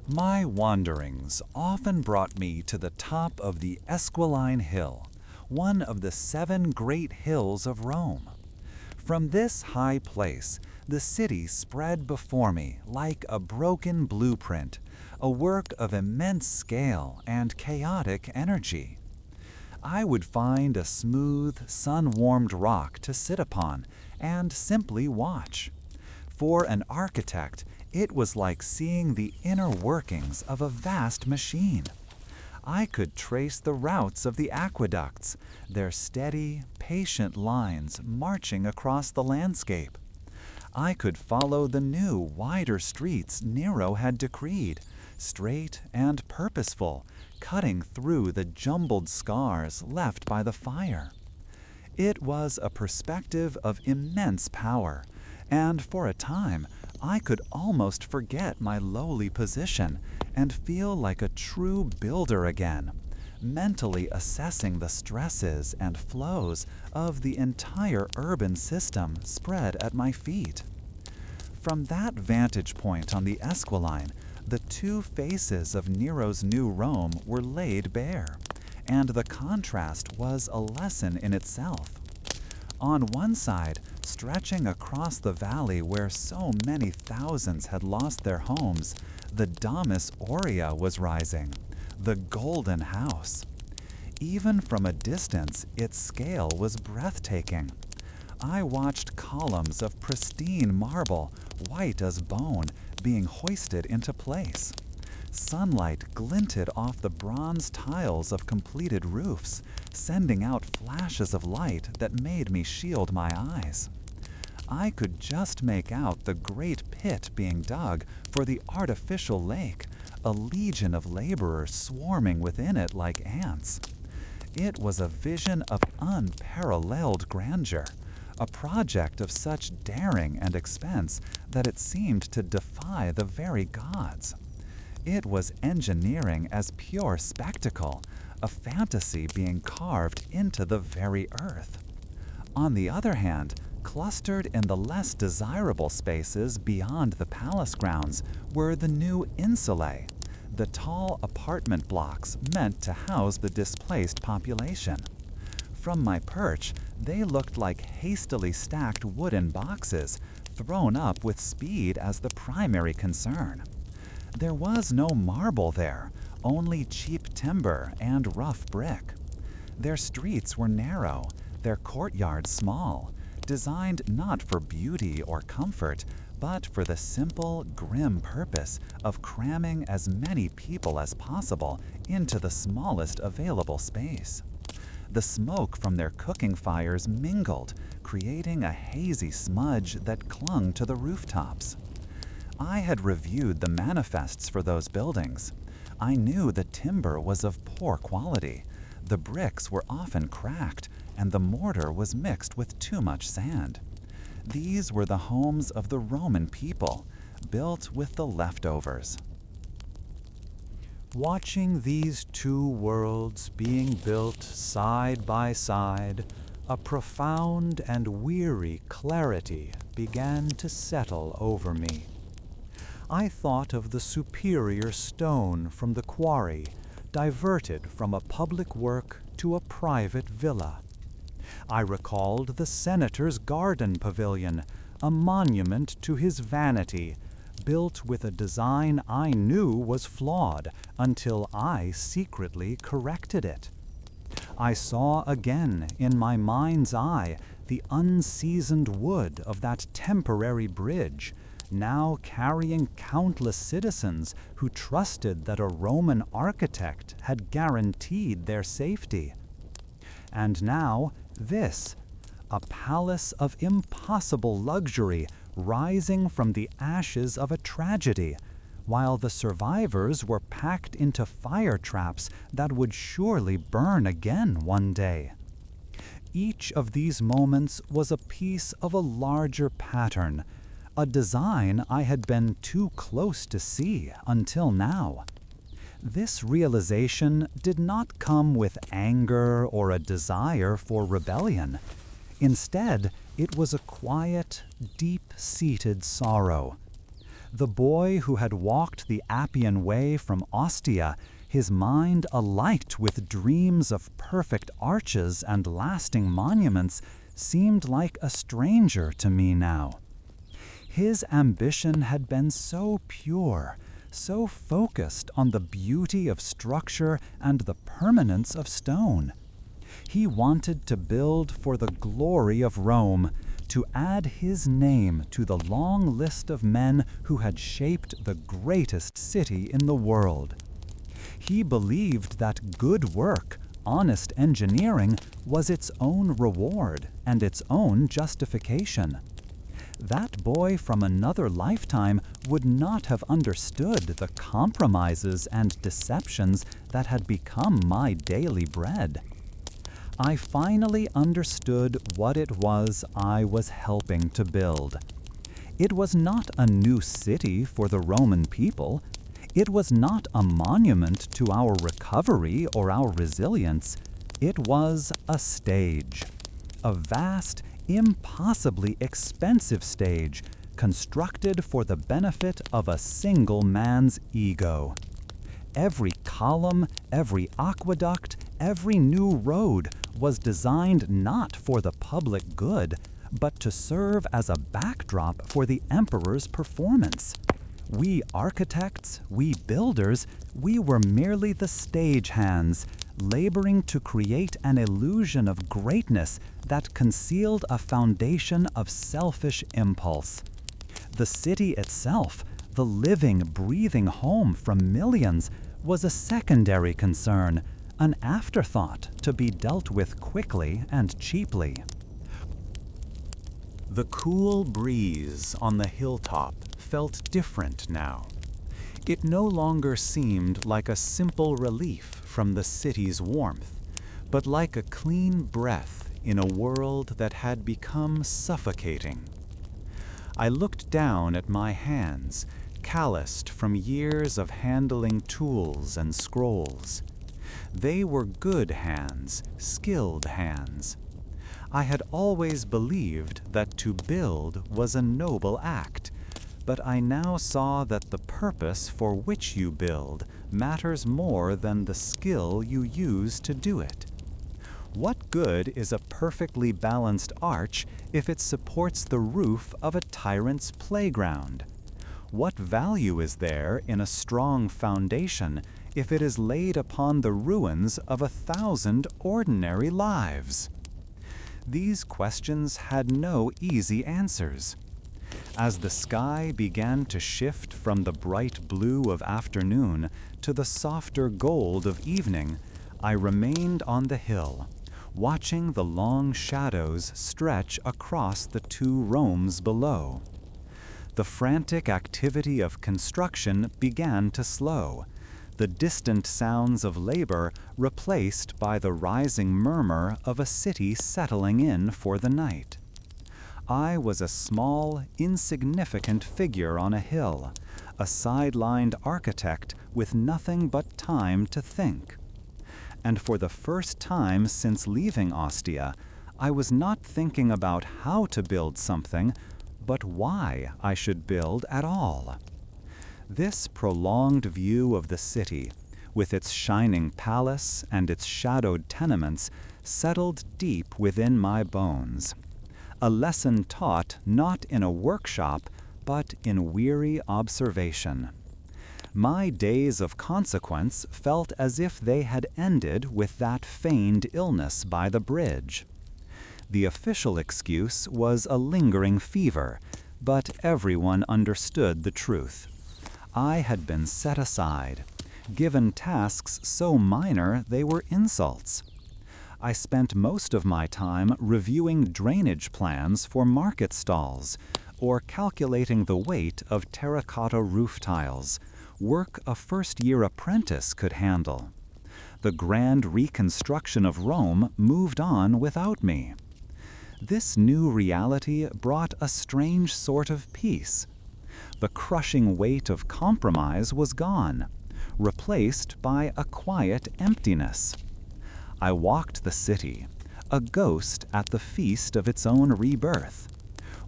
My wanderings often brought me to the top of the Esquiline Hill, one of the 7 great hills of Rome. From this high place, the city spread before me like a broken blueprint, a work of immense scale and chaotic energy. I would find a smooth, sun-warmed rock to sit upon and simply watch. For an architect, it was like seeing the inner workings of a vast machine. I could trace the routes of the aqueducts, their steady, patient lines marching across the landscape. I could follow the new, wider streets Nero had decreed, straight and purposeful, cutting through the jumbled scars left by the fire. It was a perspective of immense power, and for a time, I could almost forget my lowly position and feel like a true builder again, mentally assessing the stresses and flows of the entire urban system spread at my feet. From that vantage point on the Esquiline, the 2 faces of Nero's new Rome were laid bare, and the contrast was a lesson in itself. On one side, stretching across the valley where so many thousands had lost their homes, the Domus Aurea was rising, the golden house. Even from a distance, its scale was breathtaking. I watched columns of pristine marble, white as bone, being hoisted into place. Sunlight glinted off the bronze tiles of completed roofs, sending out flashes of light that made me shield my eyes. I could just make out the great pit being dug for the artificial lake, a legion of laborers swarming within it like ants. It was a vision of unparalleled grandeur, a project of such daring and expense that it seemed to defy the very gods. It was engineering as pure spectacle, a fantasy being carved into the very earth. On the other hand, clustered in the less desirable spaces beyond the palace grounds were the new insulae, the tall apartment blocks meant to house the displaced population. From my perch, they looked like hastily stacked wooden boxes, thrown up with speed as the primary concern. There was no marble there, only cheap timber and rough brick. Their streets were narrow, their courtyards small, designed not for beauty or comfort, but for the simple, grim purpose of cramming as many people as possible into the smallest available space. The smoke from their cooking fires mingled, creating a hazy smudge that clung to the rooftops. I had reviewed the manifests for those buildings. I knew the timber was of poor quality, the bricks were often cracked, and the mortar was mixed with too much sand. These were the homes of the Roman people, built with the leftovers. Watching these 2 worlds being built side by side, a profound and weary clarity began to settle over me. I thought of the superior stone from the quarry, diverted from a public work to a private villa. I recalled the senator's garden pavilion, a monument to his vanity, built with a design I knew was flawed until I secretly corrected it. I saw again in my mind's eye the unseasoned wood of that temporary bridge, now carrying countless citizens who trusted that a Roman architect had guaranteed their safety. And now this, a palace of impossible luxury rising from the ashes of a tragedy, while the survivors were packed into fire traps that would surely burn again one day. Each of these moments was a piece of a larger pattern, a design I had been too close to see until now. This realization did not come with anger or a desire for rebellion. Instead, it was a quiet, deep-seated sorrow. The boy who had walked the Appian Way from Ostia, his mind alight with dreams of perfect arches and lasting monuments, seemed like a stranger to me now. His ambition had been so pure, so focused on the beauty of structure and the permanence of stone. He wanted to build for the glory of Rome, to add his name to the long list of men who had shaped the greatest city in the world. He believed that good work, honest engineering, was its own reward and its own justification. That boy from another lifetime would not have understood the compromises and deceptions that had become my daily bread. I finally understood what it was I was helping to build. It was not a new city for the Roman people. It was not a monument to our recovery or our resilience. It was a stage, a vast, impossibly expensive stage, constructed for the benefit of a single man's ego. Every column, every aqueduct, every new road was designed not for the public good, but to serve as a backdrop for the emperor's performance. We architects, we builders, we were merely the stagehands, laboring to create an illusion of greatness that concealed a foundation of selfish impulse. The city itself, the living, breathing home from millions, was a secondary concern, an afterthought to be dealt with quickly and cheaply. The cool breeze on the hilltop felt different now. It no longer seemed like a simple relief from the city's warmth, but like a clean breath in a world that had become suffocating. I looked down at my hands, calloused from years of handling tools and scrolls. They were good hands, skilled hands. I had always believed that to build was a noble act, but I now saw that the purpose for which you build matters more than the skill you use to do it. What good is a perfectly balanced arch if it supports the roof of a tyrant's playground? What value is there in a strong foundation if it is laid upon the ruins of 1,000 ordinary lives? These questions had no easy answers. As the sky began to shift from the bright blue of afternoon to the softer gold of evening, I remained on the hill, watching the long shadows stretch across the two Romes below. The frantic activity of construction began to slow, the distant sounds of labor replaced by the rising murmur of a city settling in for the night. I was a small, insignificant figure on a hill, a sidelined architect with nothing but time to think. And for the first time since leaving Ostia, I was not thinking about how to build something, but why I should build at all. This prolonged view of the city, with its shining palace and its shadowed tenements, settled deep within my bones. A lesson taught not in a workshop, but in weary observation. My days of consequence felt as if they had ended with that feigned illness by the bridge. The official excuse was a lingering fever, but everyone understood the truth. I had been set aside, given tasks so minor they were insults. I spent most of my time reviewing drainage plans for market stalls, or calculating the weight of terracotta roof tiles, work a first-year apprentice could handle. The grand reconstruction of Rome moved on without me. This new reality brought a strange sort of peace. The crushing weight of compromise was gone, replaced by a quiet emptiness. I walked the city, a ghost at the feast of its own rebirth,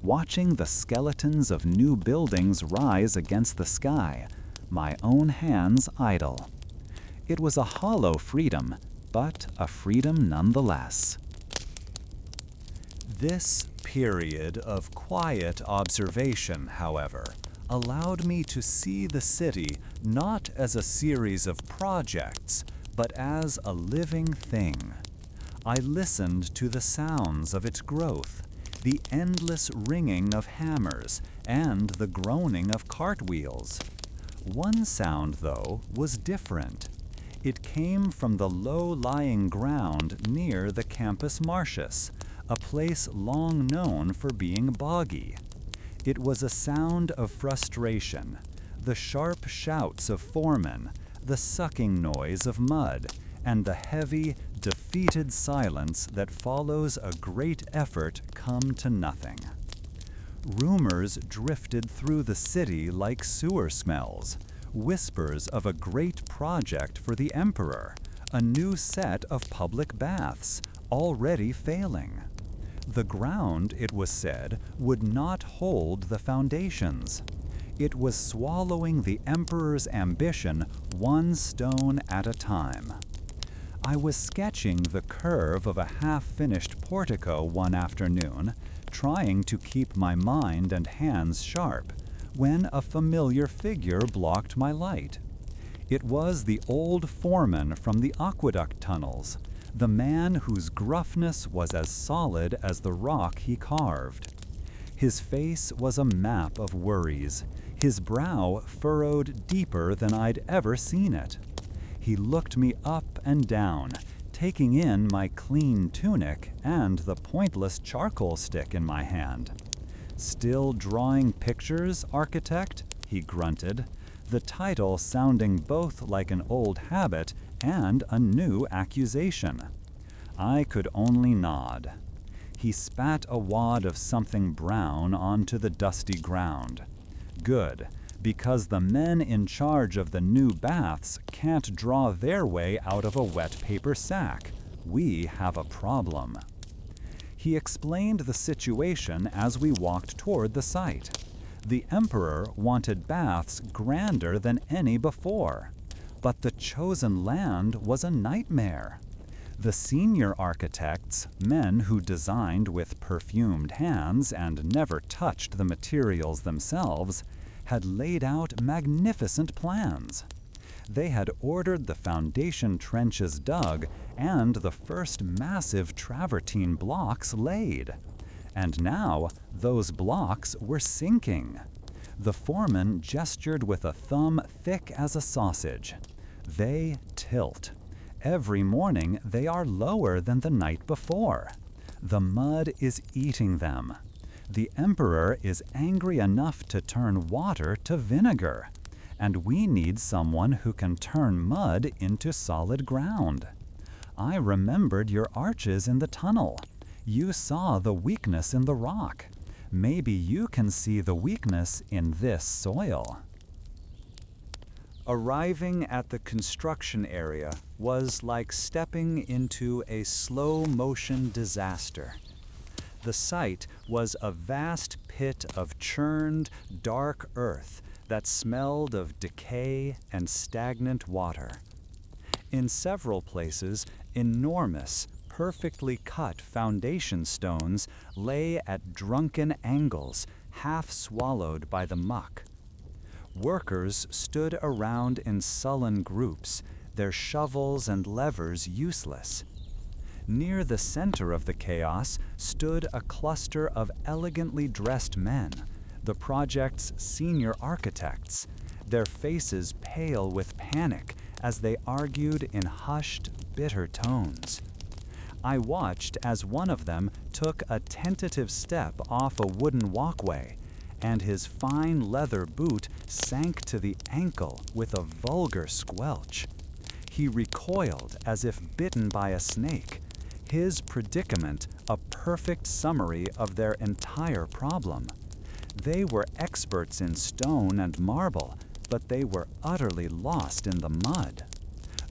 watching the skeletons of new buildings rise against the sky, my own hands idle. It was a hollow freedom, but a freedom nonetheless. This period of quiet observation, however, allowed me to see the city not as a series of projects, but as a living thing. I listened to the sounds of its growth, the endless ringing of hammers and the groaning of cartwheels. One sound, though, was different. It came from the low-lying ground near the Campus Martius, a place long known for being boggy. It was a sound of frustration, the sharp shouts of foremen, the sucking noise of mud, and the heavy, defeated silence that follows a great effort come to nothing. Rumors drifted through the city like sewer smells, whispers of a great project for the emperor, a new set of public baths, already failing. The ground, it was said, would not hold the foundations. It was swallowing the emperor's ambition one stone at a time. I was sketching the curve of a half-finished portico one afternoon, trying to keep my mind and hands sharp, when a familiar figure blocked my light. It was the old foreman from the aqueduct tunnels, the man whose gruffness was as solid as the rock he carved. His face was a map of worries, his brow furrowed deeper than I'd ever seen it. He looked me up and down, taking in my clean tunic and the pointless charcoal stick in my hand. "Still drawing pictures, architect?" he grunted, the title sounding both like an old habit and a new accusation. I could only nod. He spat a wad of something brown onto the dusty ground. Good, because the men in charge of the new baths can't draw their way out of a wet paper sack. We have a problem. He explained the situation as we walked toward the site. The emperor wanted baths grander than any before, but the chosen land was a nightmare. The senior architects, men who designed with perfumed hands and never touched the materials themselves, had laid out magnificent plans. They had ordered the foundation trenches dug and the first massive travertine blocks laid. And now those blocks were sinking. The foreman gestured with a thumb thick as a sausage. They tilt. Every morning they are lower than the night before. The mud is eating them. The emperor is angry enough to turn water to vinegar, and we need someone who can turn mud into solid ground. I remembered your arches in the tunnel. You saw the weakness in the rock. Maybe you can see the weakness in this soil. Arriving at the construction area was like stepping into a slow-motion disaster. The site was a vast pit of churned, dark earth that smelled of decay and stagnant water. In several places, enormous, perfectly cut foundation stones lay at drunken angles, half swallowed by the muck. Workers stood around in sullen groups, their shovels and levers useless. Near the center of the chaos stood a cluster of elegantly dressed men, the project's senior architects, their faces pale with panic as they argued in hushed, bitter tones. I watched as one of them took a tentative step off a wooden walkway, and his fine leather boot sank to the ankle with a vulgar squelch. He recoiled as if bitten by a snake, his predicament a perfect summary of their entire problem. They were experts in stone and marble, but they were utterly lost in the mud.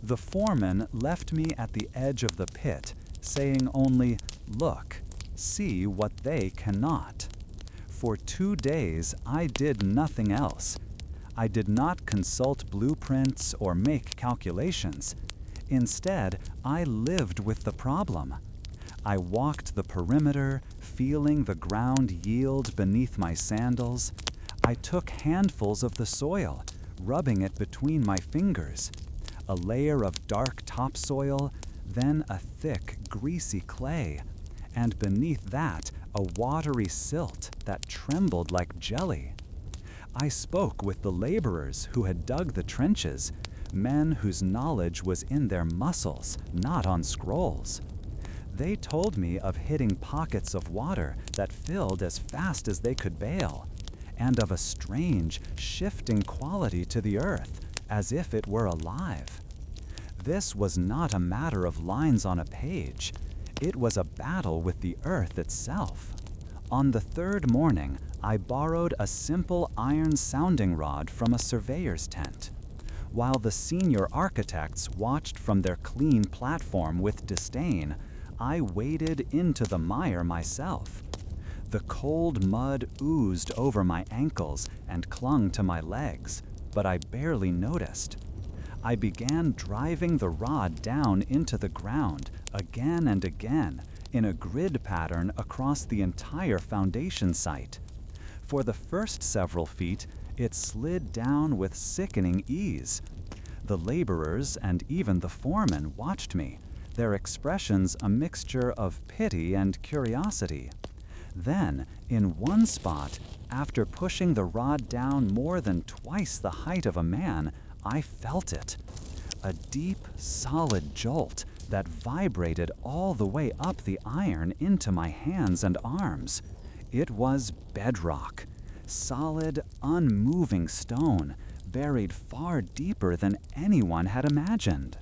The foreman left me at the edge of the pit, saying only, "Look, see what they cannot." For 2 days I did nothing else. I did not consult blueprints or make calculations. Instead, I lived with the problem. I walked the perimeter, feeling the ground yield beneath my sandals. I took handfuls of the soil, rubbing it between my fingers. A layer of dark topsoil, then a thick, greasy clay, and beneath that, a watery silt that trembled like jelly. I spoke with the laborers who had dug the trenches, men whose knowledge was in their muscles, not on scrolls. They told me of hitting pockets of water that filled as fast as they could bail, and of a strange, shifting quality to the earth, as if it were alive. This was not a matter of lines on a page. It was a battle with the earth itself. On the third morning, I borrowed a simple iron sounding rod from a surveyor's tent. While the senior architects watched from their clean platform with disdain, I waded into the mire myself. The cold mud oozed over my ankles and clung to my legs, but I barely noticed. I began driving the rod down into the ground again and again in a grid pattern across the entire foundation site. For the first several feet, it slid down with sickening ease. The laborers and even the foreman watched me, their expressions a mixture of pity and curiosity. Then, in one spot, after pushing the rod down more than twice the height of a man, I felt it. A deep, solid jolt that vibrated all the way up the iron into my hands and arms. It was bedrock, solid, unmoving stone, buried far deeper than anyone had imagined.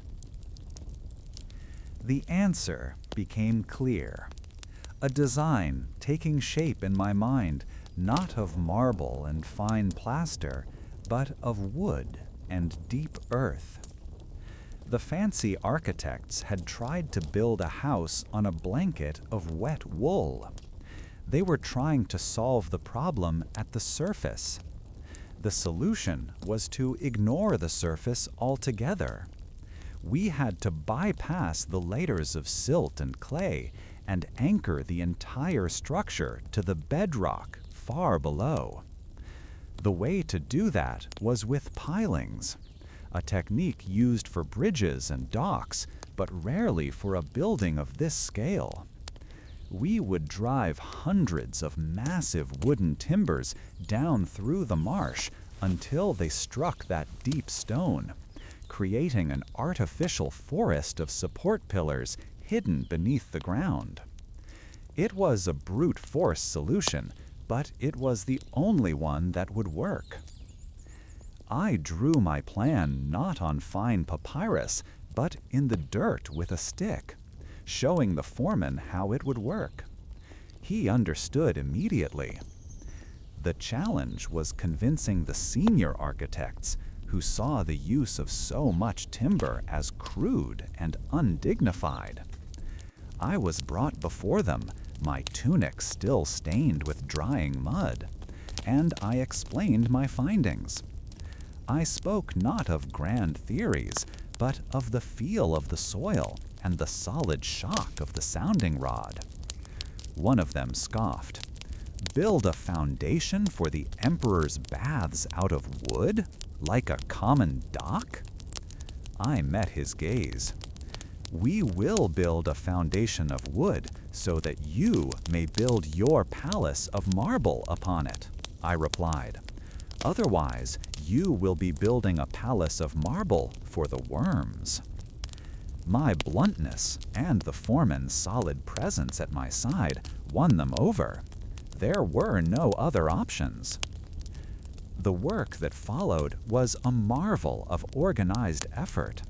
The answer became clear. A design taking shape in my mind, not of marble and fine plaster, but of wood and deep earth. The fancy architects had tried to build a house on a blanket of wet wool. They were trying to solve the problem at the surface. The solution was to ignore the surface altogether. We had to bypass the layers of silt and clay and anchor the entire structure to the bedrock far below. The way to do that was with pilings, a technique used for bridges and docks, but rarely for a building of this scale. We would drive hundreds of massive wooden timbers down through the marsh until they struck that deep stone, creating an artificial forest of support pillars hidden beneath the ground. It was a brute force solution, but it was the only one that would work. I drew my plan not on fine papyrus, but in the dirt with a stick, showing the foreman how it would work. He understood immediately. The challenge was convincing the senior architects, who saw the use of so much timber as crude and undignified. I was brought before them, my tunic still stained with drying mud, and I explained my findings. I spoke not of grand theories, but of the feel of the soil and the solid shock of the sounding rod. One of them scoffed. Build a foundation for the emperor's baths out of wood, like a common dock? I met his gaze. We will build a foundation of wood so that you may build your palace of marble upon it, I replied. Otherwise, you will be building a palace of marble for the worms. My bluntness and the foreman's solid presence at my side won them over. There were no other options. The work that followed was a marvel of organized effort.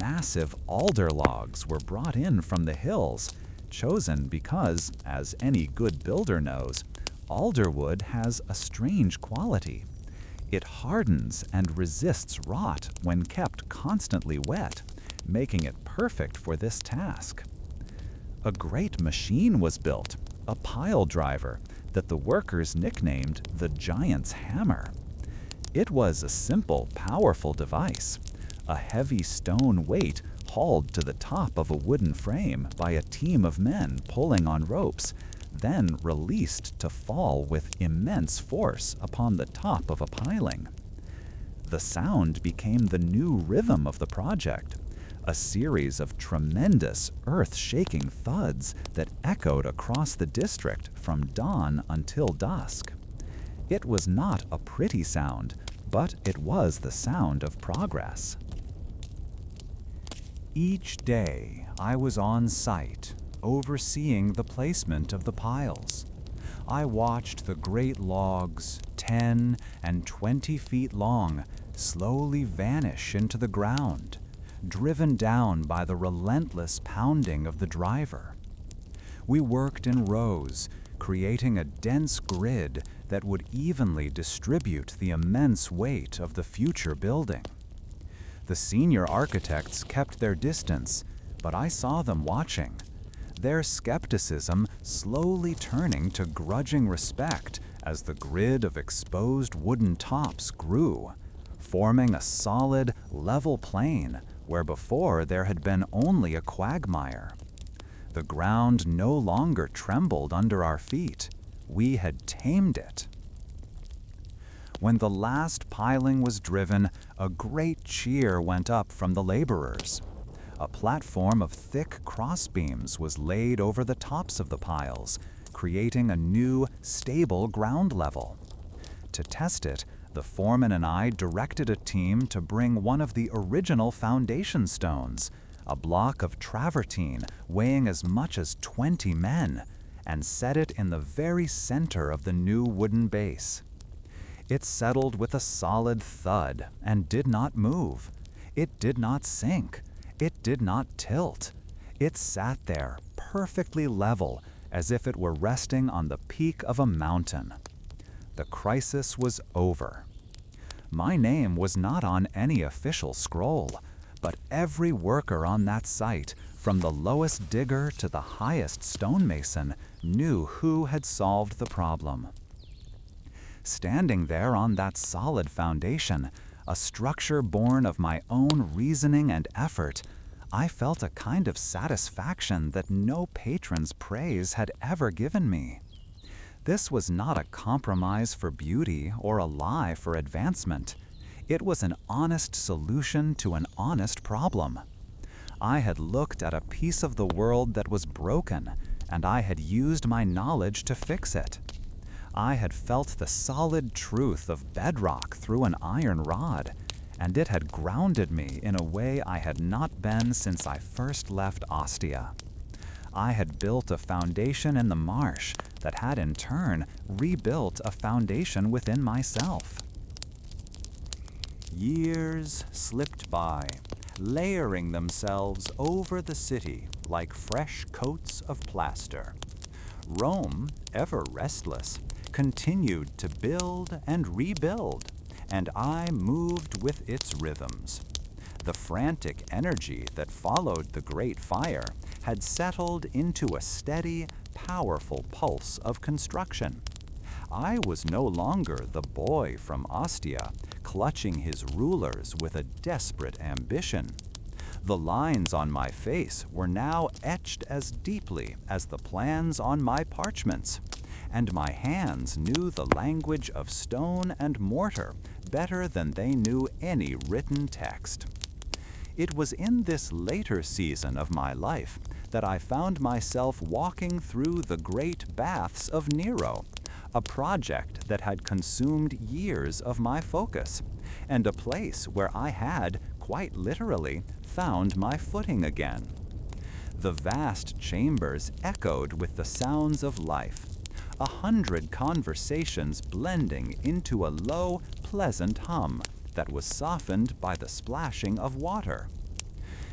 Massive alder logs were brought in from the hills, chosen because, as any good builder knows, alder wood has a strange quality. It hardens and resists rot when kept constantly wet, making it perfect for this task. A great machine was built, a pile driver, that the workers nicknamed the Giant's Hammer. It was a simple, powerful device, a heavy stone weight hauled to the top of a wooden frame by a team of men pulling on ropes, then released to fall with immense force upon the top of a piling. The sound became the new rhythm of the project, a series of tremendous, earth-shaking thuds that echoed across the district from dawn until dusk. It was not a pretty sound, but it was the sound of progress. Each day I was on site, overseeing the placement of the piles. I watched the great logs, 10 and 20 feet long, slowly vanish into the ground, driven down by the relentless pounding of the driver. We worked in rows, creating a dense grid that would evenly distribute the immense weight of the future building. The senior architects kept their distance, but I saw them watching, their skepticism slowly turning to grudging respect as the grid of exposed wooden tops grew, forming a solid, level plain where before there had been only a quagmire. The ground no longer trembled under our feet. We had tamed it. When the last piling was driven, a great cheer went up from the laborers. A platform of thick crossbeams was laid over the tops of the piles, creating a new, stable ground level. To test it, the foreman and I directed a team to bring one of the original foundation stones, a block of travertine weighing as much as 20 men, and set it in the very center of the new wooden base. It settled with a solid thud and did not move. It did not sink. It did not tilt. It sat there, perfectly level, as if it were resting on the peak of a mountain. The crisis was over. My name was not on any official scroll, but every worker on that site, from the lowest digger to the highest stonemason, knew who had solved the problem. Standing there on that solid foundation, a structure born of my own reasoning and effort, I felt a kind of satisfaction that no patron's praise had ever given me. This was not a compromise for beauty or a lie for advancement. It was an honest solution to an honest problem. I had looked at a piece of the world that was broken, and I had used my knowledge to fix it. I had felt the solid truth of bedrock through an iron rod, and it had grounded me in a way I had not been since I first left Ostia. I had built a foundation in the marsh that had in turn rebuilt a foundation within myself. Years slipped by, layering themselves over the city like fresh coats of plaster. Rome, ever restless, continued to build and rebuild, and I moved with its rhythms. The frantic energy that followed the Great Fire had settled into a steady, powerful pulse of construction. I was no longer the boy from Ostia, clutching his rulers with a desperate ambition. The lines on my face were now etched as deeply as the plans on my parchments, and my hands knew the language of stone and mortar better than they knew any written text. It was in this later season of my life that I found myself walking through the great baths of Nero, a project that had consumed years of my focus, and a place where I had, quite literally, found my footing again. The vast chambers echoed with the sounds of life, 100 conversations blending into a low, pleasant hum that was softened by the splashing of water.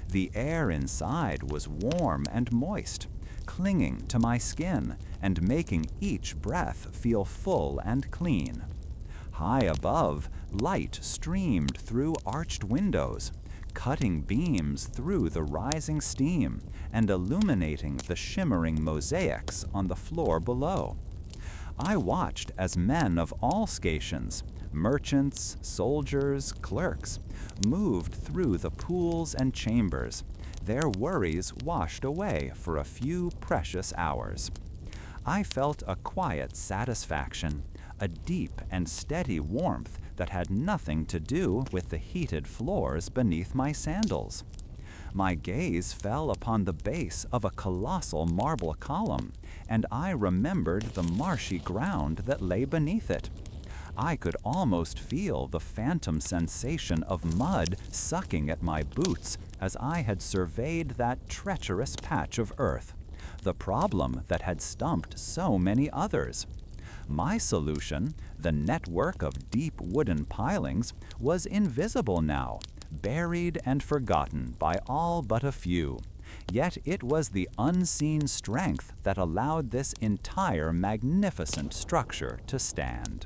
The air inside was warm and moist, clinging to my skin and making each breath feel full and clean. High above, light streamed through arched windows, cutting beams through the rising steam and illuminating the shimmering mosaics on the floor below. I watched as men of all stations, merchants, soldiers, clerks, moved through the pools and chambers, their worries washed away for a few precious hours. I felt a quiet satisfaction, a deep and steady warmth that had nothing to do with the heated floors beneath my sandals. My gaze fell upon the base of a colossal marble column, and I remembered the marshy ground that lay beneath it. I could almost feel the phantom sensation of mud sucking at my boots as I had surveyed that treacherous patch of earth, the problem that had stumped so many others. My solution, the network of deep wooden pilings, was invisible now, buried and forgotten by all but a few. Yet it was the unseen strength that allowed this entire magnificent structure to stand.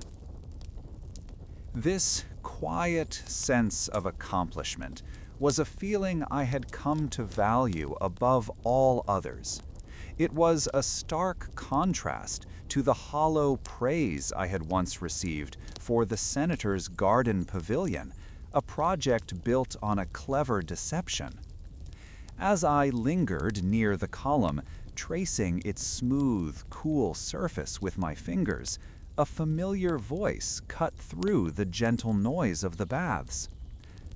This quiet sense of accomplishment was a feeling I had come to value above all others. It was a stark contrast to the hollow praise I had once received for the senator's garden pavilion, a project built on a clever deception. As I lingered near the column, tracing its smooth, cool surface with my fingers, a familiar voice cut through the gentle noise of the baths.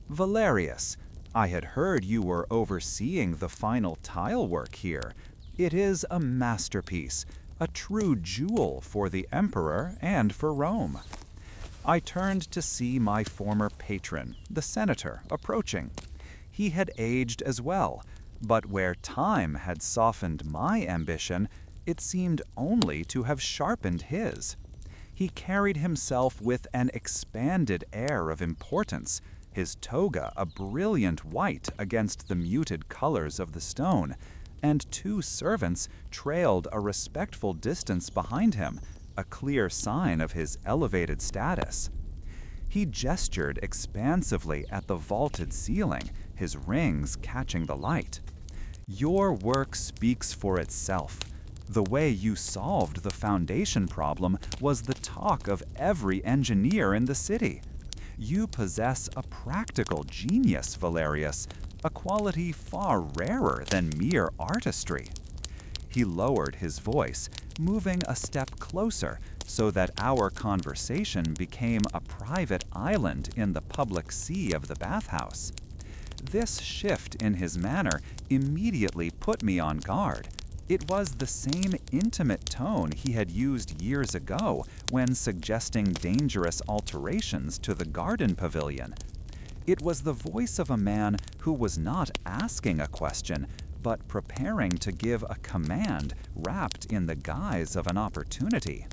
"Valerius, I had heard you were overseeing the final tile work here. It is a masterpiece, a true jewel for the emperor and for Rome." I turned to see my former patron, the senator, approaching. He had aged as well, but where time had softened my ambition, it seemed only to have sharpened his. He carried himself with an expanded air of importance, his toga a brilliant white against the muted colors of the stone, and 2 servants trailed a respectful distance behind him, a clear sign of his elevated status. He gestured expansively at the vaulted ceiling, his rings catching the light. "Your work speaks for itself. The way you solved the foundation problem was the talk of every engineer in the city. You possess a practical genius, Valerius, a quality far rarer than mere artistry." He lowered his voice, moving a step closer so that our conversation became a private island in the public sea of the bathhouse. This shift in his manner immediately put me on guard. It was the same intimate tone he had used years ago when suggesting dangerous alterations to the garden pavilion. It was the voice of a man who was not asking a question, but preparing to give a command wrapped in the guise of an opportunity.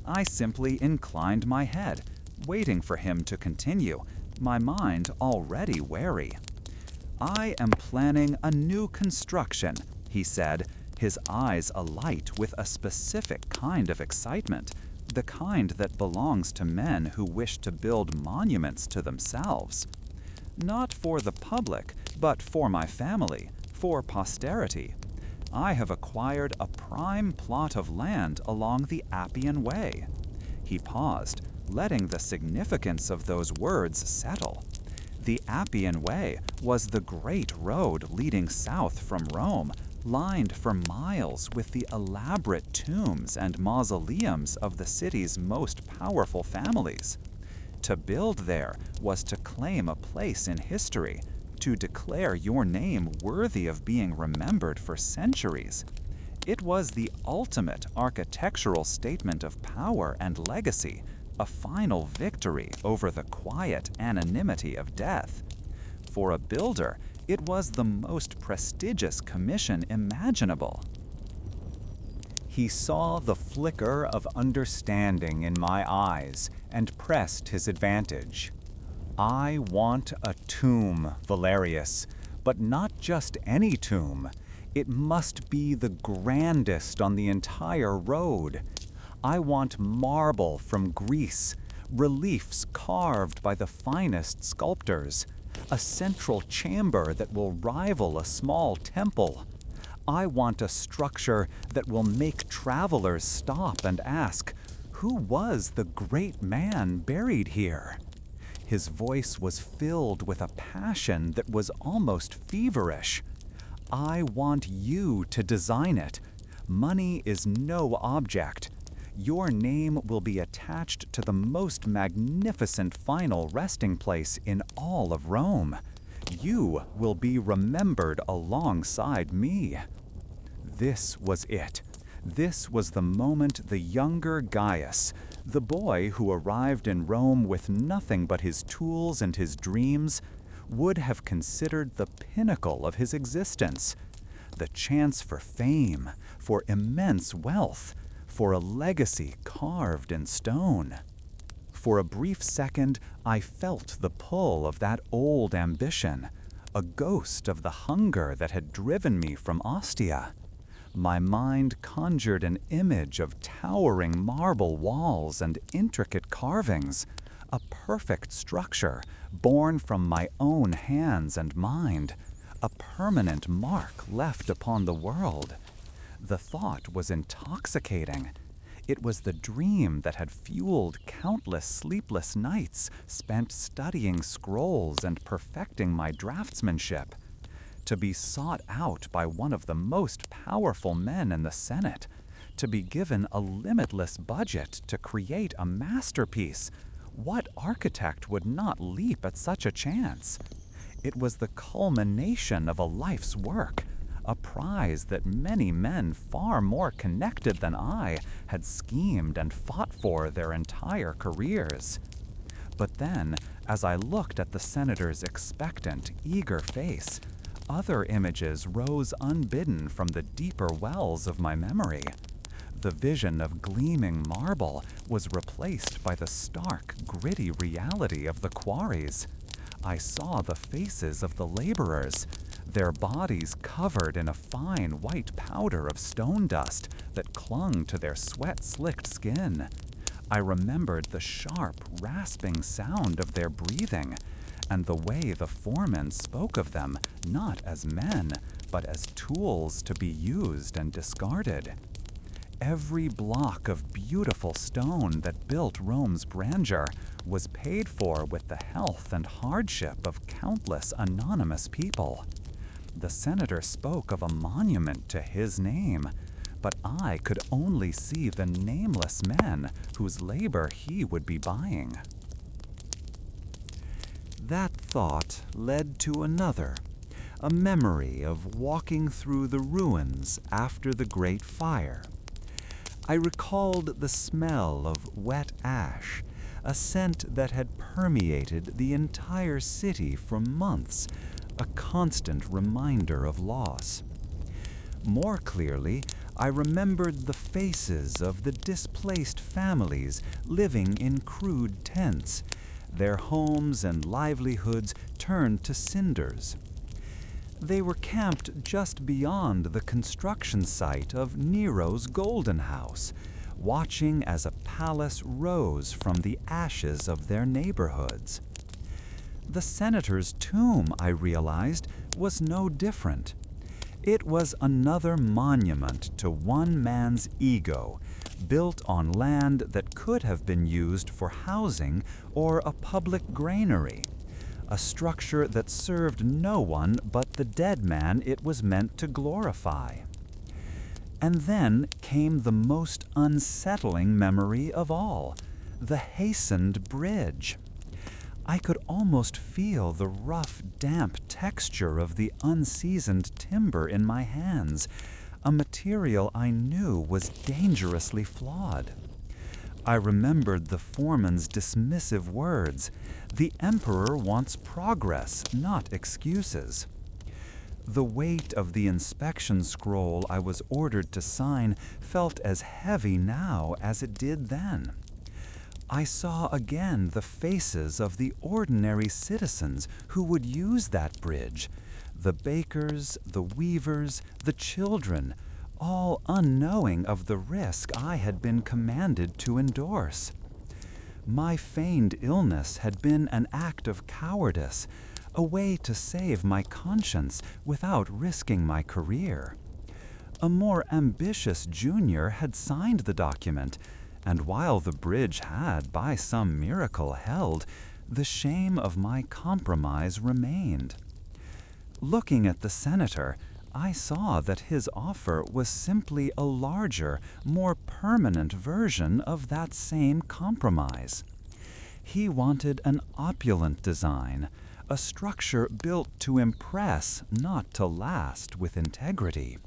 I simply inclined my head, waiting for him to continue, my mind already wary. "I am planning a new construction," he said, his eyes alight with a specific kind of excitement, the kind that belongs to men who wish to build monuments to themselves. "Not for the public, but for my family, for posterity. I have acquired a prime plot of land along the Appian Way. He paused, letting the significance of those words settle. The Appian Way was the great road leading south from Rome, lined for miles with the elaborate tombs and mausoleums of the city's most powerful families. To build there was to claim a place in history, to declare your name worthy of being remembered for centuries. It was the ultimate architectural statement of power and legacy, a final victory over the quiet anonymity of death. For a builder, it was the most prestigious commission imaginable. He saw the flicker of understanding in my eyes and pressed his advantage. I want a tomb, Valerius, but not just any tomb. It must be the grandest on the entire road. I want marble from Greece, reliefs carved by the finest sculptors, a central chamber that will rival a small temple. I want a structure that will make travelers stop and ask, who was the great man buried here? His voice was filled with a passion that was almost feverish. I want you to design it. Money is no object. Your name will be attached to the most magnificent final resting place in all of Rome. You will be remembered alongside me. This was it. This was the moment the younger Gaius, the boy who arrived in Rome with nothing but his tools and his dreams, would have considered the pinnacle of his existence. The chance for fame, for immense wealth, for a legacy carved in stone. For a brief second, I felt the pull of that old ambition, a ghost of the hunger that had driven me from Ostia. My mind conjured an image of towering marble walls and intricate carvings, a perfect structure born from my own hands and mind, a permanent mark left upon the world. The thought was intoxicating. It was the dream that had fueled countless sleepless nights spent studying scrolls and perfecting my draftsmanship. To be sought out by one of the most powerful men in the Senate, to be given a limitless budget to create a masterpiece. What architect would not leap at such a chance? It was the culmination of a life's work, a prize that many men far more connected than I had schemed and fought for their entire careers. But then, as I looked at the senator's expectant, eager face, other images rose unbidden from the deeper wells of my memory. The vision of gleaming marble was replaced by the stark, gritty reality of the quarries. I saw the faces of the laborers, their bodies covered in a fine white powder of stone dust that clung to their sweat-slicked skin. I remembered the sharp, rasping sound of their breathing, and the way the foreman spoke of them not as men, but as tools to be used and discarded. Every block of beautiful stone that built Rome's grandeur was paid for with the health and hardship of countless anonymous people. The senator spoke of a monument to his name, but I could only see the nameless men whose labor he would be buying. That thought led to another, a memory of walking through the ruins after the Great Fire. I recalled the smell of wet ash, a scent that had permeated the entire city for months, a constant reminder of loss. More clearly, I remembered the faces of the displaced families living in crude tents, their homes and livelihoods turned to cinders. They were camped just beyond the construction site of Nero's Golden House, watching as a palace rose from the ashes of their neighborhoods. The senator's tomb, I realized, was no different. It was another monument to one man's ego, built on land that could have been used for housing or a public granary, a structure that served no one but the dead man it was meant to glorify. And then came the most unsettling memory of all, the hastened bridge. I could almost feel the rough, damp texture of the unseasoned timber in my hands, a material I knew was dangerously flawed. I remembered the foreman's dismissive words, "The emperor wants progress, not excuses." The weight of the inspection scroll I was ordered to sign felt as heavy now as it did then. I saw again the faces of the ordinary citizens who would use that bridge, the bakers, the weavers, the children, all unknowing of the risk I had been commanded to endorse. My feigned illness had been an act of cowardice, a way to save my conscience without risking my career. A more ambitious junior had signed the document, and while the bridge had, by some miracle, held, the shame of my compromise remained. Looking at the senator, I saw that his offer was simply a larger, more permanent version of that same compromise. He wanted an opulent design, a structure built to impress, not to last with integrity.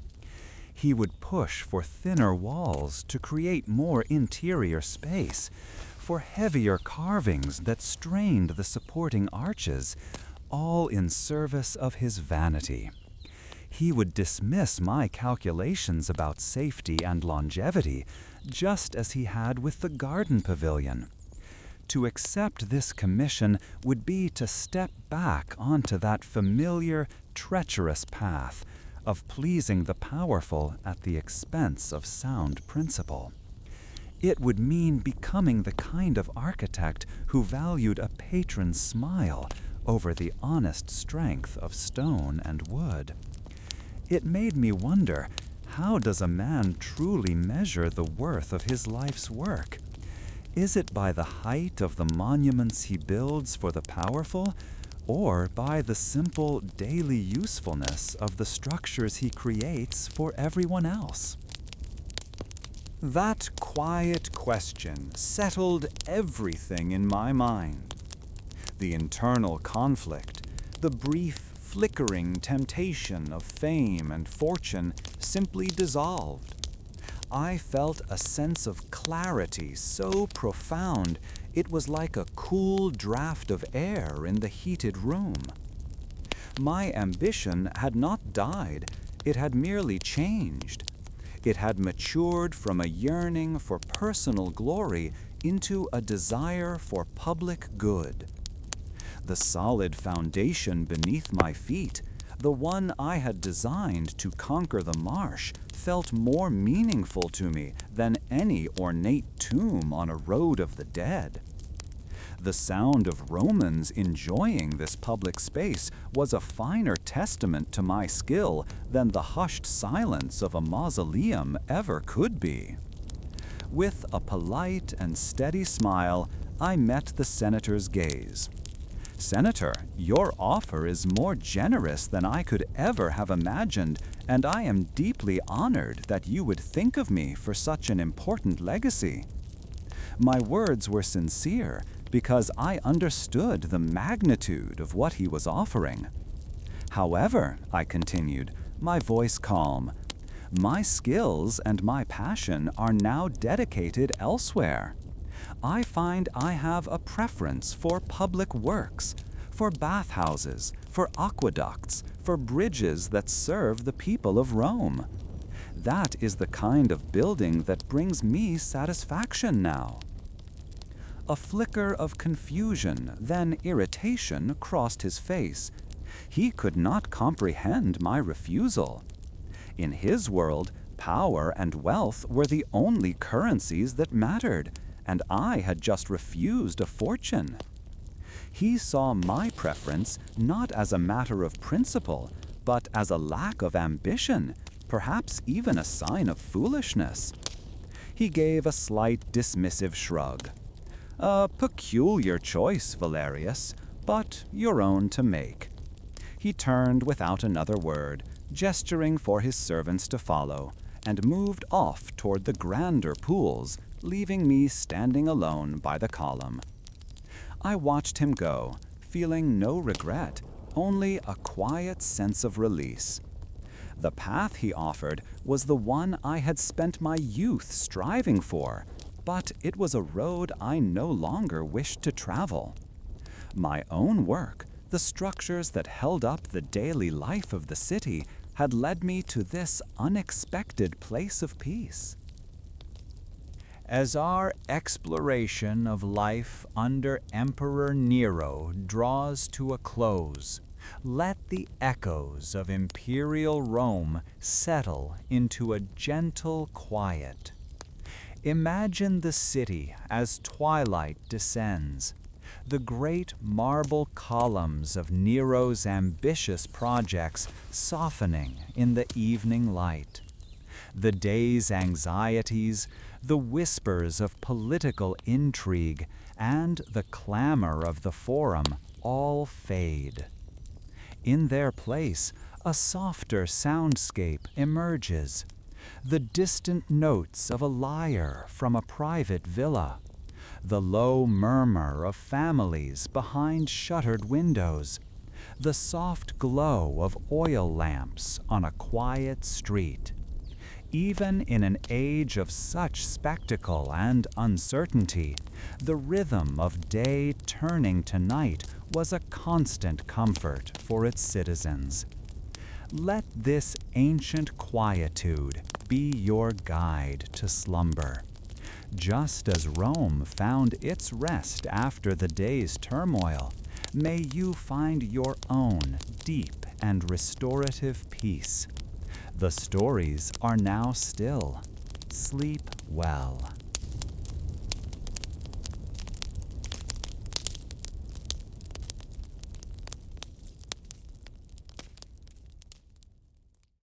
He would push for thinner walls to create more interior space, for heavier carvings that strained the supporting arches, all in service of his vanity. He would dismiss my calculations about safety and longevity, just as he had with the garden pavilion. To accept this commission would be to step back onto that familiar, treacherous path of pleasing the powerful at the expense of sound principle. It would mean becoming the kind of architect who valued a patron's smile over the honest strength of stone and wood. It made me wonder, how does a man truly measure the worth of his life's work? Is it by the height of the monuments he builds for the powerful, or by the simple daily usefulness of the structures he creates for everyone else? That quiet question settled everything in my mind. The internal conflict, the brief, flickering temptation of fame and fortune simply dissolved. I felt a sense of clarity so profound it was like a cool draft of air in the heated room. My ambition had not died, it had merely changed. It had matured from a yearning for personal glory into a desire for public good. The solid foundation beneath my feet, the one I had designed to conquer the marsh, felt more meaningful to me than any ornate tomb on a road of the dead. The sound of Romans enjoying this public space was a finer testament to my skill than the hushed silence of a mausoleum ever could be. With a polite and steady smile, I met the senator's gaze. "Senator, your offer is more generous than I could ever have imagined, and I am deeply honored that you would think of me for such an important legacy." My words were sincere because I understood the magnitude of what he was offering. "However," I continued, my voice calm, "my skills and my passion are now dedicated elsewhere. I find I have a preference for public works, for bathhouses, for aqueducts, for bridges that serve the people of Rome. That is the kind of building that brings me satisfaction now." A flicker of confusion, then irritation, crossed his face. He could not comprehend my refusal. In his world, power and wealth were the only currencies that mattered, and I had just refused a fortune. He saw my preference not as a matter of principle, but as a lack of ambition, perhaps even a sign of foolishness. He gave a slight dismissive shrug. A peculiar choice, Valerius, but your own to make. He turned without another word, gesturing for his servants to follow, and moved off toward the grander pools, leaving me standing alone by the column. I watched him go, feeling no regret, only a quiet sense of release. The path he offered was the one I had spent my youth striving for, but it was a road I no longer wished to travel. My own work, the structures that held up the daily life of the city, had led me to this unexpected place of peace. As our exploration of life under Emperor Nero draws to a close, let the echoes of Imperial Rome settle into a gentle quiet. Imagine the city as twilight descends, the great marble columns of Nero's ambitious projects softening in the evening light. The day's anxieties, the whispers of political intrigue, and the clamor of the Forum all fade. In their place, a softer soundscape emerges, the distant notes of a lyre from a private villa, the low murmur of families behind shuttered windows, the soft glow of oil lamps on a quiet street. Even in an age of such spectacle and uncertainty, the rhythm of day turning to night was a constant comfort for its citizens. Let this ancient quietude be your guide to slumber. Just as Rome found its rest after the day's turmoil, may you find your own deep and restorative peace. The stories are now still. Sleep well.